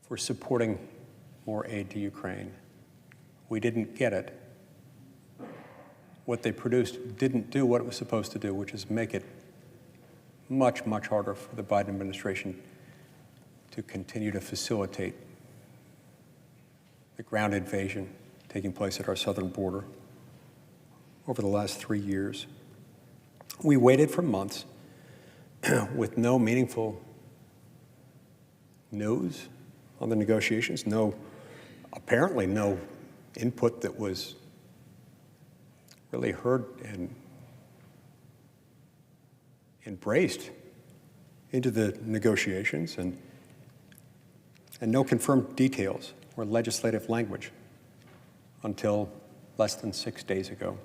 for supporting more aid to Ukraine. We didn't get it. What they produced didn't do what it was supposed to do, which is make it much, much harder for the Biden administration to continue to facilitate the ground invasion taking place at our southern border over the last 3 years. We waited for months with no meaningful news on the negotiations, apparently no input that was really heard and embraced into the negotiations, and no confirmed details or legislative language until less than 6 days ago.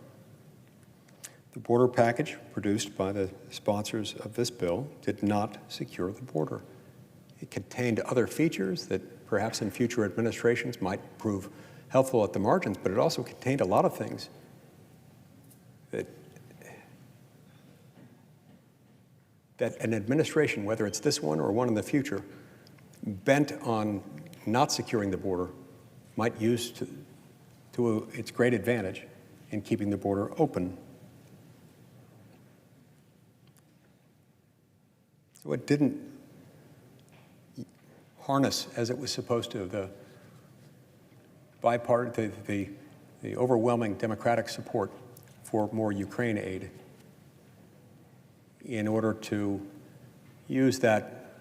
The border package produced by the sponsors of this bill did not secure the border. It contained other features that perhaps in future administrations might prove helpful at the margins, but it also contained a lot of things that an administration, whether it's this one or one in the future, bent on not securing the border might use to its great advantage in keeping the border open. So it didn't harness, as it was supposed to, the overwhelming democratic support for more Ukraine aid in order to use that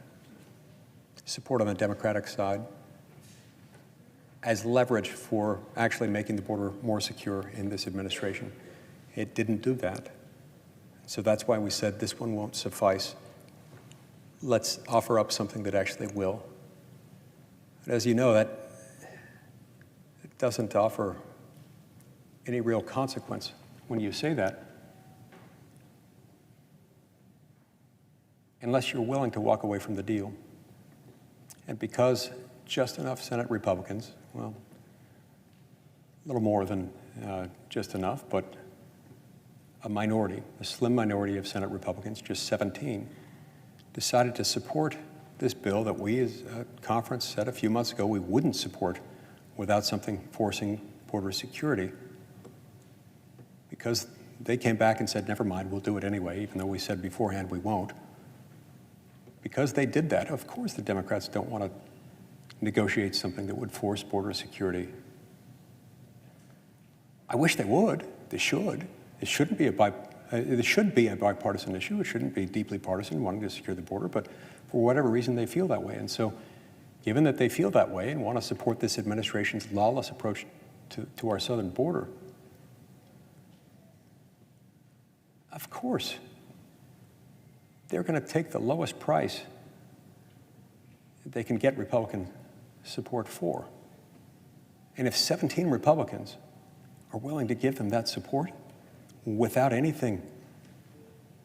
support on the Democratic side as leverage for actually making the border more secure in this administration. It didn't do that. So that's why we said this one won't suffice. Let's offer up something that actually will. But as you know, that it doesn't offer any real consequence when you say that, unless you're willing to walk away from the deal. And because just enough Senate Republicans, well, a little more than just enough, but a minority, a slim minority of Senate Republicans, just 17, decided to support this bill that we as a conference said a few months ago we wouldn't support without something forcing border security, because they came back and said, never mind, we'll do it anyway, even though we said beforehand we won't. Because they did that, of course the Democrats don't want to negotiate something that would force border security. I wish they would. They should. It shouldn't be it should be a bipartisan issue. It shouldn't be deeply partisan, wanting to secure the border, but for whatever reason they feel that way. And so, given that they feel that way and want to support this administration's lawless approach to our southern border, of course, they're going to take the lowest price that they can get Republican support for. And if 17 Republicans are willing to give them that support without anything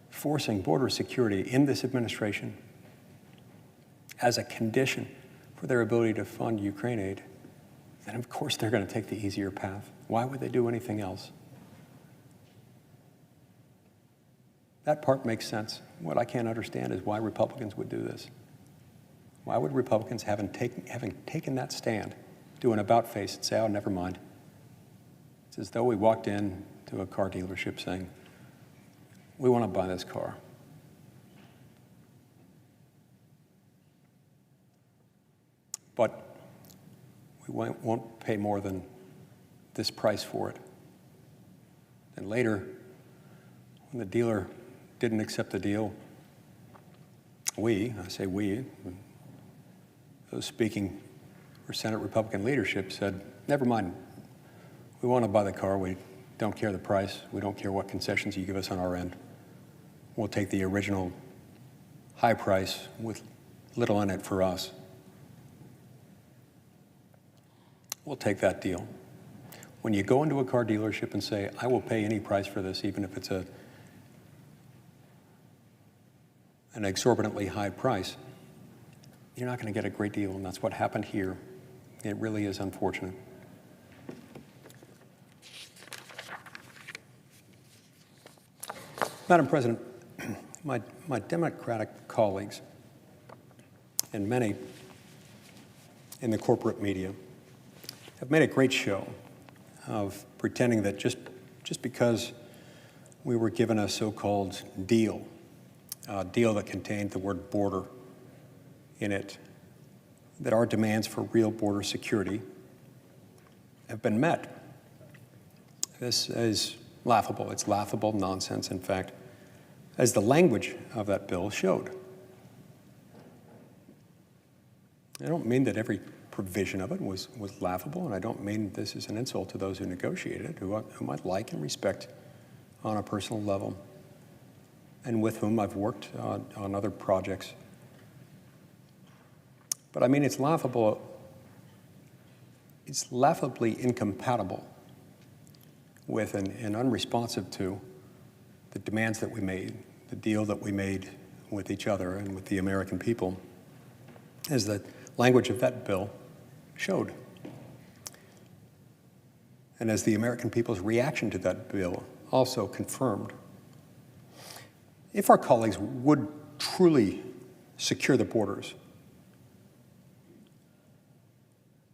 forcing border security in this administration as a condition for their ability to fund Ukraine aid, then of course they're going to take the easier path. Why would they do anything else? That part makes sense. What I can't understand is why Republicans would do this. Why would Republicans, having taken that stand, do an about face and say, oh, never mind? It's as though we walked in to a car dealership saying, we want to buy this car. But we won't pay more than this price for it. And later, when the dealer didn't accept the deal, I say we, those speaking for Senate Republican leadership said, never mind, we want to buy the car, we don't care the price, we don't care what concessions you give us on our end. We'll take the original high price with little in it for us. We'll take that deal. When you go into a car dealership and say, I will pay any price for this, even if it's an exorbitantly high price, you're not going to get a great deal, and that's what happened here. It really is unfortunate. Madam President, my Democratic colleagues and many in the corporate media have made a great show of pretending that just because we were given a so-called deal, a deal that contained the word border in it, that our demands for real border security have been met. This is laughable. It's laughable nonsense, in fact, as the language of that bill showed. I don't mean that every provision of it was laughable, and I don't mean this is an insult to those who negotiated it, who I like and respect on a personal level, and with whom I've worked on other projects. But I mean, it's laughable. It's laughably incompatible with and unresponsive to the demands that we made, the deal that we made with each other and with the American people, as the language of that bill showed. And as the American people's reaction to that bill also confirmed. If our colleagues would truly secure the borders,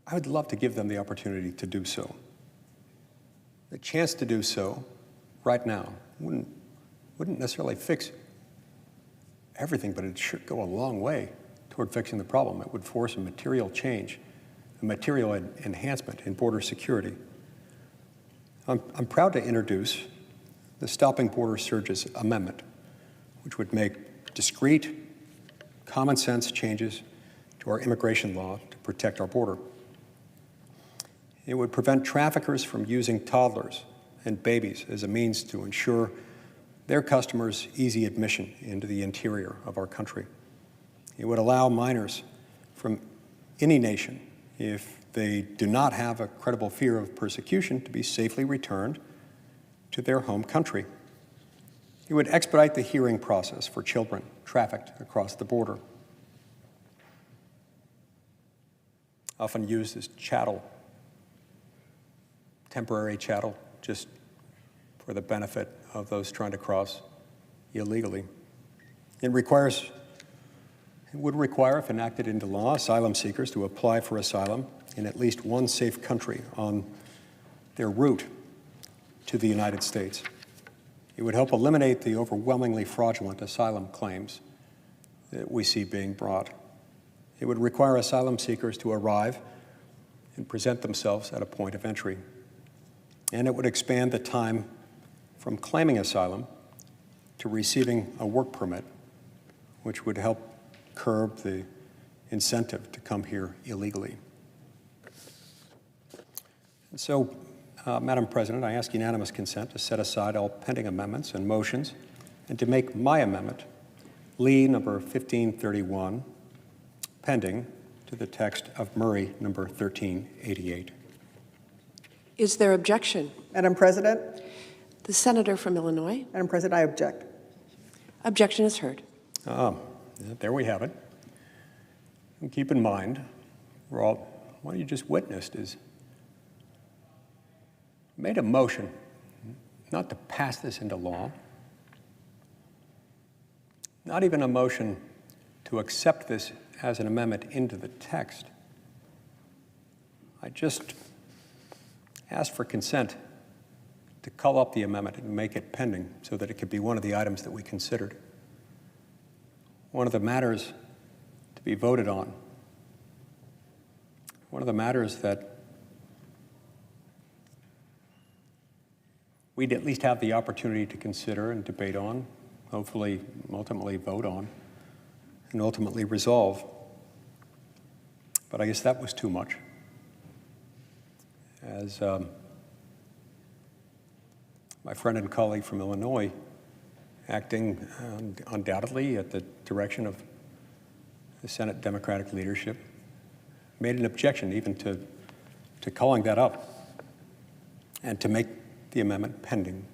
I would love to give them the opportunity to do so. The chance to do so right now wouldn't necessarily fix everything, but it should go a long way toward fixing the problem. It would force a material change, a material enhancement in border security. I'm proud to introduce the Stopping Border Surges Amendment, which would make discrete, common sense changes to our immigration law to protect our border. It would prevent traffickers from using toddlers and babies as a means to ensure their customers easy admission into the interior of our country. It would allow minors from any nation, if they do not have a credible fear of persecution, to be safely returned to their home country. It would expedite the hearing process for children trafficked across the border, often used as chattel, temporary chattel, just for the benefit of those trying to cross illegally. It would require, if enacted into law, asylum seekers to apply for asylum in at least one safe country on their route to the United States. It would help eliminate the overwhelmingly fraudulent asylum claims that we see being brought. It would require asylum seekers to arrive and present themselves at a point of entry. And it would expand the time from claiming asylum to receiving a work permit, which would help curb the incentive to come here illegally. And so, Madam President, I ask unanimous consent to set aside all pending amendments and motions and to make my amendment, Lee number 1531, pending to the text of Murray number 1388. Is there objection? Madam President, The senator from Illinois. Madam President, I object. Objection is heard. There we have it. And keep in mind, what you just witnessed is made a motion not to pass this into law, not even a motion to accept this as an amendment into the text. I just asked for consent to call up the amendment and make it pending so that it could be one of the items that we considered. One of the matters to be voted on. One of the matters that we'd at least have the opportunity to consider and debate on, hopefully ultimately vote on, and ultimately resolve. But I guess that was too much. As my friend and colleague from Illinois, acting undoubtedly at the direction of the Senate Democratic leadership, made an objection even to calling that up and to make the amendment pending.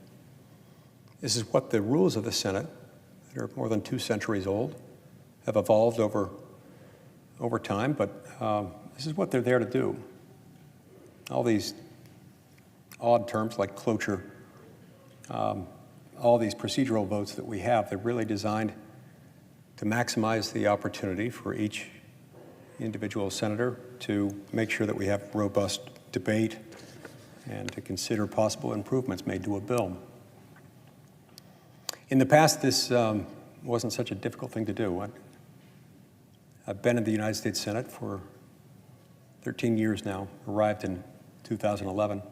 This is what the rules of the Senate, that are more than 2 centuries old, have evolved over time, but this is what they're there to do. All these odd terms like cloture, all these procedural votes that we have, they're really designed to maximize the opportunity for each individual senator to make sure that we have robust debate and to consider possible improvements made to a bill. In the past, this wasn't such a difficult thing to do. I've been in the United States Senate for 13 years now, arrived in 2011.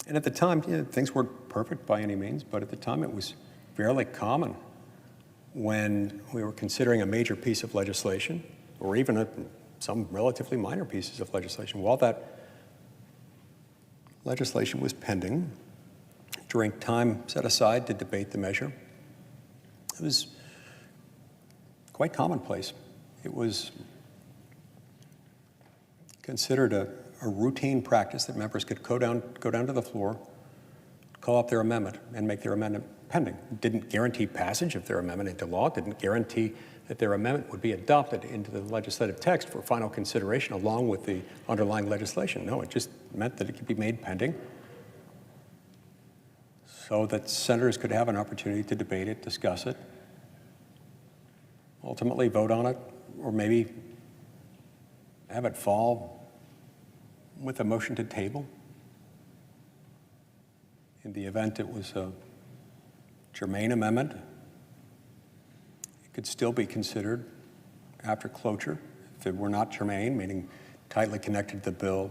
And at the time, things weren't perfect by any means, but at the time it was fairly common when we were considering a major piece of legislation, or even some relatively minor pieces of legislation. While that legislation was pending, during time set aside to debate the measure, it was quite commonplace. It was considered a routine practice that members could go down to the floor, call up their amendment, and make their amendment pending. It didn't guarantee passage of their amendment into law. It didn't guarantee that their amendment would be adopted into the legislative text for final consideration along with the underlying legislation. No, it just meant that it could be made pending so that senators could have an opportunity to debate it, discuss it, ultimately vote on it, or maybe have it fall with a motion to table in the event it was a germane amendment. It could still be considered after cloture if it were not germane, meaning tightly connected to the bill.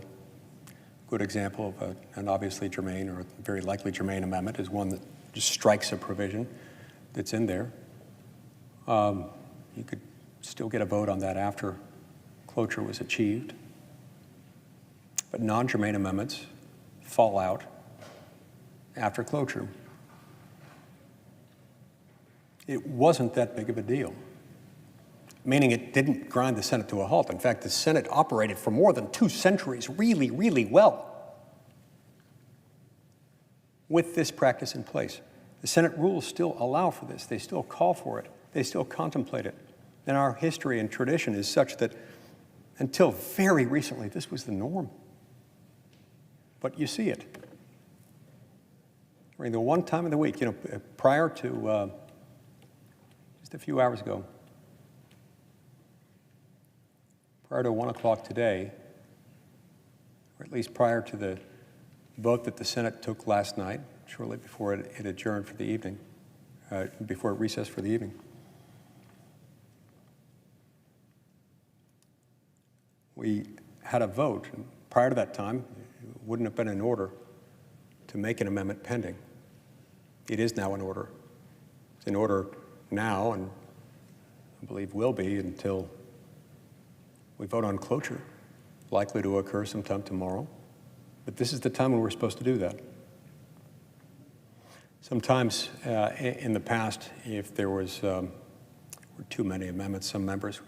Good example of an obviously germane or a very likely germane amendment is one that just strikes a provision that's in there. You could still get a vote on that after cloture was achieved. But non-germane amendments fall out after cloture. It wasn't that big of a deal, meaning it didn't grind the Senate to a halt. In fact, the Senate operated for more than 2 centuries really, really well with this practice in place. The Senate rules still allow for this. They still call for it. They still contemplate it. And our history and tradition is such that until very recently, this was the norm. But you see it. During the one time of the week, prior to just a few hours ago, prior to 1 o'clock today, or at least prior to the vote that the Senate took last night, shortly before it adjourned for the evening, before it recessed for the evening, we had a vote. And prior to that time, it wouldn't have been in order to make an amendment pending. It is now in order. It's in order now, and I believe will be until we vote on cloture, likely to occur sometime tomorrow. But this is the time when we're supposed to do that. Sometimes in the past, if there were too many amendments, some members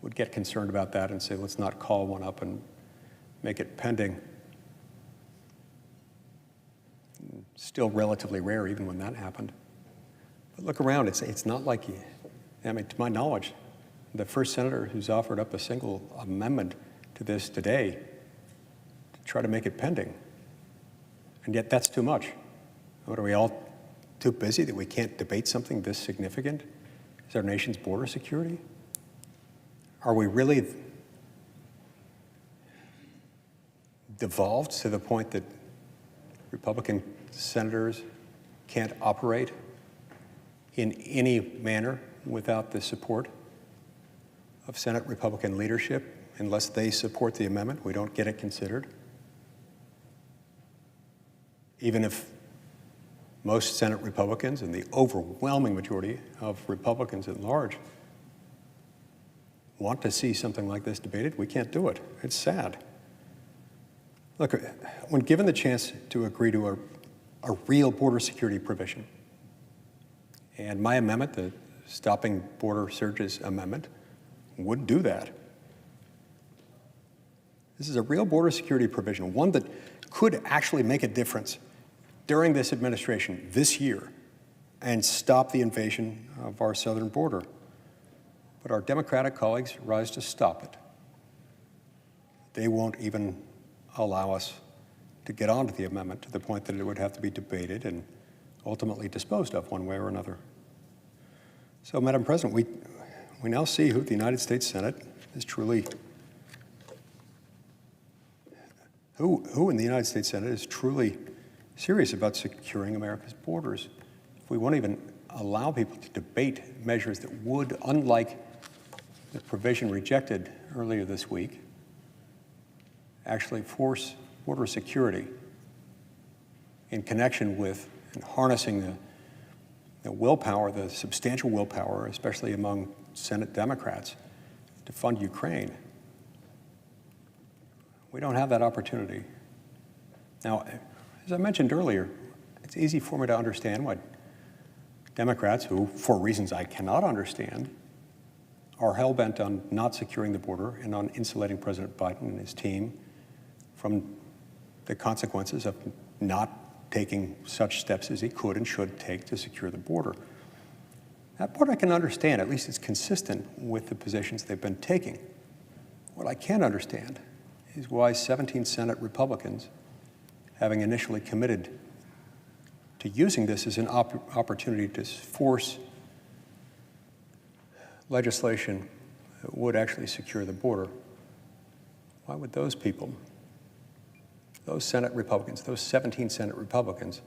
would get concerned about that and say, let's not call one up and make it pending. Still relatively rare even when that happened. But look around, it's not like, to my knowledge, the first senator who's offered up a single amendment to this today to try to make it pending. And yet that's too much. What, are we all too busy that we can't debate something this significant as our nation's border security? Are we really devolved to the point that Republican senators can't operate in any manner without the support of Senate Republican leadership? Unless they support the amendment, we don't get it considered. Even if most Senate Republicans and the overwhelming majority of Republicans at large want to see something like this debated, we can't do it. It's sad. Look, when given the chance to agree to a real border security provision, and my amendment, the Stopping Border Surges Amendment, would do that. This is a real border security provision, one that could actually make a difference during this administration this year and stop the invasion of our southern border. But our Democratic colleagues rise to stop it. They won't even allow us to get onto the amendment to the point that it would have to be debated and ultimately disposed of one way or another. So, Madam President, we now see who the United States Senate is truly, who in the United States Senate is truly serious about securing America's borders. If we won't even allow people to debate measures that would, unlike the provision rejected earlier this week, actually force border security in connection with and harnessing the willpower, the substantial willpower, especially among Senate Democrats, to fund Ukraine. We don't have that opportunity. Now, as I mentioned earlier, it's easy for me to understand why Democrats, who, for reasons I cannot understand, are hell-bent on not securing the border and on insulating President Biden and his team from the consequences of not taking such steps as he could and should take to secure the border. That part I can understand, at least it's consistent with the positions they've been taking. What I can't understand is why 17 Senate Republicans, having initially committed to using this as an opportunity to force legislation that would actually secure the border, why would those people, those Senate Republicans, those 17 Senate Republicans,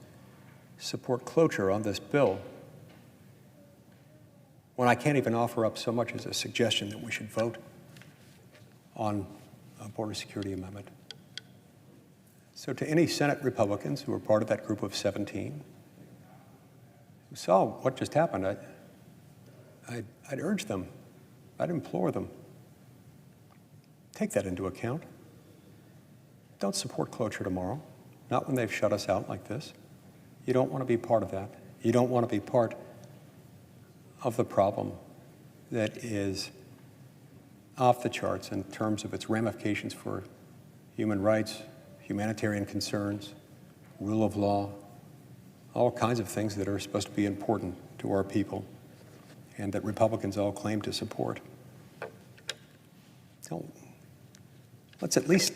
support cloture on this bill when I can't even offer up so much as a suggestion that we should vote on a border security amendment? So to any Senate Republicans who are part of that group of 17, who saw what just happened, I'd urge them, I'd implore them, take that into account. Don't support cloture tomorrow, not when they've shut us out like this. You don't want to be part of that. You don't want to be part of the problem that is off the charts in terms of its ramifications for human rights, humanitarian concerns, rule of law, all kinds of things that are supposed to be important to our people and that Republicans all claim to support. So let's at least,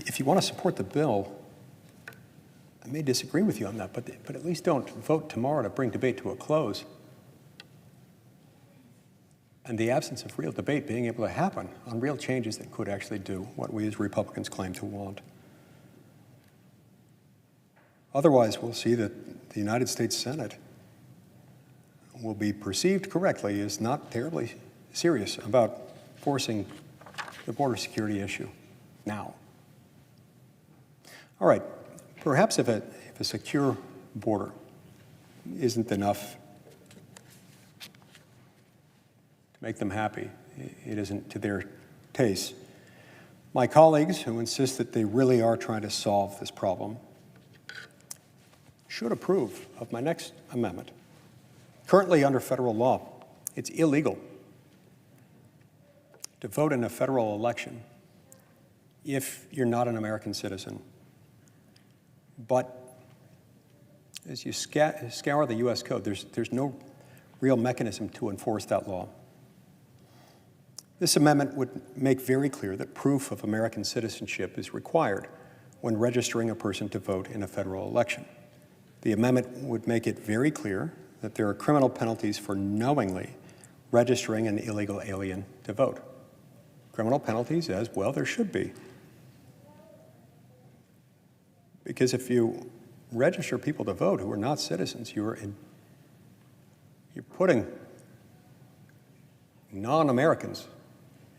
if you want to support the bill, I may disagree with you on that, but at least don't vote tomorrow to bring debate to a close. And the absence of real debate being able to happen on real changes that could actually do what we as Republicans claim to want. Otherwise, we'll see that the United States Senate will be perceived correctly as not terribly serious about forcing the border security issue now. All right, perhaps if a secure border isn't enough to make them happy, it isn't to their taste. My colleagues who insist that they really are trying to solve this problem should approve of my next amendment. Currently, under federal law, it's illegal to vote in a federal election if you're not an American citizen. But as you scour the U.S. code, there's no real mechanism to enforce that law. This amendment would make very clear that proof of American citizenship is required when registering a person to vote in a federal election. The amendment would make it very clear that there are criminal penalties for knowingly registering an illegal alien to vote. Criminal penalties, as well there should be. Because if you register people to vote who are not citizens, you're putting non-Americans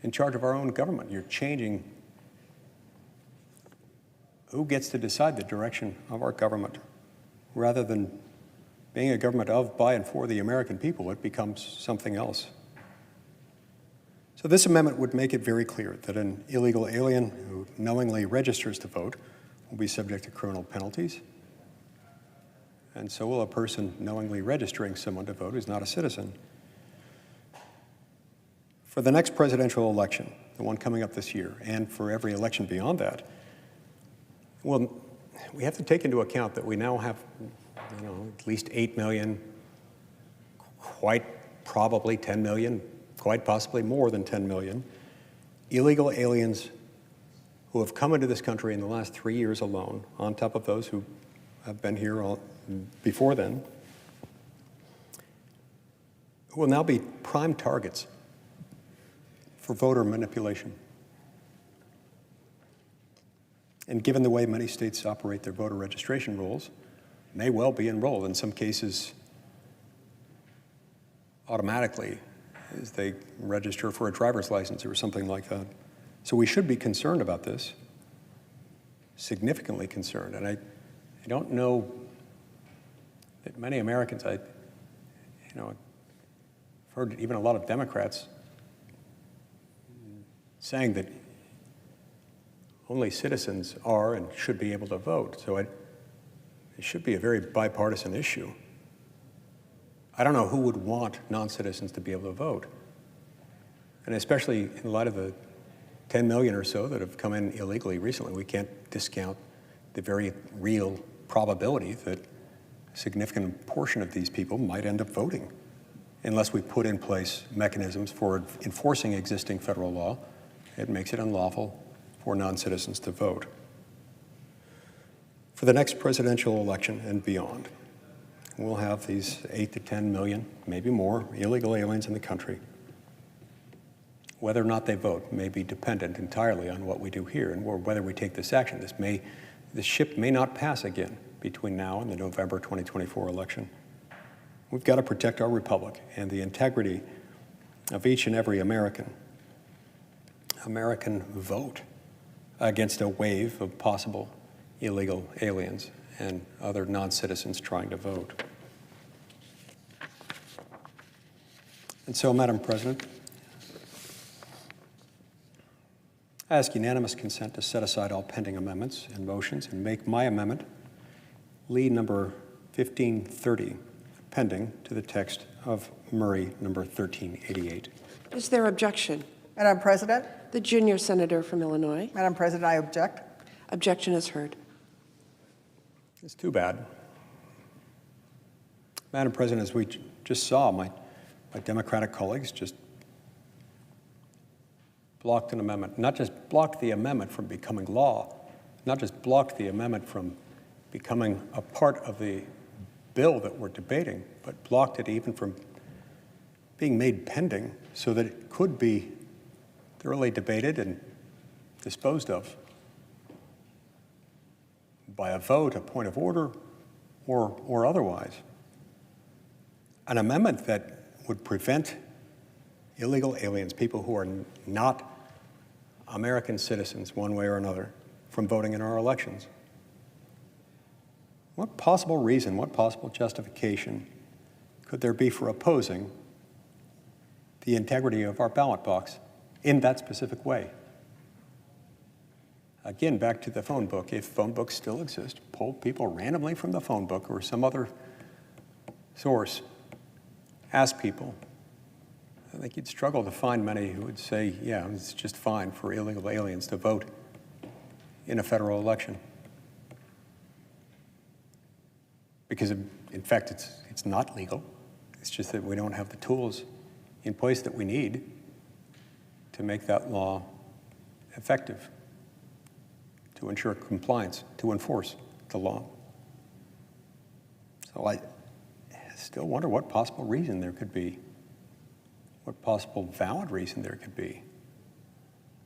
in charge of our own government. You're changing who gets to decide the direction of our government. Rather than being a government of, by, and for the American people, it becomes something else. So this amendment would make it very clear that an illegal alien who knowingly registers to vote will be subject to criminal penalties, and so will a person knowingly registering someone to vote who's not a citizen. For the next presidential election, the one coming up this year, and for every election beyond that, well, we have to take into account that we now have, at least 8 million, quite probably 10 million, quite possibly more than 10 million, illegal aliens who have come into this country in the last 3 years alone, on top of those who have been here before then, who will now be prime targets for voter manipulation. And given the way many states operate their voter registration rules, may well be enrolled, in some cases automatically, as they register for a driver's license or something like that. So we should be concerned about this, significantly concerned. And I don't know that many Americans, I've heard even a lot of Democrats saying that only citizens are and should be able to vote. So it should be a very bipartisan issue. I don't know who would want non-citizens to be able to vote. And especially in light of the 10 million or so that have come in illegally recently, we can't discount the very real probability that a significant portion of these people might end up voting unless we put in place mechanisms for enforcing existing federal law. It makes it unlawful for non-citizens to vote. For the next presidential election and beyond, we'll have these 8 to 10 million, maybe more, illegal aliens in the country. whether or not they vote may be dependent entirely on what we do here and whether we take this action. This ship may not pass again between now and the November 2024 election. We've got to protect our republic and the integrity of each and every American vote against a wave of possible illegal aliens and other non-citizens trying to vote. And so, Madam President, I ask unanimous consent to set aside all pending amendments and motions and make my amendment, lead number 1530, pending to the text of Murray number 1388. Is there objection? Madam President, The junior senator from Illinois. Madam President, I object. Objection is heard. It's too bad. Madam President, as we just saw, my Democratic colleagues just blocked an amendment, not just blocked the amendment from becoming law, not just blocked the amendment from becoming a part of the bill that we're debating, but blocked it even from being made pending so that it could be thoroughly debated and disposed of by a vote, a point of order, or otherwise. An amendment that would prevent illegal aliens, people who are not American citizens one way or another, from voting in our elections. What possible reason, what possible justification could there be for opposing the integrity of our ballot box in that specific way? Again, back to the phone book. If phone books still exist, pull people randomly from the phone book or some other source. Ask people. I think you'd struggle to find many who would say, yeah, it's just fine for illegal aliens to vote in a federal election. Because, in fact, it's not legal. It's just that we don't have the tools in place that we need to make that law effective, to ensure compliance, to enforce the law. So I still wonder what possible reason there could be, what possible valid reason there could be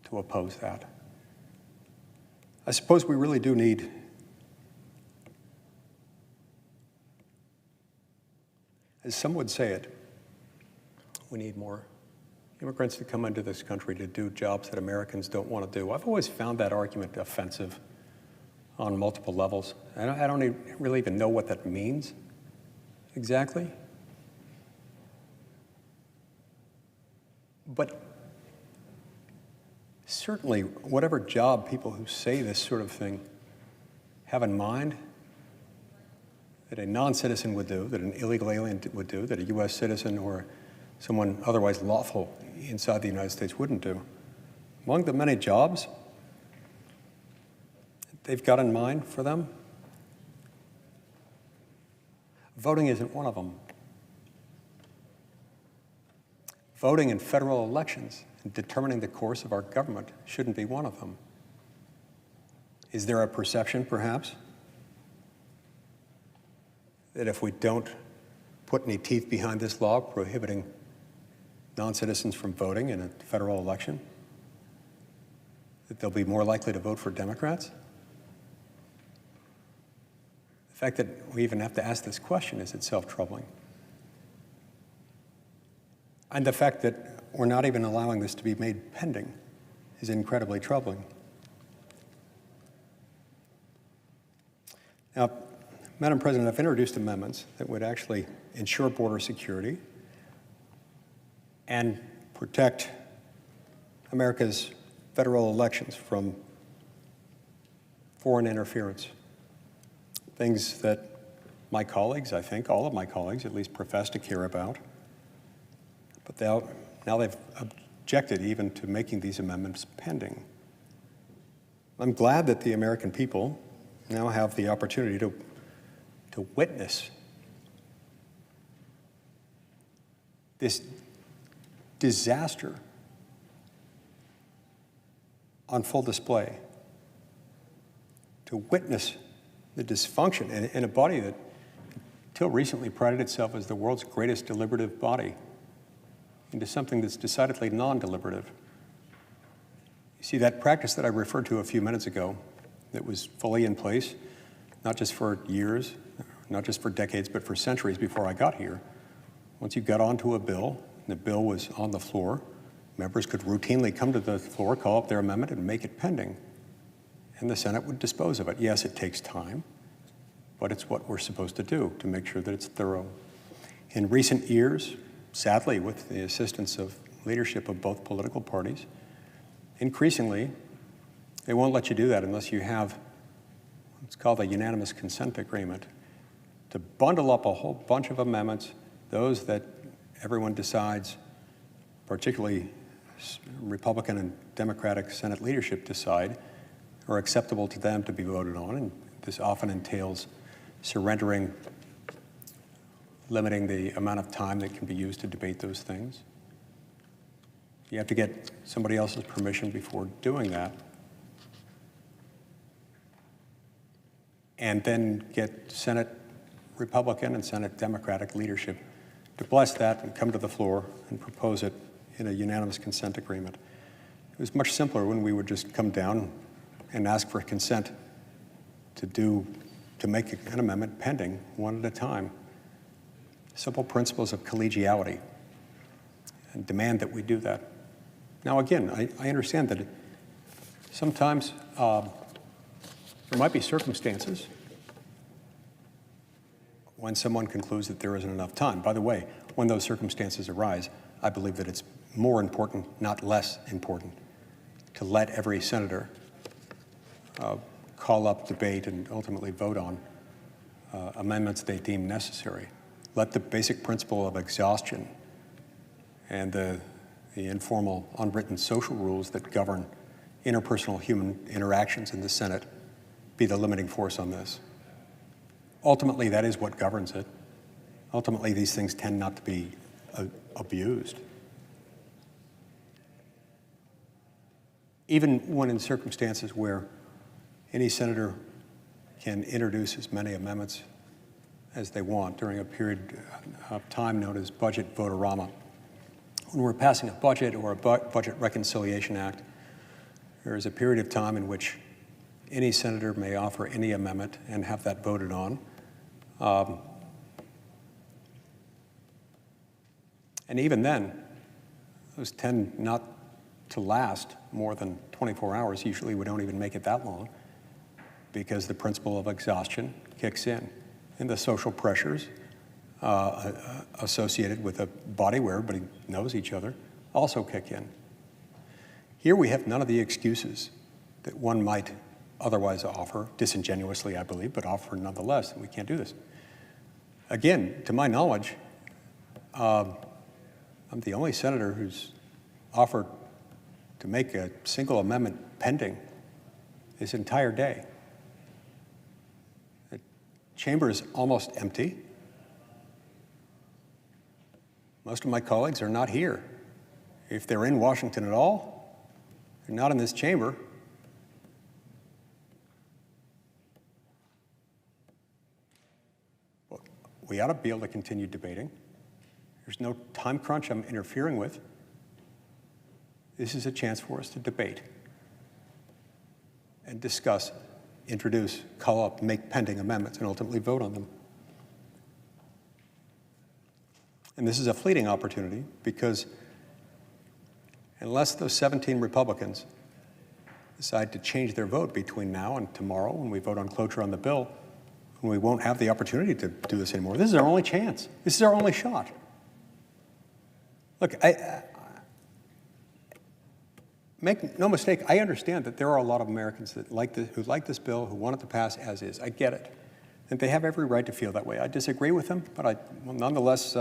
to oppose that. I suppose we really do need as some would say it, we need more immigrants to come into this country to do jobs that Americans don't want to do. I've always found that argument offensive on multiple levels. I don't really even know what that means exactly. But certainly, whatever job people who say this sort of thing have in mind, that a non-citizen would do, that an illegal alien would do, that a U.S. citizen or someone otherwise lawful inside the United States wouldn't do. Among the many jobs they've got in mind for them, voting isn't one of them. Voting in federal elections and determining the course of our government shouldn't be one of them. Is there a perception, perhaps, that if we don't put any teeth behind this law prohibiting non-citizens from voting in a federal election, that they'll be more likely to vote for Democrats? The fact that we even have to ask this question is itself troubling. And the fact that we're not even allowing this to be made pending is incredibly troubling. Now, Madam President, I've introduced amendments that would actually ensure border security and protect America's federal elections from foreign interference. Things that my colleagues, I think all of my colleagues at least, profess to care about. But now they've objected even to making these amendments pending. I'm glad that the American people now have the opportunity to witness this disaster on full display, to witness the dysfunction in a body that until recently prided itself as the world's greatest deliberative body into something that's decidedly non-deliberative. You see, that practice that I referred to a few minutes ago that was fully in place, not just for years, not just for decades, but for centuries before I got here. Once you got onto a bill, and the bill was on the floor, members could routinely come to the floor, call up their amendment, and make it pending. And the Senate would dispose of it. Yes, it takes time, but it's what we're supposed to do to make sure that it's thorough. In recent years, sadly, with the assistance of leadership of both political parties, increasingly, they won't let you do that unless you have what's called a unanimous consent agreement to bundle up a whole bunch of amendments, those that everyone decides, particularly Republican and Democratic Senate leadership decide, are acceptable to them to be voted on. And this often entails surrendering, limiting the amount of time that can be used to debate those things. You have to get somebody else's permission before doing that. And then get Senate Republican and Senate Democratic leadership to bless that and come to the floor and propose it in a unanimous consent agreement. It was much simpler when we would just come down and ask for consent to make an amendment pending one at a time. Simple principles of collegiality and demand that we do that. Now again, I understand that sometimes there might be circumstances when someone concludes that there isn't enough time. By the way, when those circumstances arise, I believe that it's more important, not less important, to let every senator call up, debate, and ultimately vote on amendments they deem necessary. Let the basic principle of exhaustion and the informal, unwritten social rules that govern interpersonal human interactions in the Senate be the limiting force on this. Ultimately, that is what governs it. Ultimately, these things tend not to be abused. Even when in circumstances where any senator can introduce as many amendments as they want during a period of time known as budget votorama. When we're passing a budget or a budget reconciliation act, there is a period of time in which any senator may offer any amendment and have that voted on. And even then, those tend not to last more than 24 hours. Usually we don't even make it that long because the principle of exhaustion kicks in. And the social pressures associated with a body where everybody knows each other also kick in. Here we have none of the excuses that one might otherwise offer, disingenuously, I believe, but offer nonetheless, and we can't do this. Again, to my knowledge, I'm the only senator who's offered to make a single amendment pending this entire day. The chamber is almost empty. Most of my colleagues are not here. If they're in Washington at all, they're not in this chamber. Well, we ought to be able to continue debating. There's no time crunch I'm interfering with. This is a chance for us to debate and discuss, introduce, call up, make pending amendments, and ultimately vote on them. And this is a fleeting opportunity because unless those 17 Republicans decide to change their vote between now and tomorrow when we vote on cloture on the bill, we won't have the opportunity to do this anymore. This is our only chance. This is our only shot. Look, make no mistake, I understand that there are a lot of Americans that who like this bill, who want it to pass as is. I get it. And they have every right to feel that way. I disagree with them, but I will nonetheless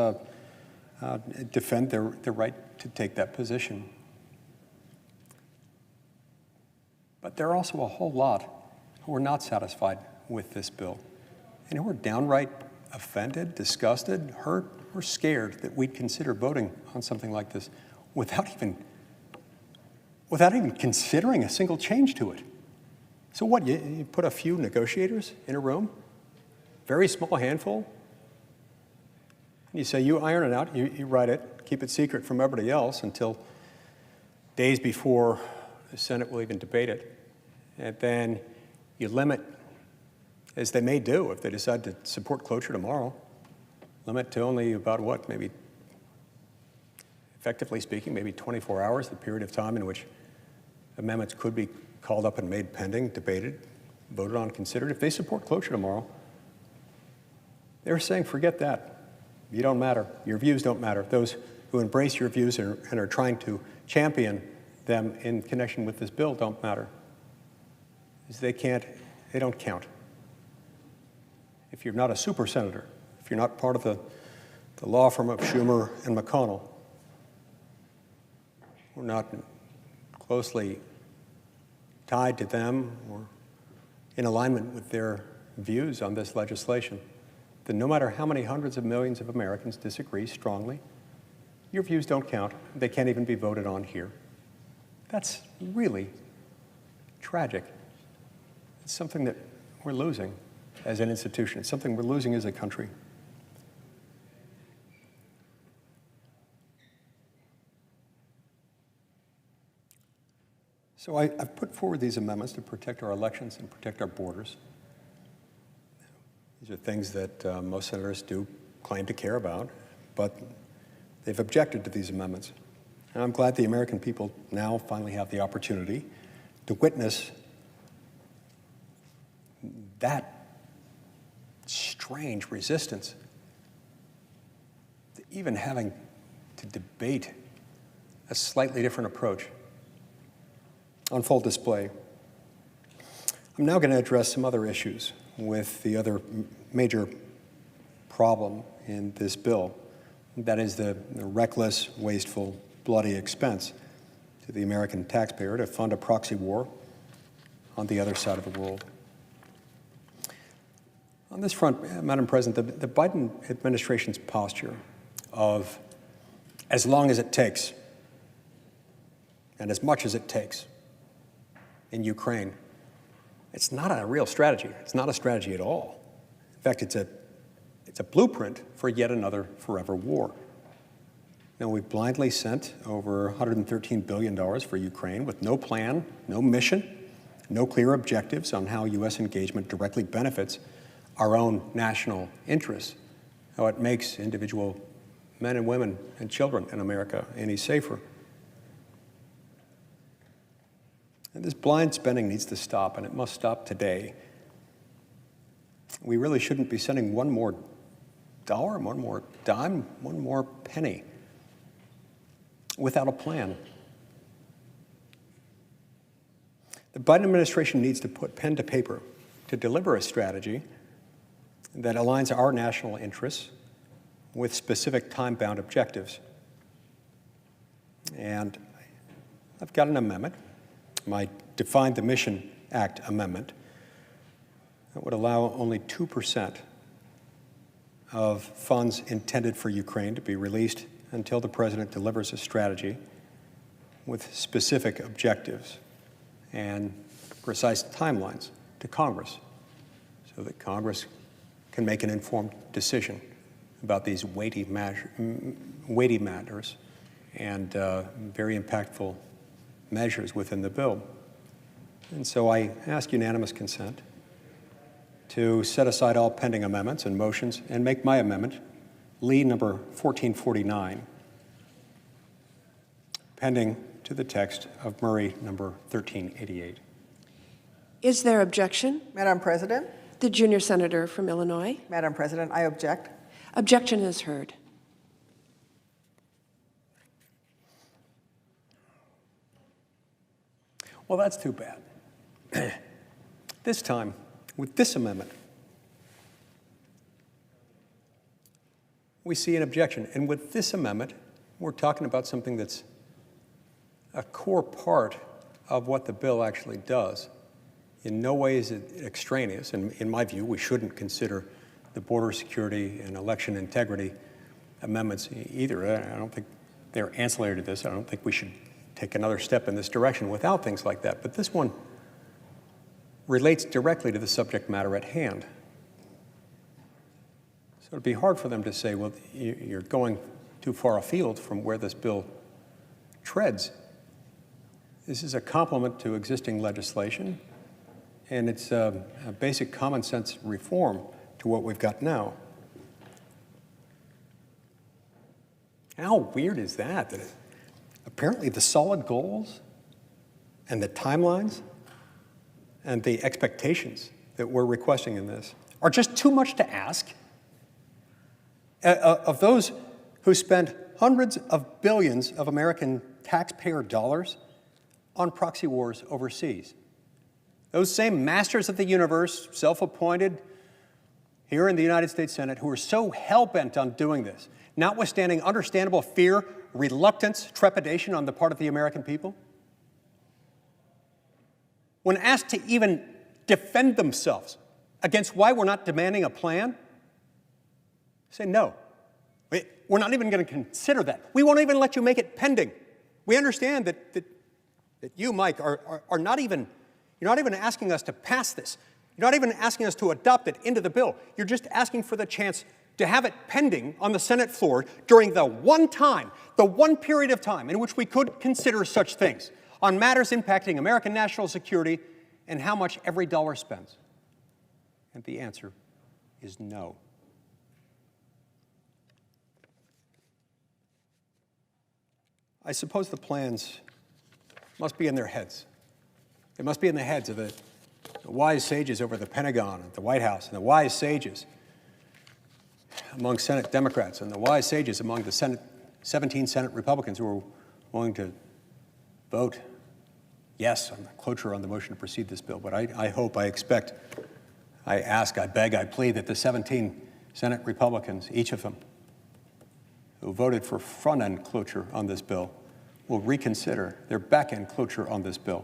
defend their right to take that position. But there are also a whole lot who are not satisfied with this bill and who are downright offended, disgusted, hurt, or scared that we'd consider voting on something like this without even considering a single change to it. So what, you put a few negotiators in a room, very small handful, and you say, you iron it out, you write it, keep it secret from everybody else until days before the Senate will even debate it, and then you limit, as they may do if they decide to support cloture tomorrow, limit to only about what, maybe, effectively speaking, maybe 24 hours, the period of time in which amendments could be called up and made pending, debated, voted on, considered. If they support cloture tomorrow, they're saying, forget that. You don't matter. Your views don't matter. Those who embrace your views and are trying to champion them in connection with this bill don't matter. Because they don't count. If you're not a super senator, if you're not part of the law firm of Schumer and McConnell, we're not closely tied to them or in alignment with their views on this legislation, then no matter how many hundreds of millions of Americans disagree strongly, your views don't count. They can't even be voted on here. That's really tragic. It's something that we're losing as an institution. It's something we're losing as a country. So I've put forward these amendments to protect our elections and protect our borders. These are things that most senators do claim to care about, but they've objected to these amendments. And I'm glad the American people now finally have the opportunity to witness that strange resistance, to even having to debate a slightly different approach on full display. I'm now going to address some other issues with the other major problem in this bill. That is the reckless, wasteful, bloody expense to the American taxpayer to fund a proxy war on the other side of the world. On this front, Madam President, the Biden administration's posture of as long as it takes and as much as it takes in Ukraine, it's not a real strategy. It's not a strategy at all. In fact, it's a blueprint for yet another forever war. Now, we've blindly sent over $113 billion for Ukraine with no plan, no mission, no clear objectives on how U.S. engagement directly benefits our own national interests, how it makes individual men and women and children in America any safer. And this blind spending needs to stop, and it must stop today. We really shouldn't be sending one more dollar, one more dime, one more penny without a plan. The Biden administration needs to put pen to paper to deliver a strategy that aligns our national interests with specific time-bound objectives. And I've got an amendment, my Define the Mission Act amendment, that would allow only 2% of funds intended for Ukraine to be released until the president delivers a strategy with specific objectives and precise timelines to Congress so that Congress can make an informed decision about these weighty matters and very impactful measures within the bill. And so I ask unanimous consent to set aside all pending amendments and motions and make my amendment, Lee number 1449, pending to the text of Murray number 1388. Is there objection? Madam President? The junior senator from Illinois. Madam President, I object. Objection is heard. Well, that's too bad. This time, with this amendment, we see an objection. And with this amendment, we're talking about something that's a core part of what the bill actually does. In no way is it extraneous. And in my view, we shouldn't consider the border security and election integrity amendments either. I don't think they're ancillary to this. I don't think we should take another step in this direction without things like that. But this one relates directly to the subject matter at hand. So it'd be hard for them to say, well, you're going too far afield from where this bill treads. This is a complement to existing legislation, and it's a basic common sense reform to what we've got now. How weird is that? That apparently the solid goals and the timelines and the expectations that we're requesting in this are just too much to ask of those who spend hundreds of billions of American taxpayer dollars on proxy wars overseas. Those same masters of the universe, self-appointed here in the United States Senate, who are so hell-bent on doing this, notwithstanding understandable fear, reluctance, trepidation on the part of the American people, when asked to even defend themselves against why we're not demanding a plan, say no. We're not even going to consider that. We won't even let you make it pending. We understand that you, Mike, are not even, you're not even asking us to pass this. You're not even asking us to adopt it into the bill. You're just asking for the chance to have it pending on the Senate floor during the one period of time in which we could consider such things on matters impacting American national security and how much every dollar spends. And the answer is no. I suppose the plans must be in their heads. They must be in the heads of the wise sages over the Pentagon and the White House, and the wise sages among Senate Democrats, and the wise sages among the 17 Senate Republicans who are willing to vote yes on the cloture on the motion to proceed this bill. But I hope, I expect, I ask, I beg, I plead that the 17 Senate Republicans, each of them, who voted for front-end cloture on this bill, will reconsider their back-end cloture on this bill.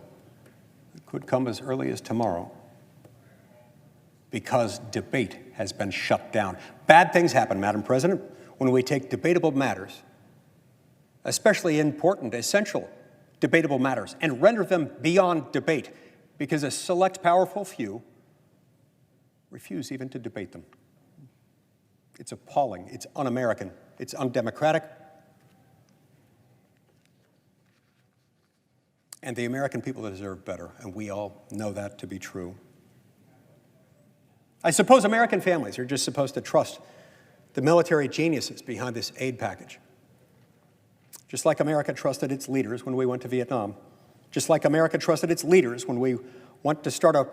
It could come as early as tomorrow, because debate has been shut down. Bad things happen, Madam President, when we take debatable matters, especially important, essential debatable matters, and render them beyond debate, because a select powerful few refuse even to debate them. It's appalling, it's un-American, it's undemocratic, and the American people deserve better, and we all know that to be true. I suppose American families are just supposed to trust the military geniuses behind this aid package. Just like America trusted its leaders when we went to Vietnam. Just like America trusted its leaders when we went to start a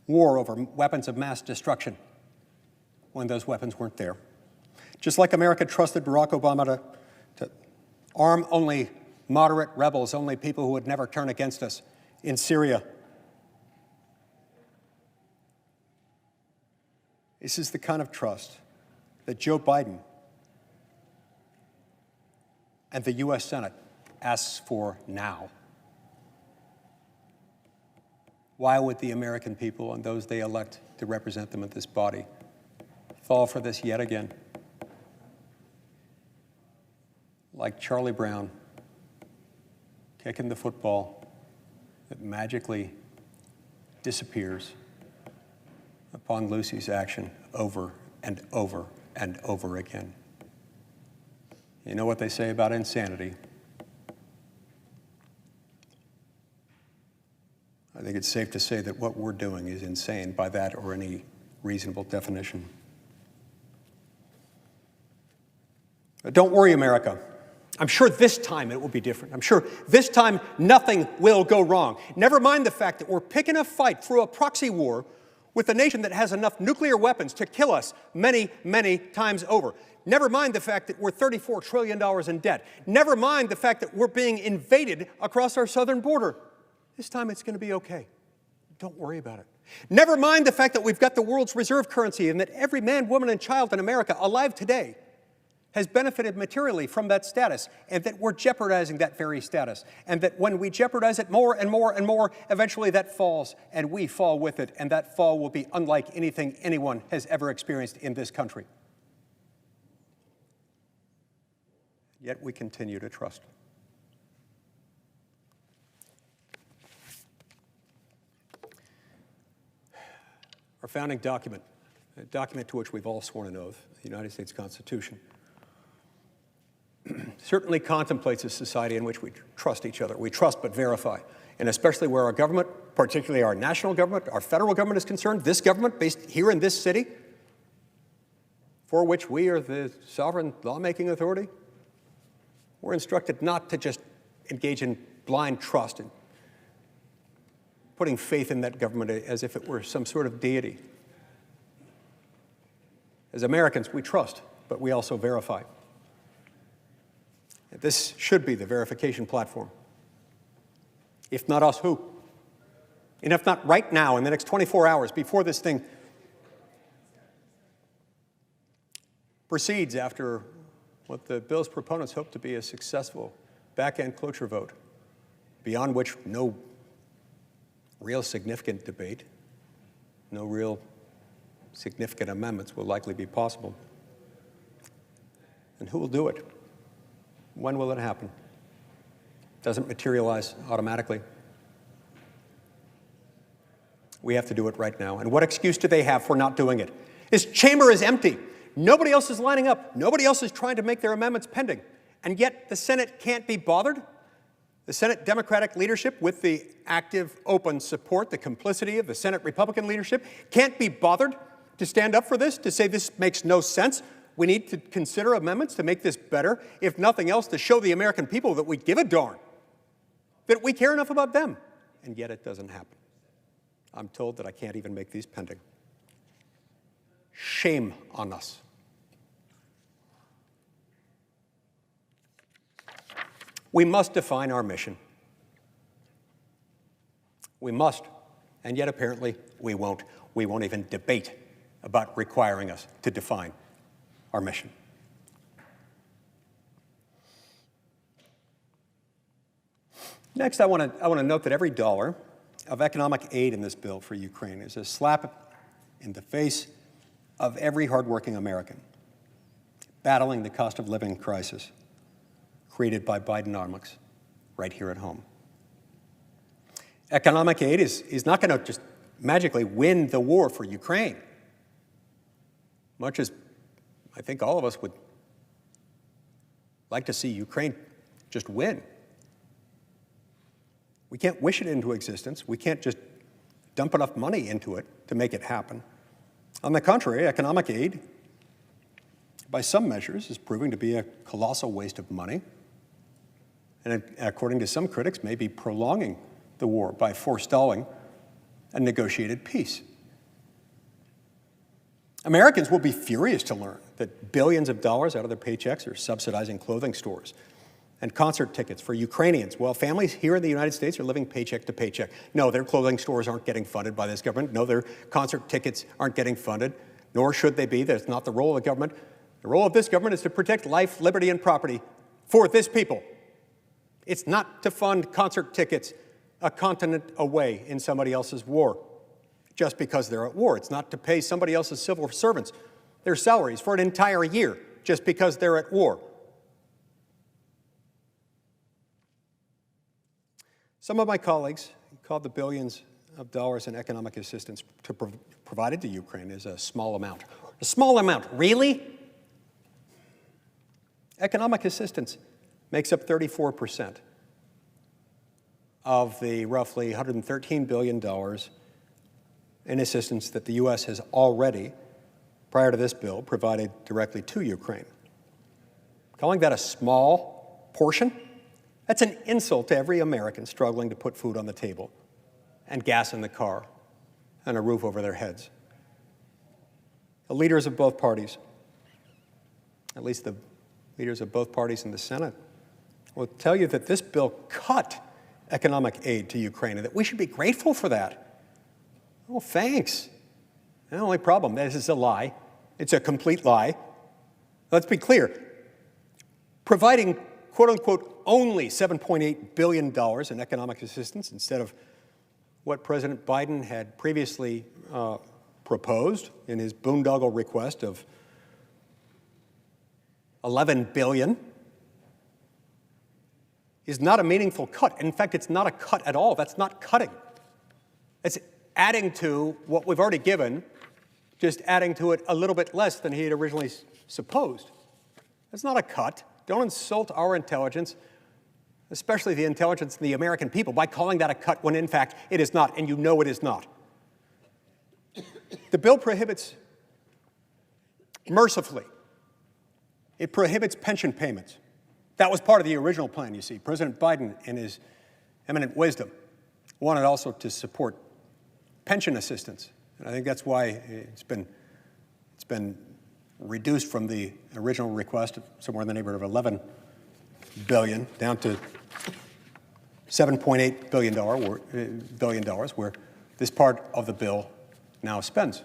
war over weapons of mass destruction when those weapons weren't there. Just like America trusted Barack Obama to arm only moderate rebels, only people who would never turn against us in Syria. This is the kind of trust that Joe Biden and the U.S. Senate asks for now. Why would the American people and those they elect to represent them in this body fall for this yet again? Like Charlie Brown kicking the football that magically disappears upon Lucy's action over and over and over again. You know what they say about insanity? I think it's safe to say that what we're doing is insane by that or any reasonable definition. But don't worry, America. I'm sure this time it will be different. I'm sure this time nothing will go wrong. Never mind the fact that we're picking a fight through a proxy war with a nation that has enough nuclear weapons to kill us many, many times over. Never mind the fact that we're $34 trillion in debt. Never mind the fact that we're being invaded across our southern border. This time it's going to be okay. Don't worry about it. Never mind the fact that we've got the world's reserve currency and that every man, woman, and child in America alive today has benefited materially from that status, and that we're jeopardizing that very status, and that when we jeopardize it more and more and more, eventually that falls, and we fall with it, and that fall will be unlike anything anyone has ever experienced in this country. Yet we continue to trust. Our founding document, a document to which we've all sworn an oath, the United States Constitution, certainly contemplates a society in which we trust each other. We trust but verify. And especially where our government, particularly our national government, our federal government is concerned, this government based here in this city, for which we are the sovereign lawmaking authority, we're instructed not to just engage in blind trust and putting faith in that government as if it were some sort of deity. As Americans, we trust, but we also verify. This should be the verification platform. If not us, who? And if not right now, in the next 24 hours, before this thing proceeds after what the bill's proponents hope to be a successful back-end cloture vote, beyond which no real significant debate, no real significant amendments will likely be possible. And who will do it? When will it happen? Doesn't materialize automatically. We have to do it right now. And what excuse do they have for not doing it? This chamber is empty. Nobody else is lining up. Nobody else is trying to make their amendments pending. And yet the Senate can't be bothered. The Senate Democratic leadership, with the active, open support, the complicity of the Senate Republican leadership, can't be bothered to stand up for this, to say this makes no sense. We need to consider amendments to make this better, if nothing else, to show the American people that we give a darn, that we care enough about them. And yet it doesn't happen. I'm told that I can't even make these pending. Shame on us. We must define our mission. We must, and yet apparently we won't. We won't even debate about requiring us to define our mission. Next, I want to note that every dollar of economic aid in this bill for Ukraine is a slap in the face of every hardworking American battling the cost of living crisis created by Bidenomics right here at home. Economic aid is not going to just magically win the war for Ukraine, much as I think all of us would like to see Ukraine just win. We can't wish it into existence. We can't just dump enough money into it to make it happen. On the contrary, economic aid, by some measures, is proving to be a colossal waste of money, and according to some critics, may be prolonging the war by forestalling a negotiated peace. Americans will be furious to learn that billions of dollars out of their paychecks are subsidizing clothing stores and concert tickets for Ukrainians, while families here in the United States are living paycheck to paycheck. No, their clothing stores aren't getting funded by this government. No, their concert tickets aren't getting funded, nor should they be. That's not the role of the government. The role of this government is to protect life, liberty, and property for this people. It's not to fund concert tickets a continent away in somebody else's war just because they're at war. It's not to pay somebody else's civil servants their salaries for an entire year just because they're at war. Some of my colleagues called the billions of dollars in economic assistance provided to Ukraine as a small amount. A small amount, really? Economic assistance makes up 34% of the roughly $113 billion in assistance that the U.S. has already, prior to this bill, provided directly to Ukraine. Calling that a small portion? That's an insult to every American struggling to put food on the table and gas in the car and a roof over their heads. The leaders of both parties, at least the leaders of both parties in the Senate, will tell you that this bill cut economic aid to Ukraine and that we should be grateful for that. Oh, thanks. The only problem, this is a lie. It's a complete lie. Let's be clear. Providing, quote unquote, only $7.8 billion in economic assistance instead of what President Biden had previously proposed in his boondoggle request of $11 billion is not a meaningful cut. In fact, it's not a cut at all. That's not cutting. It's adding to what we've already given, just adding to it a little bit less than he had originally supposed. That's not a cut. Don't insult our intelligence, especially the intelligence of the American people, by calling that a cut when in fact it is not, and you know it is not. The bill prohibits, mercifully, it prohibits pension payments. That was part of the original plan, you see. President Biden, in his eminent wisdom, wanted also to support pension assistance. And I think that's why it's been reduced from the original request of somewhere in the neighborhood of $11 billion down to $7.8 billion, where this part of the bill now spends.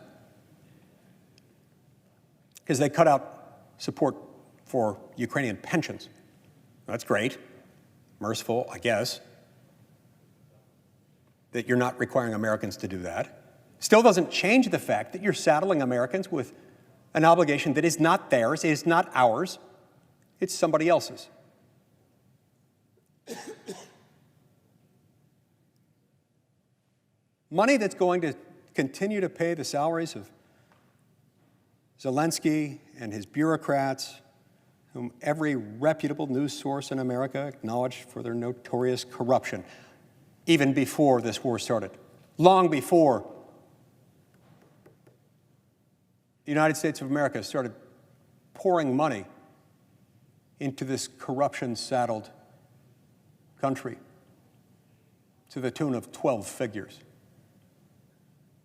Because they cut out support for Ukrainian pensions. That's great, merciful, I guess, that you're not requiring Americans to do that. Still doesn't change the fact that you're saddling Americans with an obligation that is not theirs, is not ours, it's somebody else's. Money that's going to continue to pay the salaries of Zelensky and his bureaucrats, whom every reputable news source in America acknowledged for their notorious corruption, even before this war started, long before the United States of America started pouring money into this corruption-saddled country to the tune of 12 figures.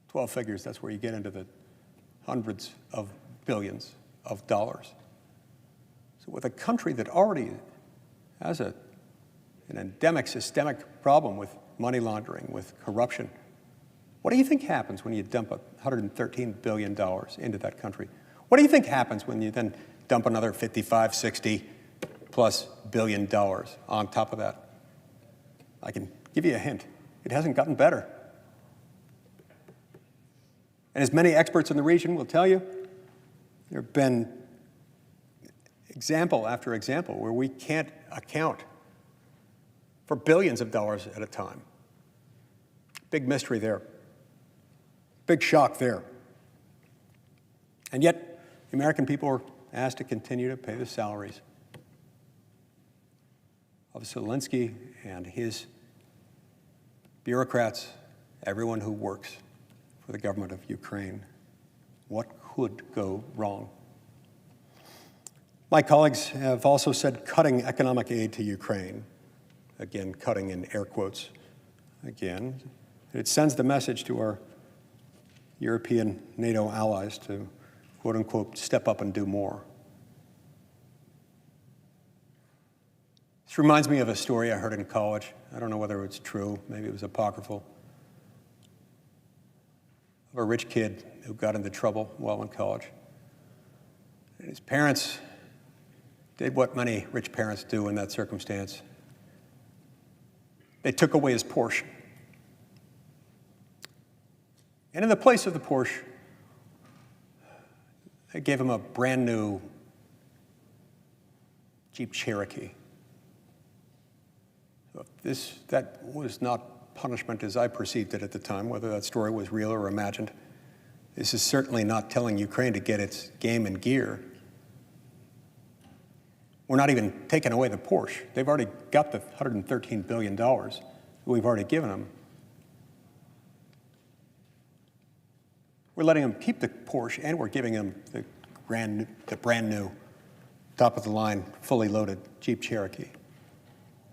12 figures, that's where you get into the hundreds of billions of dollars. So with a country that already has an endemic, systemic problem with money laundering, with corruption, what do you think happens when you dump $113 billion into that country? What do you think happens when you then dump another 55, 60 plus billion dollars on top of that? I can give you a hint. It hasn't gotten better. And as many experts in the region will tell you, there have been example after example where we can't account for billions of dollars at a time. Big mystery there. Big shock there. And yet, the American people are asked to continue to pay the salaries of Zelensky and his bureaucrats, everyone who works for the government of Ukraine. What could go wrong? My colleagues have also said cutting economic aid to Ukraine, again, cutting in air quotes, again, it sends the message to our European NATO allies to, quote unquote, step up and do more. This reminds me of a story I heard in college. I don't know whether it's true, maybe it was apocryphal, of a rich kid who got into trouble while in college. And his parents did what many rich parents do in that circumstance. They took away his Porsche. And in the place of the Porsche, they gave him a brand new Jeep Cherokee. That was not punishment as I perceived it at the time, whether that story was real or imagined. This is certainly not telling Ukraine to get its game in gear. We're not even taking away the Porsche. They've already got the $113 billion that we've already given them. We're letting them keep the Porsche, and we're giving them the brand new, top-of-the-line, fully loaded Jeep Cherokee.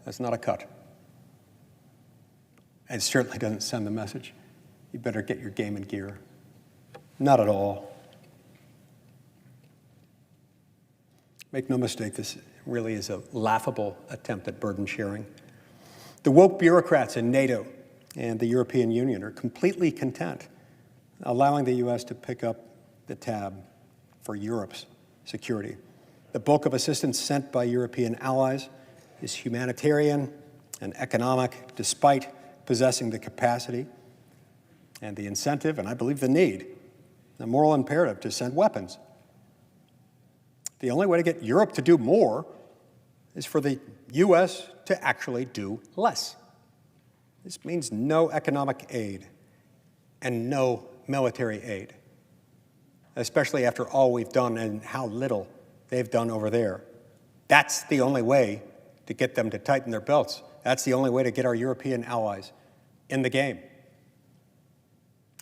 That's not a cut. And it certainly doesn't send the message, you better get your game in gear. Not at all. Make no mistake, this really is a laughable attempt at burden sharing. The woke bureaucrats in NATO and the European Union are completely content allowing the U.S. to pick up the tab for Europe's security. The bulk of assistance sent by European allies is humanitarian and economic, despite possessing the capacity and the incentive, and I believe the need, the moral imperative to send weapons. The only way to get Europe to do more is for the U.S. to actually do less. This means no economic aid and no military aid, especially after all we've done and how little they've done over there. That's the only way to get them to tighten their belts. That's the only way to get our European allies in the game.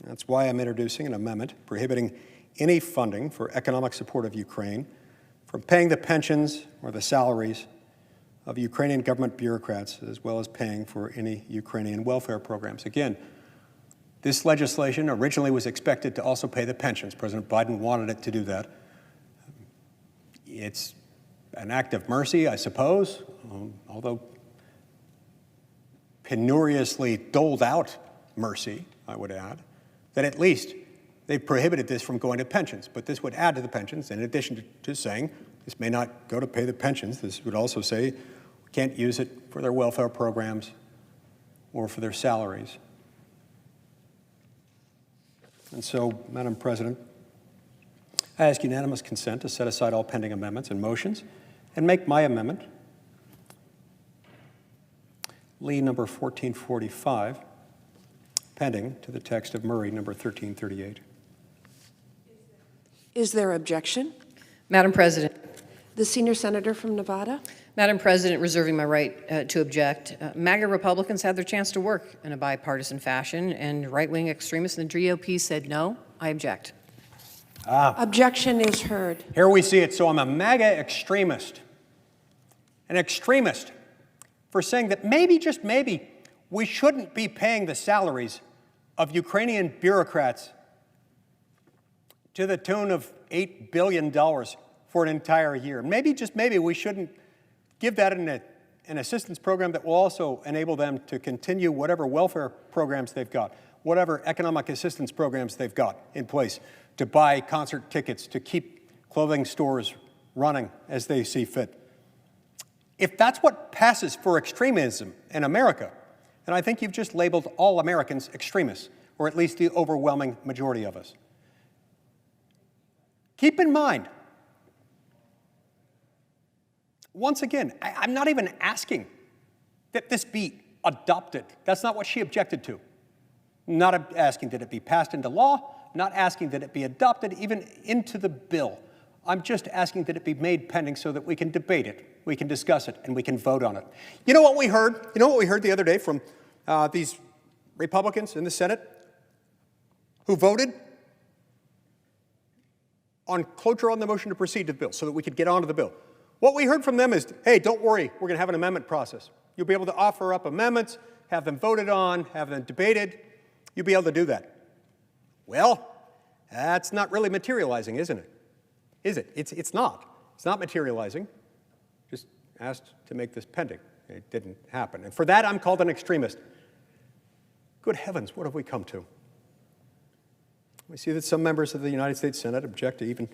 That's why I'm introducing an amendment prohibiting any funding for economic support of Ukraine from paying the pensions or the salaries of Ukrainian government bureaucrats, as well as paying for any Ukrainian welfare programs. Again, this legislation originally was expected to also pay the pensions. President Biden wanted it to do that. It's an act of mercy, I suppose, although penuriously doled out mercy, I would add, that at least they've prohibited this from going to pensions. But this would add to the pensions, in addition to saying this may not go to pay the pensions. This would also say we can't use it for their welfare programs or for their salaries. And so, Madam President, I ask unanimous consent to set aside all pending amendments and motions and make my amendment, Lee number 1445, pending to the text of Murray number 1338. Is there objection? Madam President. The senior senator from Nevada. Madam President, reserving my right to object. MAGA Republicans had their chance to work in a bipartisan fashion, and right-wing extremists in the GOP said no. I object. Objection is heard. Here we see it. So I'm a MAGA extremist. An extremist for saying that maybe, just maybe, we shouldn't be paying the salaries of Ukrainian bureaucrats to the tune of $8 billion for an entire year. Maybe, just maybe, we shouldn't give that in an assistance program that will also enable them to continue whatever welfare programs they've got, whatever economic assistance programs they've got in place, to buy concert tickets, to keep clothing stores running as they see fit. If that's what passes for extremism in America, then I think you've just labeled all Americans extremists, or at least the overwhelming majority of us. Keep in mind, once again, I'm not even asking that this be adopted. That's not what she objected to. Not asking that it be passed into law, not asking that it be adopted even into the bill. I'm just asking that it be made pending so that we can debate it, we can discuss it, and we can vote on it. You know what we heard? You know what we heard the other day from these Republicans in the Senate who voted on cloture on the motion to proceed to the bill so that we could get on to the bill. What we heard from them is, hey, don't worry, we're going to have an amendment process. You'll be able to offer up amendments, have them voted on, have them debated. You'll be able to do that. Well, that's not really materializing, isn't it? Is it? It's not. It's not materializing. Just asked to make this pending. It didn't happen. And for that, I'm called an extremist. Good heavens, what have we come to? We see that some members of the United States Senate object to even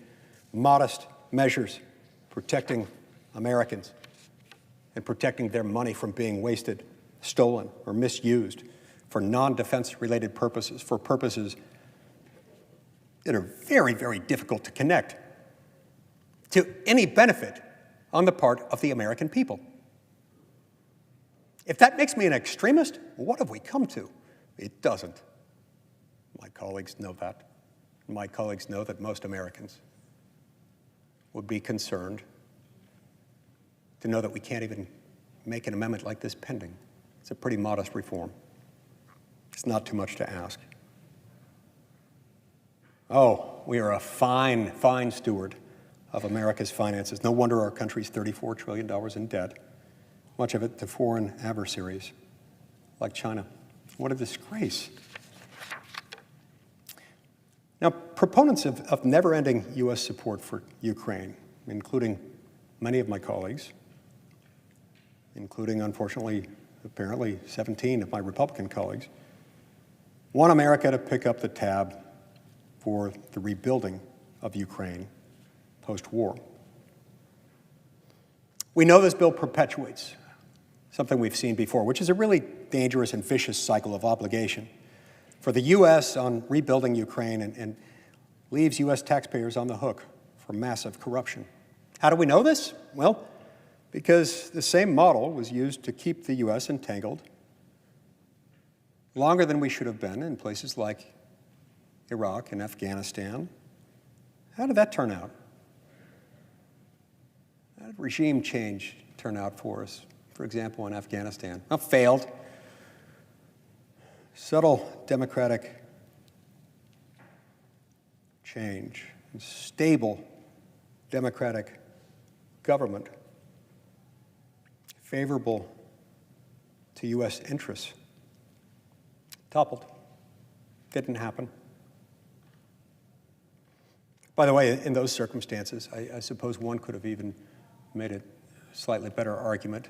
modest measures protecting Americans and protecting their money from being wasted, stolen, or misused for non-defense related purposes, for purposes that are very, very difficult to connect to any benefit on the part of the American people. If that makes me an extremist, what have we come to? It doesn't. My colleagues know that. My colleagues know that most Americans would be concerned to know that we can't even make an amendment like this pending. It's a pretty modest reform. It's not too much to ask. Oh, we are a fine, fine steward of America's finances. No wonder our country's $34 trillion in debt, much of it to foreign adversaries like China. What a disgrace. Now, proponents of never-ending U.S. support for Ukraine, including many of my colleagues, including, unfortunately, apparently 17 of my Republican colleagues, want America to pick up the tab for the rebuilding of Ukraine post-war. We know this bill perpetuates something we've seen before, which is a really dangerous and vicious cycle of obligation for the U.S. on rebuilding Ukraine and leaves U.S. taxpayers on the hook for massive corruption. How do we know this? Well, because the same model was used to keep the U.S. entangled longer than we should have been in places like Iraq and Afghanistan. How did that turn out? How did regime change turn out for us? For example, in Afghanistan. Not failed. Subtle democratic change, and stable democratic government, favorable to U.S. interests, toppled. Didn't happen. By the way, in those circumstances, I suppose one could have even made a slightly better argument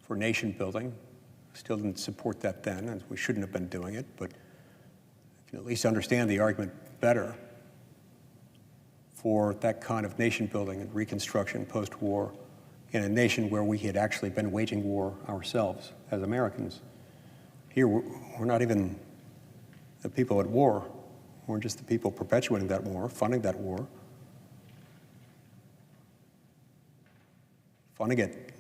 for nation building. Still didn't support that then, and we shouldn't have been doing it, but you can at least understand the argument better for that kind of nation building and reconstruction post-war in a nation where we had actually been waging war ourselves as Americans. Here, we're not even the people at war. We're just the people perpetuating that war, funding that war, funding it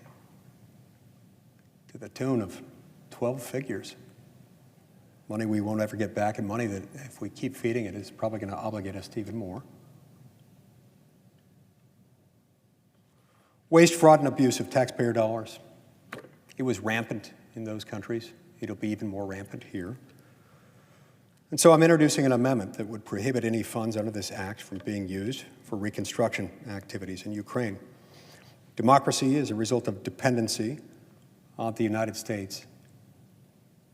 to the tune of 12 figures. Money we won't ever get back, and money that, if we keep feeding it, is probably going to obligate us to even more. Waste, fraud, and abuse of taxpayer dollars. It was rampant in those countries. It'll be even more rampant here. And so I'm introducing an amendment that would prohibit any funds under this act from being used for reconstruction activities in Ukraine. Democracy, as a result of dependency on the United States,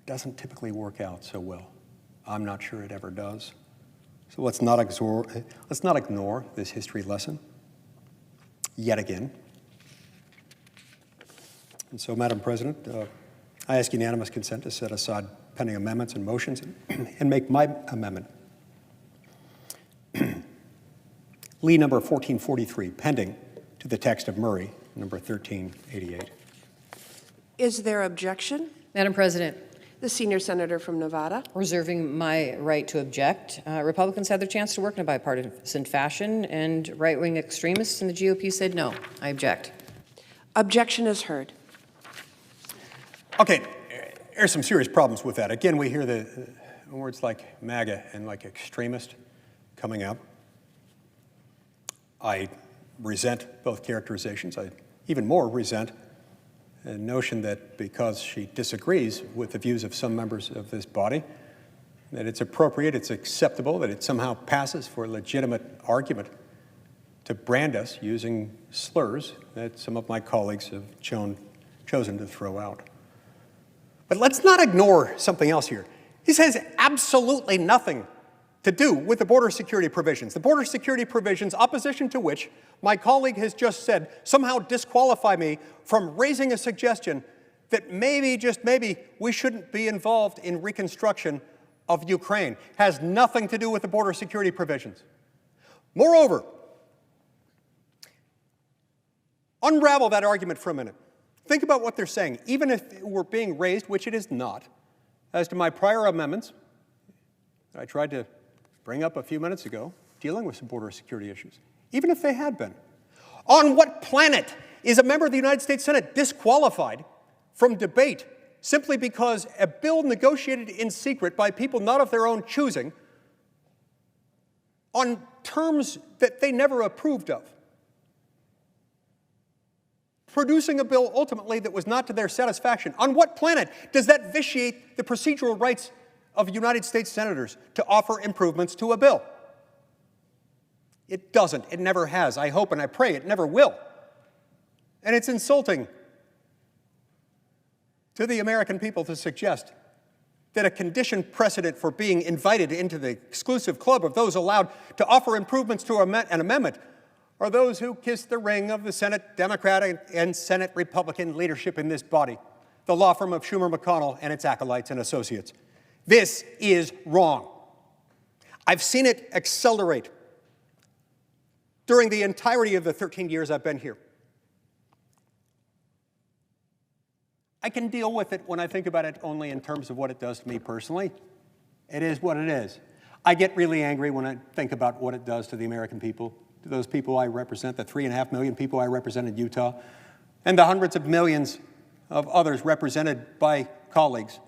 doesn't typically work out so well. I'm not sure it ever does. So let's not ignore this history lesson yet again. And so, Madam President, I ask unanimous consent to set aside pending amendments and motions and make my amendment. Lee number 1443, pending to the text of Murray number 1388. Is there objection? Madam President, The senior senator from Nevada. reserving my right to object. Republicans had their chance to work in a bipartisan fashion, and right-wing extremists in the GOP said no. I object. Objection is heard. Okay, there's some serious problems with that. Again, we hear the words like MAGA and like extremist coming up. I resent both characterizations. I even more resent the notion that because she disagrees with the views of some members of this body, that it's appropriate, it's acceptable, that it somehow passes for a legitimate argument to brand us using slurs that some of my colleagues have chosen to throw out. But let's not ignore something else here. This has absolutely nothing to do with the border security provisions. The border security provisions, opposition to which my colleague has just said somehow disqualify me from raising a suggestion that maybe, just maybe, we shouldn't be involved in reconstruction of Ukraine. Has nothing to do with the border security provisions. Moreover, unravel that argument for a minute. Think about what they're saying. Even if it were being raised, which it is not, as to my prior amendments that I tried to bring up a few minutes ago, dealing with some border security issues, even if they had been. On what planet is a member of the United States Senate disqualified from debate simply because a bill negotiated in secret by people not of their own choosing on terms that they never approved of, producing a bill ultimately that was not to their satisfaction? On what planet does that vitiate the procedural rights of United States senators to offer improvements to a bill? It doesn't. It never has. I hope and I pray it never will. And it's insulting to the American people to suggest that a condition precedent for being invited into the exclusive club of those allowed to offer improvements to an amendment are those who kiss the ring of the Senate Democratic and Senate Republican leadership in this body, the law firm of Schumer McConnell and its acolytes and associates. This is wrong. I've seen it accelerate during the entirety of the 13 years I've been here. I can deal with it when I think about it only in terms of what it does to me personally. It is what it is. I get really angry when I think about what it does to the American people, to those people I represent, the 3.5 million people I represent in Utah, and the hundreds of millions of others represented by colleagues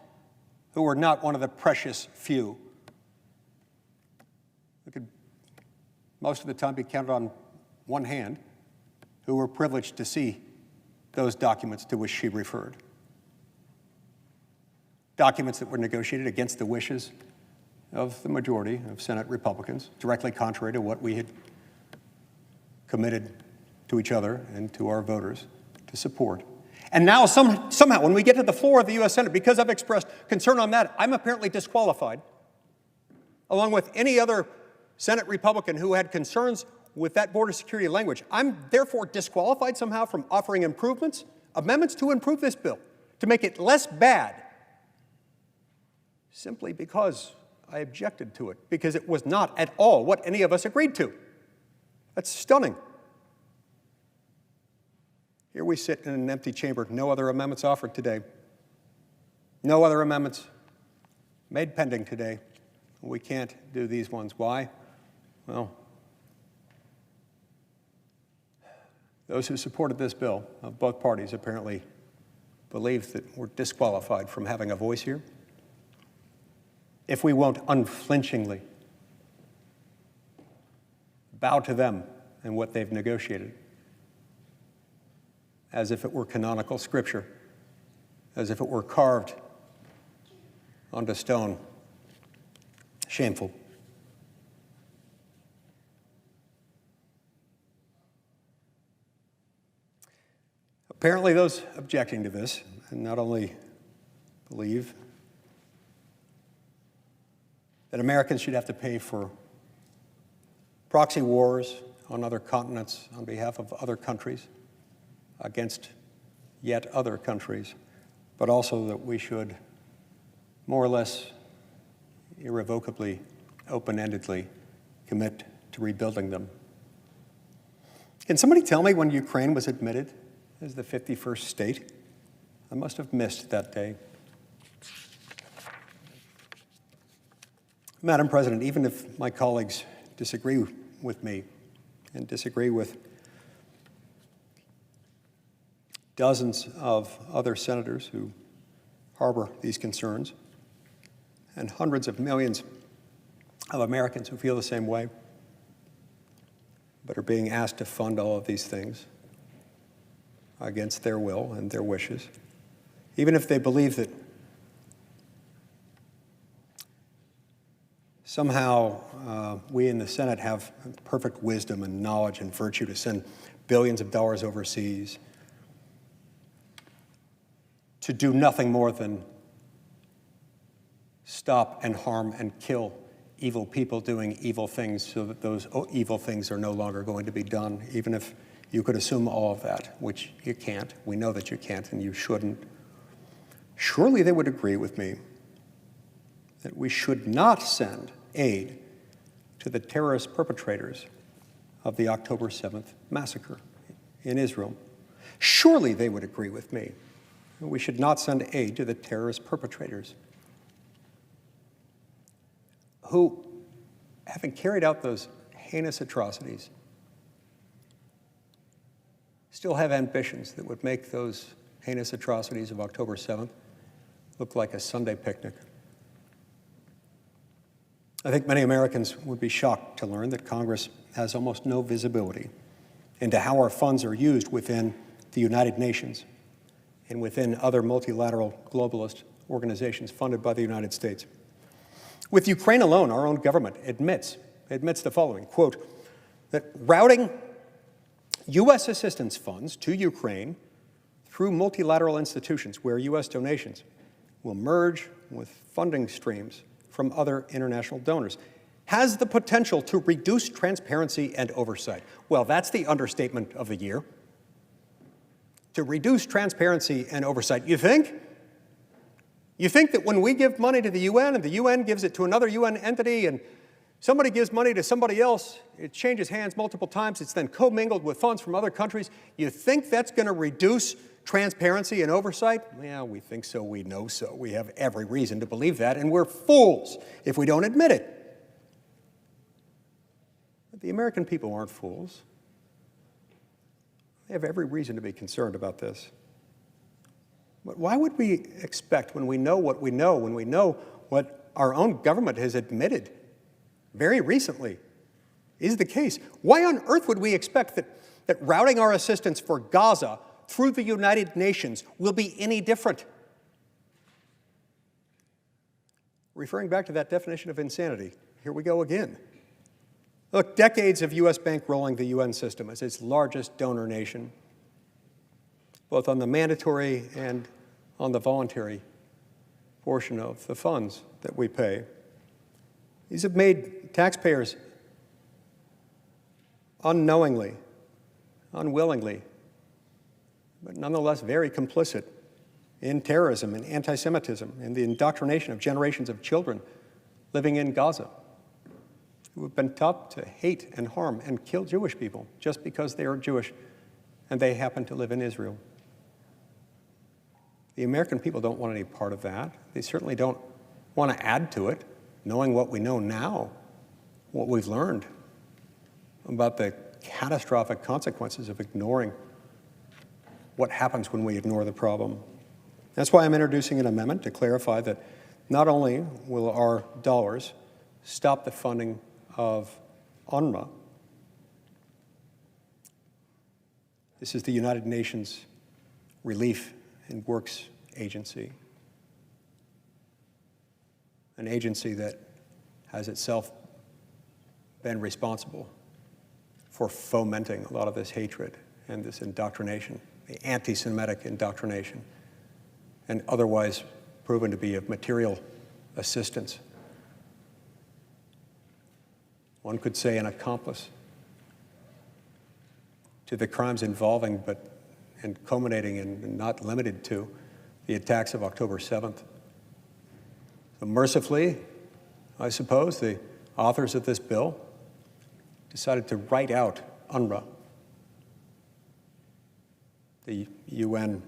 who are not one of the precious few who could most of the time be counted on one hand, who were privileged to see those documents to which she referred. Documents that were negotiated against the wishes of the majority of Senate Republicans, directly contrary to what we had committed to each other and to our voters to support. And now somehow, when we get to the floor of the U.S. Senate, because I've expressed concern on that, I'm apparently disqualified, along with any other Senate Republican who had concerns with that border security language. I'm therefore disqualified somehow from offering amendments to improve this bill, to make it less bad, simply because I objected to it, because it was not at all what any of us agreed to. That's stunning. Here we sit in an empty chamber, no other amendments offered today. No other amendments made pending today. We can't do these ones. Why? Well, those who supported this bill of both parties apparently believe that we're disqualified from having a voice here. If we won't unflinchingly bow to them and what they've negotiated, as if it were canonical scripture, as if it were carved onto stone. Shameful. Apparently those objecting to this not only believe that Americans should have to pay for proxy wars on other continents on behalf of other countries against yet other countries, but also that we should more or less irrevocably, open-endedly commit to rebuilding them. Can somebody tell me when Ukraine was admitted as the 51st state? I must have missed that day. Madam President, even if my colleagues disagree with me and disagree with dozens of other senators who harbor these concerns, and hundreds of millions of Americans who feel the same way, but are being asked to fund all of these things against their will and their wishes, even if they believe that somehow we in the Senate have perfect wisdom and knowledge and virtue to send billions of dollars overseas to do nothing more than stop and harm and kill evil people doing evil things so that those evil things are no longer going to be done, even if you could assume all of that, which you can't. We know that you can't and you shouldn't. Surely they would agree with me that we should not send aid to the terrorist perpetrators of the October 7th massacre in Israel. Surely they would agree with me that we should not send aid to the terrorist perpetrators who, having carried out those heinous atrocities, still have ambitions that would make those heinous atrocities of October 7th look like a Sunday picnic. I think many Americans would be shocked to learn that Congress has almost no visibility into how our funds are used within the United Nations and within other multilateral globalist organizations funded by the United States. With Ukraine alone, our own government admits the following, quote, that routing U.S. assistance funds to Ukraine through multilateral institutions where U.S. donations will merge with funding streams from other international donors has the potential to reduce transparency and oversight. Well, that's the understatement of the year. To reduce transparency and oversight. You think? You think that when we give money to the UN and the UN gives it to another UN entity and somebody gives money to somebody else, it changes hands multiple times, it's then commingled with funds from other countries, you think that's going to reduce transparency and oversight? Yeah, we think so, we know so. We have every reason to believe that, and we're fools if we don't admit it. But the American people aren't fools. They have every reason to be concerned about this. But why would we expect, when we know what we know, when we know what our own government has admitted very recently, is the case, why on earth would we expect that routing our assistance for Gaza through the United Nations will be any different? Referring back to that definition of insanity, here we go again. Look, decades of U.S. bankrolling the UN system as its largest donor nation, both on the mandatory and on the voluntary portion of the funds that we pay. These have made taxpayers unknowingly, unwillingly, but nonetheless very complicit in terrorism and anti-Semitism and the indoctrination of generations of children living in Gaza who have been taught to hate and harm and kill Jewish people just because they are Jewish and they happen to live in Israel. The American people don't want any part of that. They certainly don't want to add to it, knowing what we know now, what we've learned about the catastrophic consequences of ignoring what happens when we ignore the problem. That's why I'm introducing an amendment to clarify that not only will our dollars stop the funding of UNRWA, this is the United Nations Relief and Works Agency, an agency that has itself been responsible for fomenting a lot of this hatred and this indoctrination, the anti-Semitic indoctrination, and otherwise proven to be of material assistance. One could say an accomplice to the crimes involving and culminating and not limited to the attacks of October 7th. So mercifully, I suppose, the authors of this bill decided to write out UNRWA, the UN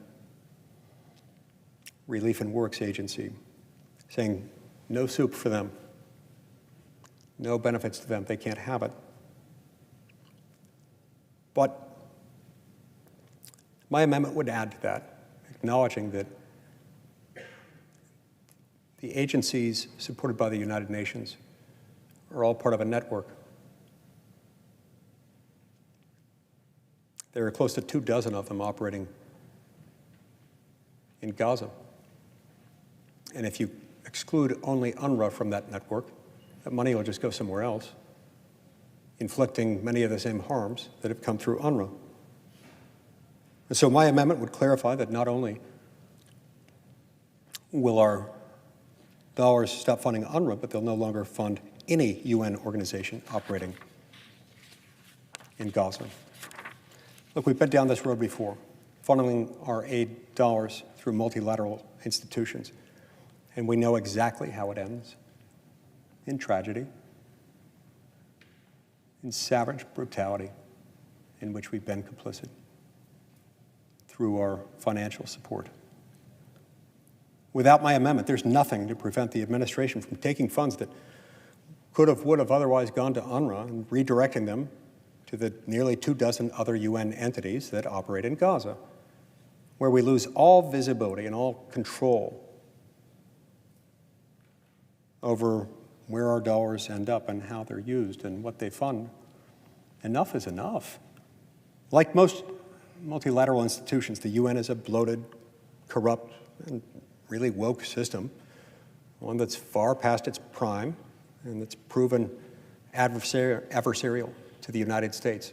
Relief and Works Agency, saying no soup for them, no benefits to them, they can't have it. But my amendment would add to that, acknowledging that the agencies supported by the United Nations are all part of a network. There are close to 24 of them operating in Gaza. And if you exclude only UNRWA from that network, that money will just go somewhere else, inflicting many of the same harms that have come through UNRWA. And so my amendment would clarify that not only will our dollars stop funding UNRWA, but they'll no longer fund any UN organization operating in Gaza. Look, we've been down this road before, funneling our aid dollars through multilateral institutions, and we know exactly how it ends: in tragedy, in savage brutality in which we've been complicit through our financial support. Without my amendment, there's nothing to prevent the administration from taking funds that could have, would have otherwise gone to UNRWA and redirecting them to the nearly 24 other UN entities that operate in Gaza, where we lose all visibility and all control over where our dollars end up and how they're used and what they fund. Enough is enough. Like most multilateral institutions, the UN is a bloated, corrupt, and really woke system, one that's far past its prime and that's proven adversarial to the United States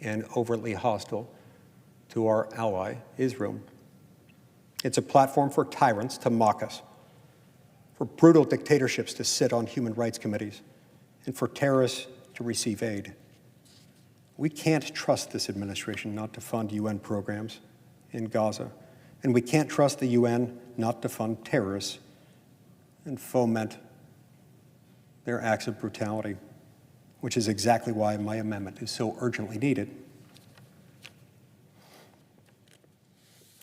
and overtly hostile to our ally, Israel. It's a platform for tyrants to mock us, for brutal dictatorships to sit on human rights committees, and for terrorists to receive aid. We can't trust this administration not to fund UN programs in Gaza, and we can't trust the UN not to fund terrorists and foment their acts of brutality, which is exactly why my amendment is so urgently needed.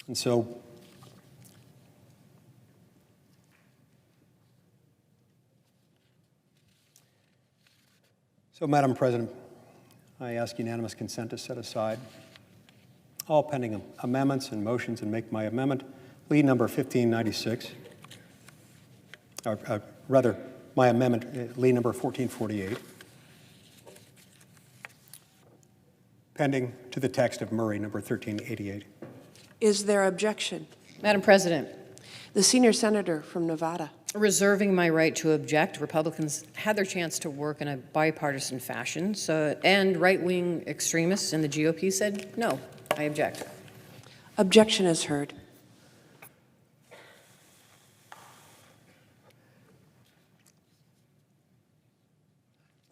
And so, Madam President, I ask unanimous consent to set aside all pending amendments and motions and make my amendment, lead number 1596, rather, my amendment, lead number 1448, pending to the text of Murray, number 1388. Is there objection? Madam President, The senior senator from Nevada. reserving my right to object, Republicans had their chance to work in a bipartisan fashion, and right-wing extremists in the GOP said, no, I object. Objection is heard.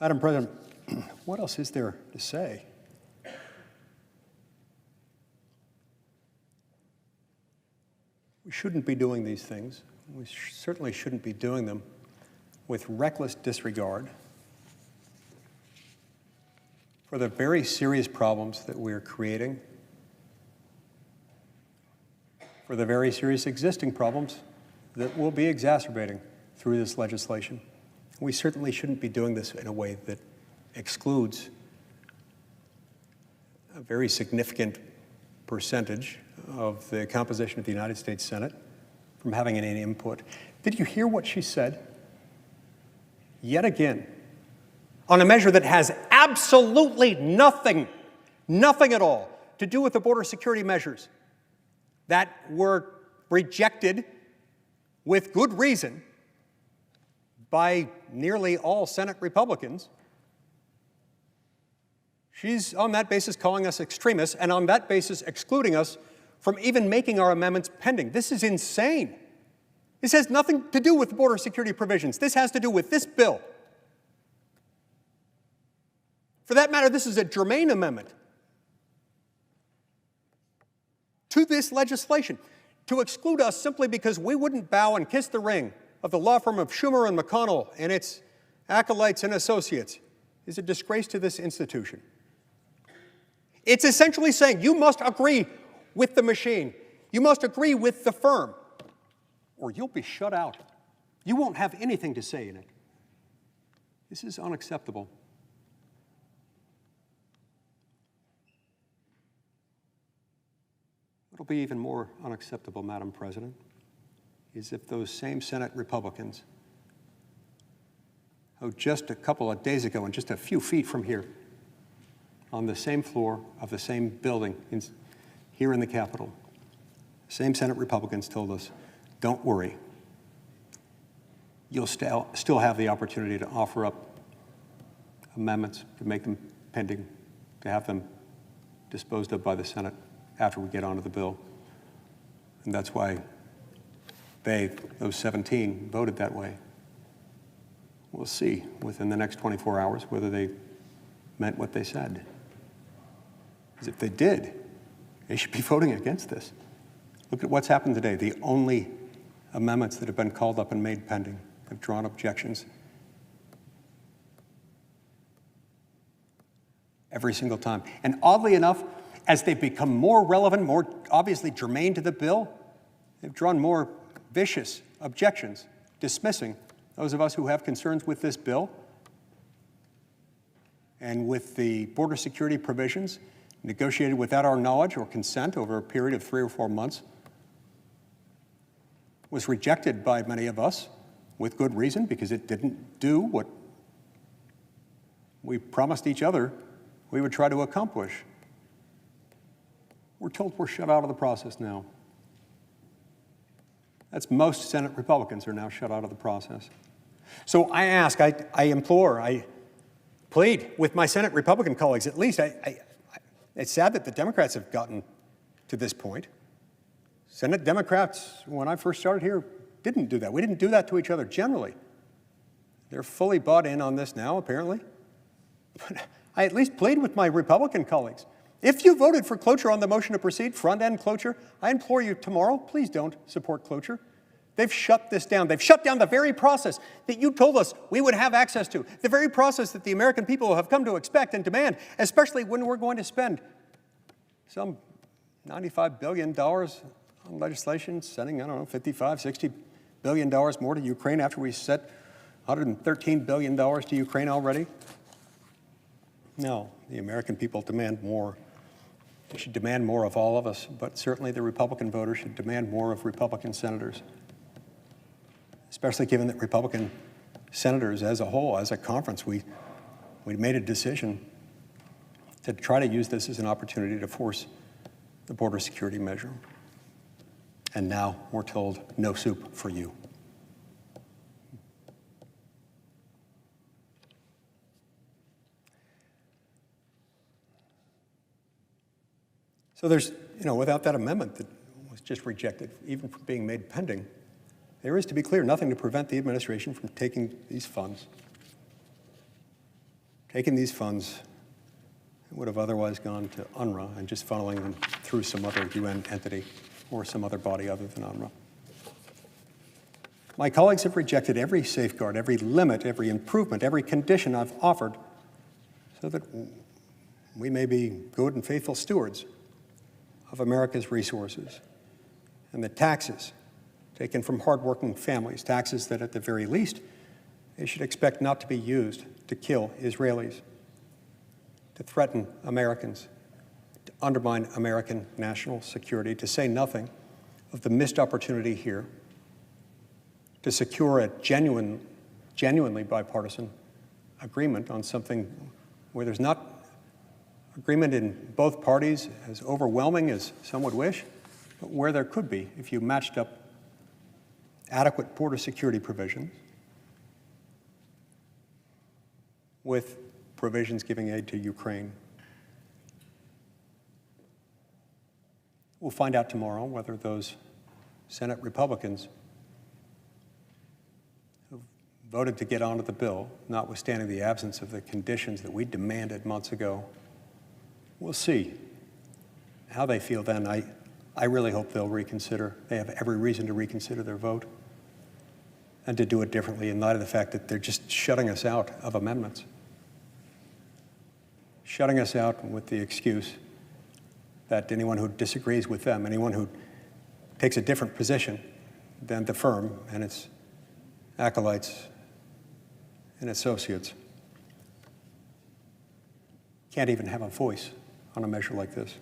Madam President, what else is there to say? We shouldn't be doing these things. We certainly shouldn't be doing them with reckless disregard for the very serious problems that we're creating, for the very serious existing problems that we'll be exacerbating through this legislation. We certainly shouldn't be doing this in a way that excludes a very significant percentage of the composition of the United States Senate from having any input. Did you hear what she said? Yet again, on a measure that has absolutely nothing at all to do with the border security measures that were rejected with good reason by nearly all Senate Republicans. She's on that basis calling us extremists, and on that basis excluding us from even making our amendments pending. This is insane. This has nothing to do with the border security provisions. This has to do with this bill. For that matter, this is a germane amendment to this legislation. To exclude us simply because we wouldn't bow and kiss the ring of the law firm of Schumer and McConnell and its acolytes and associates is a disgrace to this institution. It's essentially saying you must agree with the machine. You must agree with the firm, or you'll be shut out. You won't have anything to say in it. This is unacceptable. What'll be even more unacceptable, Madam President, is if those same Senate Republicans, who just a couple of days ago and just a few feet from here, on the same floor of the same building here in the Capitol, same Senate Republicans told us, don't worry, you'll still have the opportunity to offer up amendments, to make them pending, to have them disposed of by the Senate after we get onto the bill. And that's why those 17, voted that way. We'll see within the next 24 hours whether they meant what they said. Because if they did, they should be voting against this. Look at what's happened today. The only amendments that have been called up and made pending have drawn objections every single time. And oddly enough, as they've become more relevant, more obviously germane to the bill, they've drawn more vicious objections, dismissing those of us who have concerns with this bill and with the border security provisions negotiated without our knowledge or consent over a period of 3 or 4 months, was rejected by many of us with good reason because it didn't do what we promised each other we would try to accomplish. We're told we're shut out of the process now. That's most Senate Republicans are now shut out of the process. So I ask, I implore, I plead with my Senate Republican colleagues, at least, it's sad that the Democrats have gotten to this point. Senate Democrats, when I first started here, didn't do that. We didn't do that to each other generally. They're fully bought in on this now, apparently. But I at least plead with my Republican colleagues. If you voted for cloture on the motion to proceed, front-end cloture, I implore you tomorrow, please don't support cloture. They've shut this down. They've shut down the very process that you told us we would have access to, the very process that the American people have come to expect and demand, especially when we're going to spend some $95 billion on legislation, sending, I don't know, $55, $60 billion more to Ukraine after we sent $113 billion to Ukraine already. No, the American people demand more. They should demand more of all of us, but certainly the Republican voters should demand more of Republican senators, especially given that Republican senators as a whole, as a conference, we made a decision to try to use this as an opportunity to force the border security measure. And now we're told, no soup for you. So there's, without that amendment that was just rejected, even from being made pending, there is, to be clear, nothing to prevent the administration from taking these funds that would have otherwise gone to UNRWA and just funneling them through some other UN entity or some other body other than UNRWA. My colleagues have rejected every safeguard, every limit, every improvement, every condition I've offered so that we may be good and faithful stewards of America's resources and the taxes taken from hardworking families, taxes that at the very least they should expect not to be used to kill Israelis, to threaten Americans, to undermine American national security, to say nothing of the missed opportunity here to secure a genuinely bipartisan agreement on something where there's not agreement in both parties as overwhelming as some would wish, but where there could be if you matched up adequate border security provisions with provisions giving aid to Ukraine. We'll find out tomorrow whether those Senate Republicans who voted to get onto the bill, notwithstanding the absence of the conditions that we demanded months ago, we'll see how they feel then. I really hope they'll reconsider. They have every reason to reconsider their vote and to do it differently in light of the fact that they're just shutting us out of amendments. Shutting us out with the excuse that anyone who disagrees with them, anyone who takes a different position than the firm and its acolytes and associates can't even have a voice on a measure like this.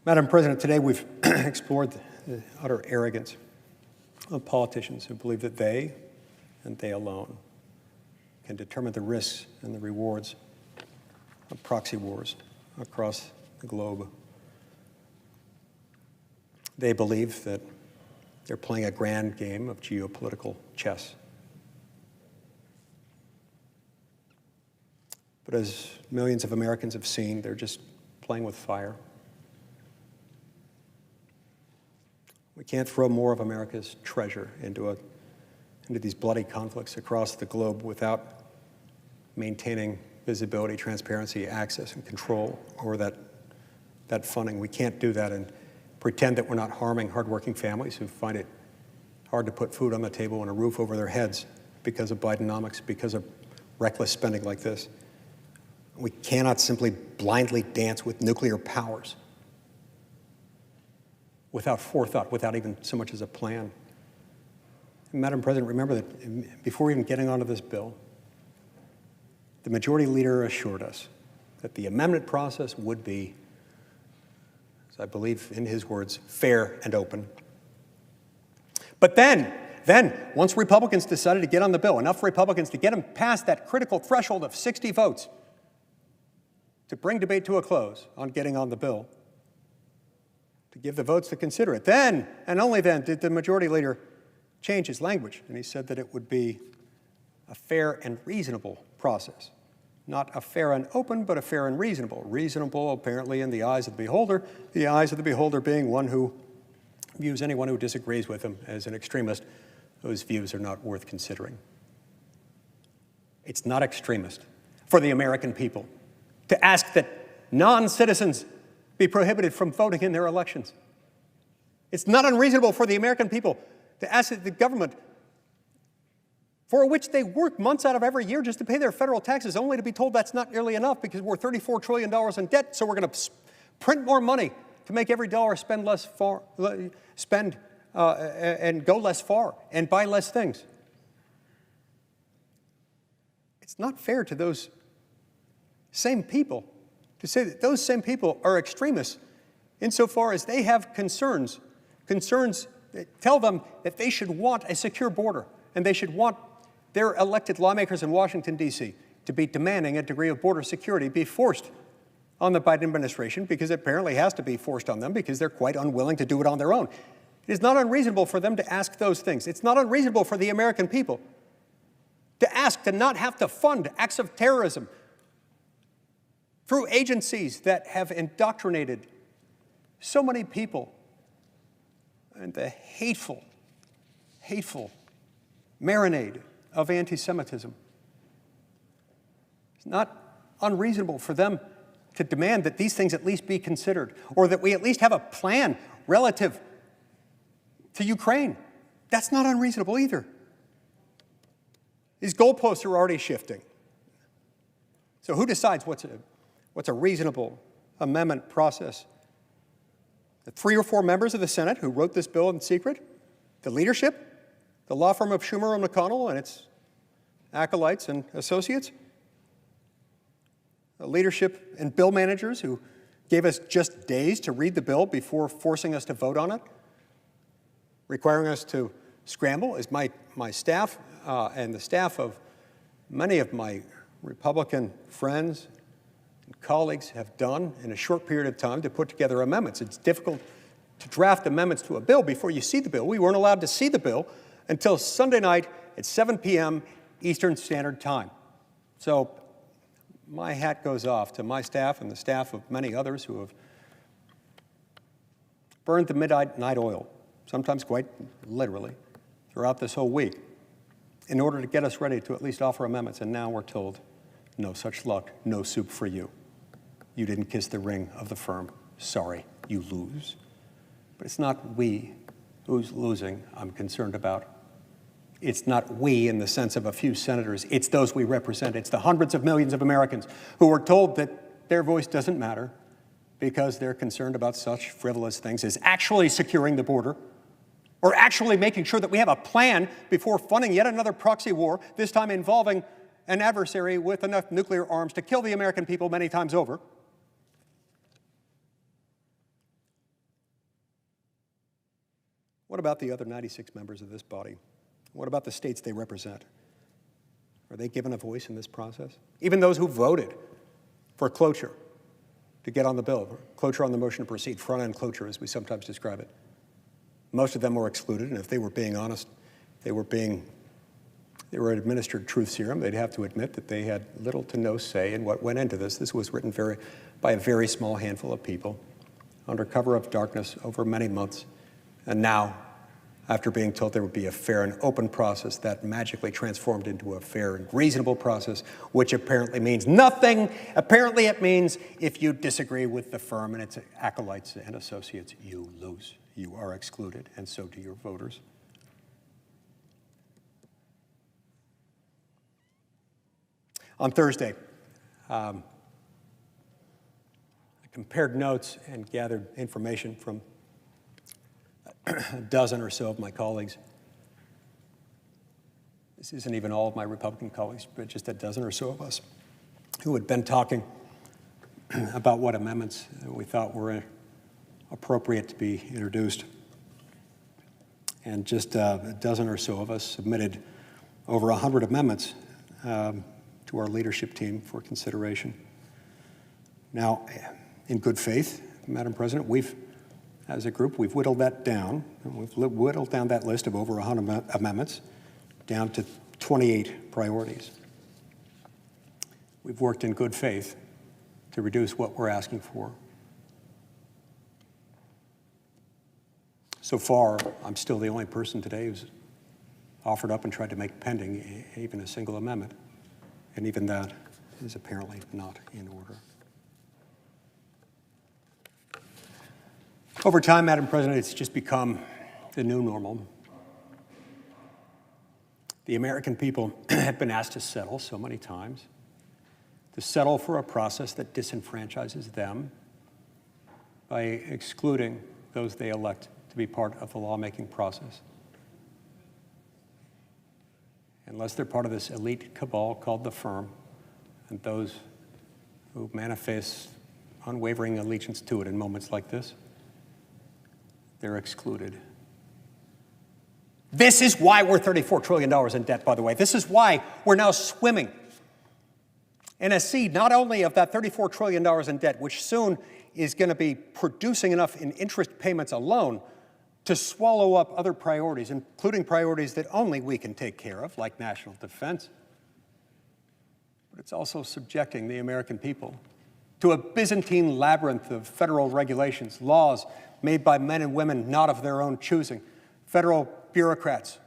Madam President, today we've explored the utter arrogance of politicians who believe that they, and they alone, can determine the risks and the rewards of proxy wars across the globe. They believe that they're playing a grand game of geopolitical chess. But as millions of Americans have seen, they're just playing with fire. We can't throw more of America's treasure into these bloody conflicts across the globe without maintaining visibility, transparency, access, and control over that funding. We can't do that and pretend that we're not harming hardworking families who find it hard to put food on the table and a roof over their heads because of Bidenomics, because of reckless spending like this. We cannot simply blindly dance with nuclear powers without forethought, without even so much as a plan. And Madam President, remember that before even getting onto this bill, the majority leader assured us that the amendment process would be, as I believe in his words, fair and open. But then, once Republicans decided to get on the bill, enough Republicans to get them past that critical threshold of 60 votes to bring debate to a close on getting on the bill, to give the votes to consider it, then, and only then, did the majority leader change his language, and he said that it would be a fair and reasonable process. Not a fair and open, but a fair and reasonable. Reasonable, apparently, in the eyes of the eyes of the beholder being one who views anyone who disagrees with him as an extremist whose views are not worth considering. It's not extremist for the American people to ask that non-citizens be prohibited from voting in their elections. It's not unreasonable for the American people to ask that the government, for which they work months out of every year just to pay their federal taxes, only to be told that's not nearly enough because we're $34 trillion in debt, so we're going to print more money to make every dollar spend and go less far and buy less things. It's not fair to those same people to say that those same people are extremists insofar as they have concerns that tell them that they should want a secure border and they should want their elected lawmakers in Washington, D.C. to be demanding a degree of border security be forced on the Biden administration, because it apparently has to be forced on them because they're quite unwilling to do it on their own. It is not unreasonable for them to ask those things. It's not unreasonable for the American people to ask to not have to fund acts of terrorism through agencies that have indoctrinated so many people and the hateful marinade of anti-Semitism. It's not unreasonable for them to demand that these things at least be considered, or that we at least have a plan relative to Ukraine. That's not unreasonable either. These goalposts are already shifting. So who decides what's a reasonable amendment process? The 3 or 4 members of the Senate who wrote this bill in secret? The leadership? The law firm of Schumer and McConnell and its acolytes and associates? The leadership and bill managers who gave us just days to read the bill before forcing us to vote on it, requiring us to scramble, as my staff and the staff of many of my Republican friends and colleagues have done in a short period of time to put together amendments. It's difficult to draft amendments to a bill before you see the bill. We weren't allowed to see the bill until Sunday night at 7 p.m. Eastern Standard Time. So my hat goes off to my staff and the staff of many others who have burned the midnight oil, sometimes quite literally, throughout this whole week, in order to get us ready to at least offer amendments. And now we're told, no such luck, no soup for you. You didn't kiss the ring of the firm. Sorry, you lose. But it's not we who's losing I'm concerned about. It's not we in the sense of a few senators. It's those we represent. It's the hundreds of millions of Americans who are told that their voice doesn't matter because they're concerned about such frivolous things as actually securing the border, or actually making sure that we have a plan before funding yet another proxy war, this time involving an adversary with enough nuclear arms to kill the American people many times over. What about the other 96 members of this body? What about the states they represent? Are they given a voice in this process? Even those who voted for cloture to get on the bill, cloture on the motion to proceed, front-end cloture as we sometimes describe it. Most of them were excluded, and if they were being honest, they were administered truth serum. They'd have to admit that they had little to no say in what went into this. This was written by a very small handful of people under cover of darkness over many months. And now, after being told there would be a fair and open process, that magically transformed into a fair and reasonable process, which apparently means nothing. Apparently it means if you disagree with the firm and its acolytes and associates, you lose. You are excluded, and so do your voters. On Thursday, I compared notes and gathered information from a dozen or so of my colleagues. This isn't even all of my Republican colleagues, but just a dozen or so of us who had been talking about what amendments we thought were appropriate to be introduced. And just a dozen or so of us submitted over 100 amendments to our leadership team for consideration. Now, in good faith, Madam President, as a group, we've whittled that down. We've whittled down that list of over 100 amendments down to 28 priorities. We've worked in good faith to reduce what we're asking for. So far, I'm still the only person today who's offered up and tried to make pending even a single amendment. And even that is apparently not in order. Over time, Madam President, it's just become the new normal. The American people have been asked to settle so many times, to settle for a process that disenfranchises them by excluding those they elect to be part of the lawmaking process. Unless they're part of this elite cabal called the firm, and those who manifest unwavering allegiance to it in moments like this, they're excluded. This is why we're $34 trillion in debt, by the way. This is why we're now swimming and a seed not only of that $34 trillion in debt, which soon is going to be producing enough in interest payments alone to swallow up other priorities, including priorities that only we can take care of, like national defense. But it's also subjecting the American people to a Byzantine labyrinth of federal regulations, laws made by men and women not of their own choosing, federal bureaucrats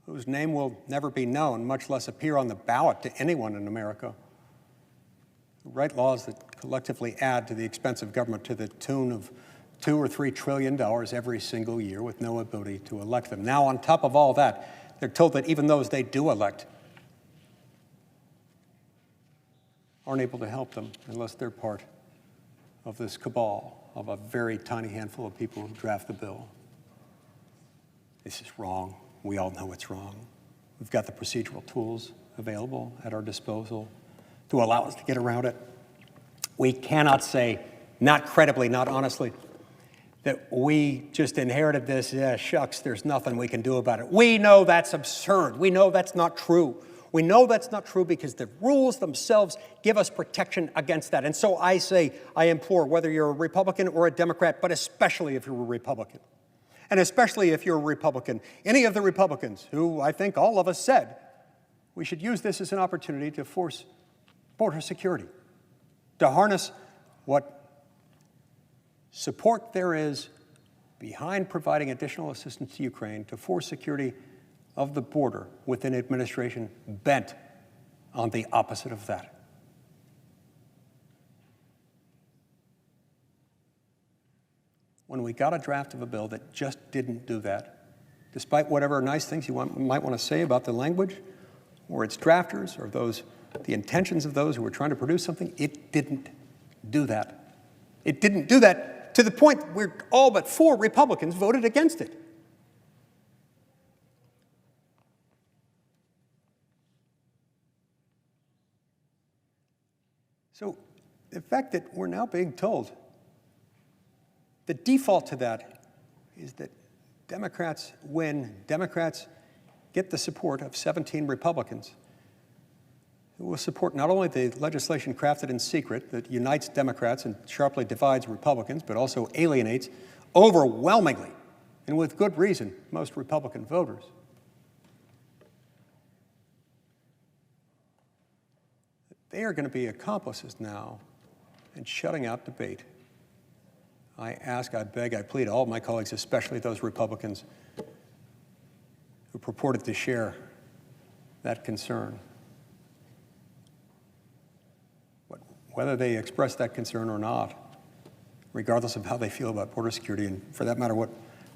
whose name will never be known, much less appear on the ballot to anyone in America, who write laws that collectively add to the expense of government to the tune of $2 or $3 trillion every single year with no ability to elect them. Now, on top of all that, they're told that even those they do elect aren't able to help them unless they're part of this cabal of a very tiny handful of people who draft the bill. This is wrong. We all know it's wrong. We've got the procedural tools available at our disposal to allow us to get around it. We cannot say, not credibly, not honestly, that we just inherited this, yeah, shucks, there's nothing we can do about it. We know that's absurd. We know that's not true. We know that's not true because the rules themselves give us protection against that. And so I say, I implore, whether you're a Republican or a Democrat, but especially if you're a Republican, and especially if you're a Republican, any of the Republicans who I think all of us said we should use this as an opportunity to force border security, to harness what support there is behind providing additional assistance to Ukraine to force security of the border with an administration bent on the opposite of that. When we got a draft of a bill that just didn't do that, despite whatever nice things you might want to say about the language or its drafters or the intentions of those who were trying to produce something, it didn't do that. It didn't do that to the point where all but 4 Republicans voted against it. So the fact that we're now being told the default to that is that Democrats win, Democrats get the support of 17 Republicans who will support not only the legislation crafted in secret that unites Democrats and sharply divides Republicans, but also alienates overwhelmingly, and with good reason, most Republican voters. They are going to be accomplices now in shutting out debate. I ask, I beg, I plead all of my colleagues, especially those Republicans who purported to share that concern. But whether they express that concern or not, regardless of how they feel about border security, and for that matter,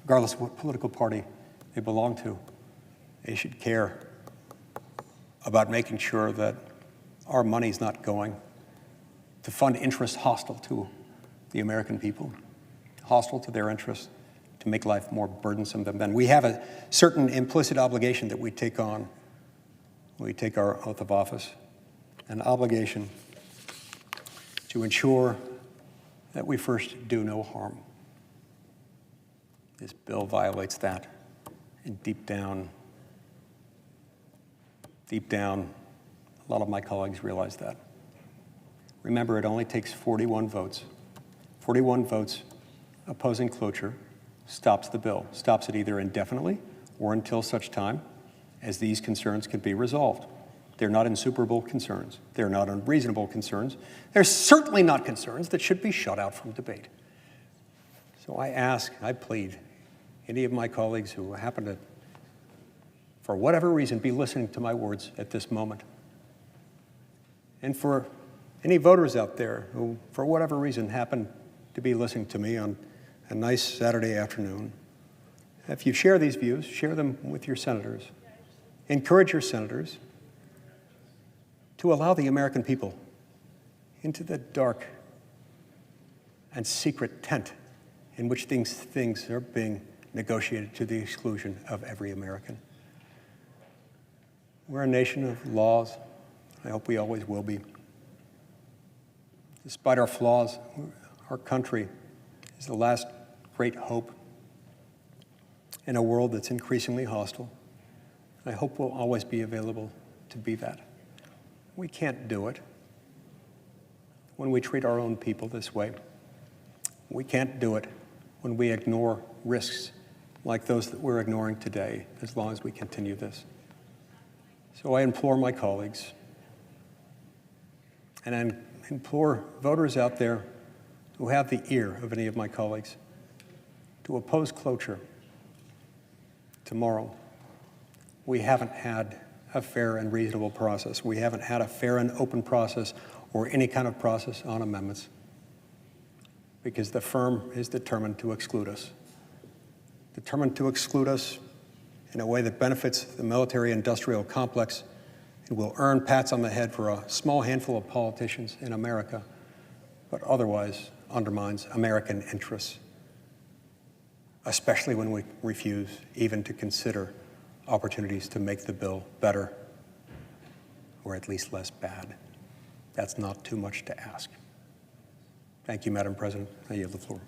regardless of what political party they belong to, they should care about making sure that our money's not going to fund interests hostile to the American people, hostile to their interests, to make life more burdensome than them. We have a certain implicit obligation that we take on when we take our oath of office, an obligation to ensure that we first do no harm. This bill violates that, and deep down, a lot of my colleagues realize that. Remember, it only takes 41 votes. 41 votes opposing cloture stops the bill, stops it either indefinitely or until such time as these concerns can be resolved. They're not insuperable concerns. They're not unreasonable concerns. They're certainly not concerns that should be shut out from debate. So I ask, I plead, any of my colleagues who happen to, for whatever reason, be listening to my words at this moment, and for any voters out there who, for whatever reason, happen to be listening to me on a nice Saturday afternoon, if you share these views, share them with your senators. Encourage your senators to allow the American people into the dark and secret tent in which things are being negotiated to the exclusion of every American. We're a nation of laws. I hope we always will be. Despite our flaws, our country is the last great hope in a world that's increasingly hostile. I hope we'll always be available to be that. We can't do it when we treat our own people this way. We can't do it when we ignore risks like those that we're ignoring today, as long as we continue this. So I implore my colleagues, and I implore voters out there who have the ear of any of my colleagues to oppose cloture tomorrow. We haven't had a fair and reasonable process. We haven't had a fair and open process or any kind of process on amendments because the firm is determined to exclude us. Determined to exclude us in a way that benefits the military-industrial complex and will earn pats on the head for a small handful of politicians in America, but otherwise undermines American interests, especially when we refuse even to consider opportunities to make the bill better or at least less bad. That's not too much to ask. Thank you, Madam President. I yield the floor.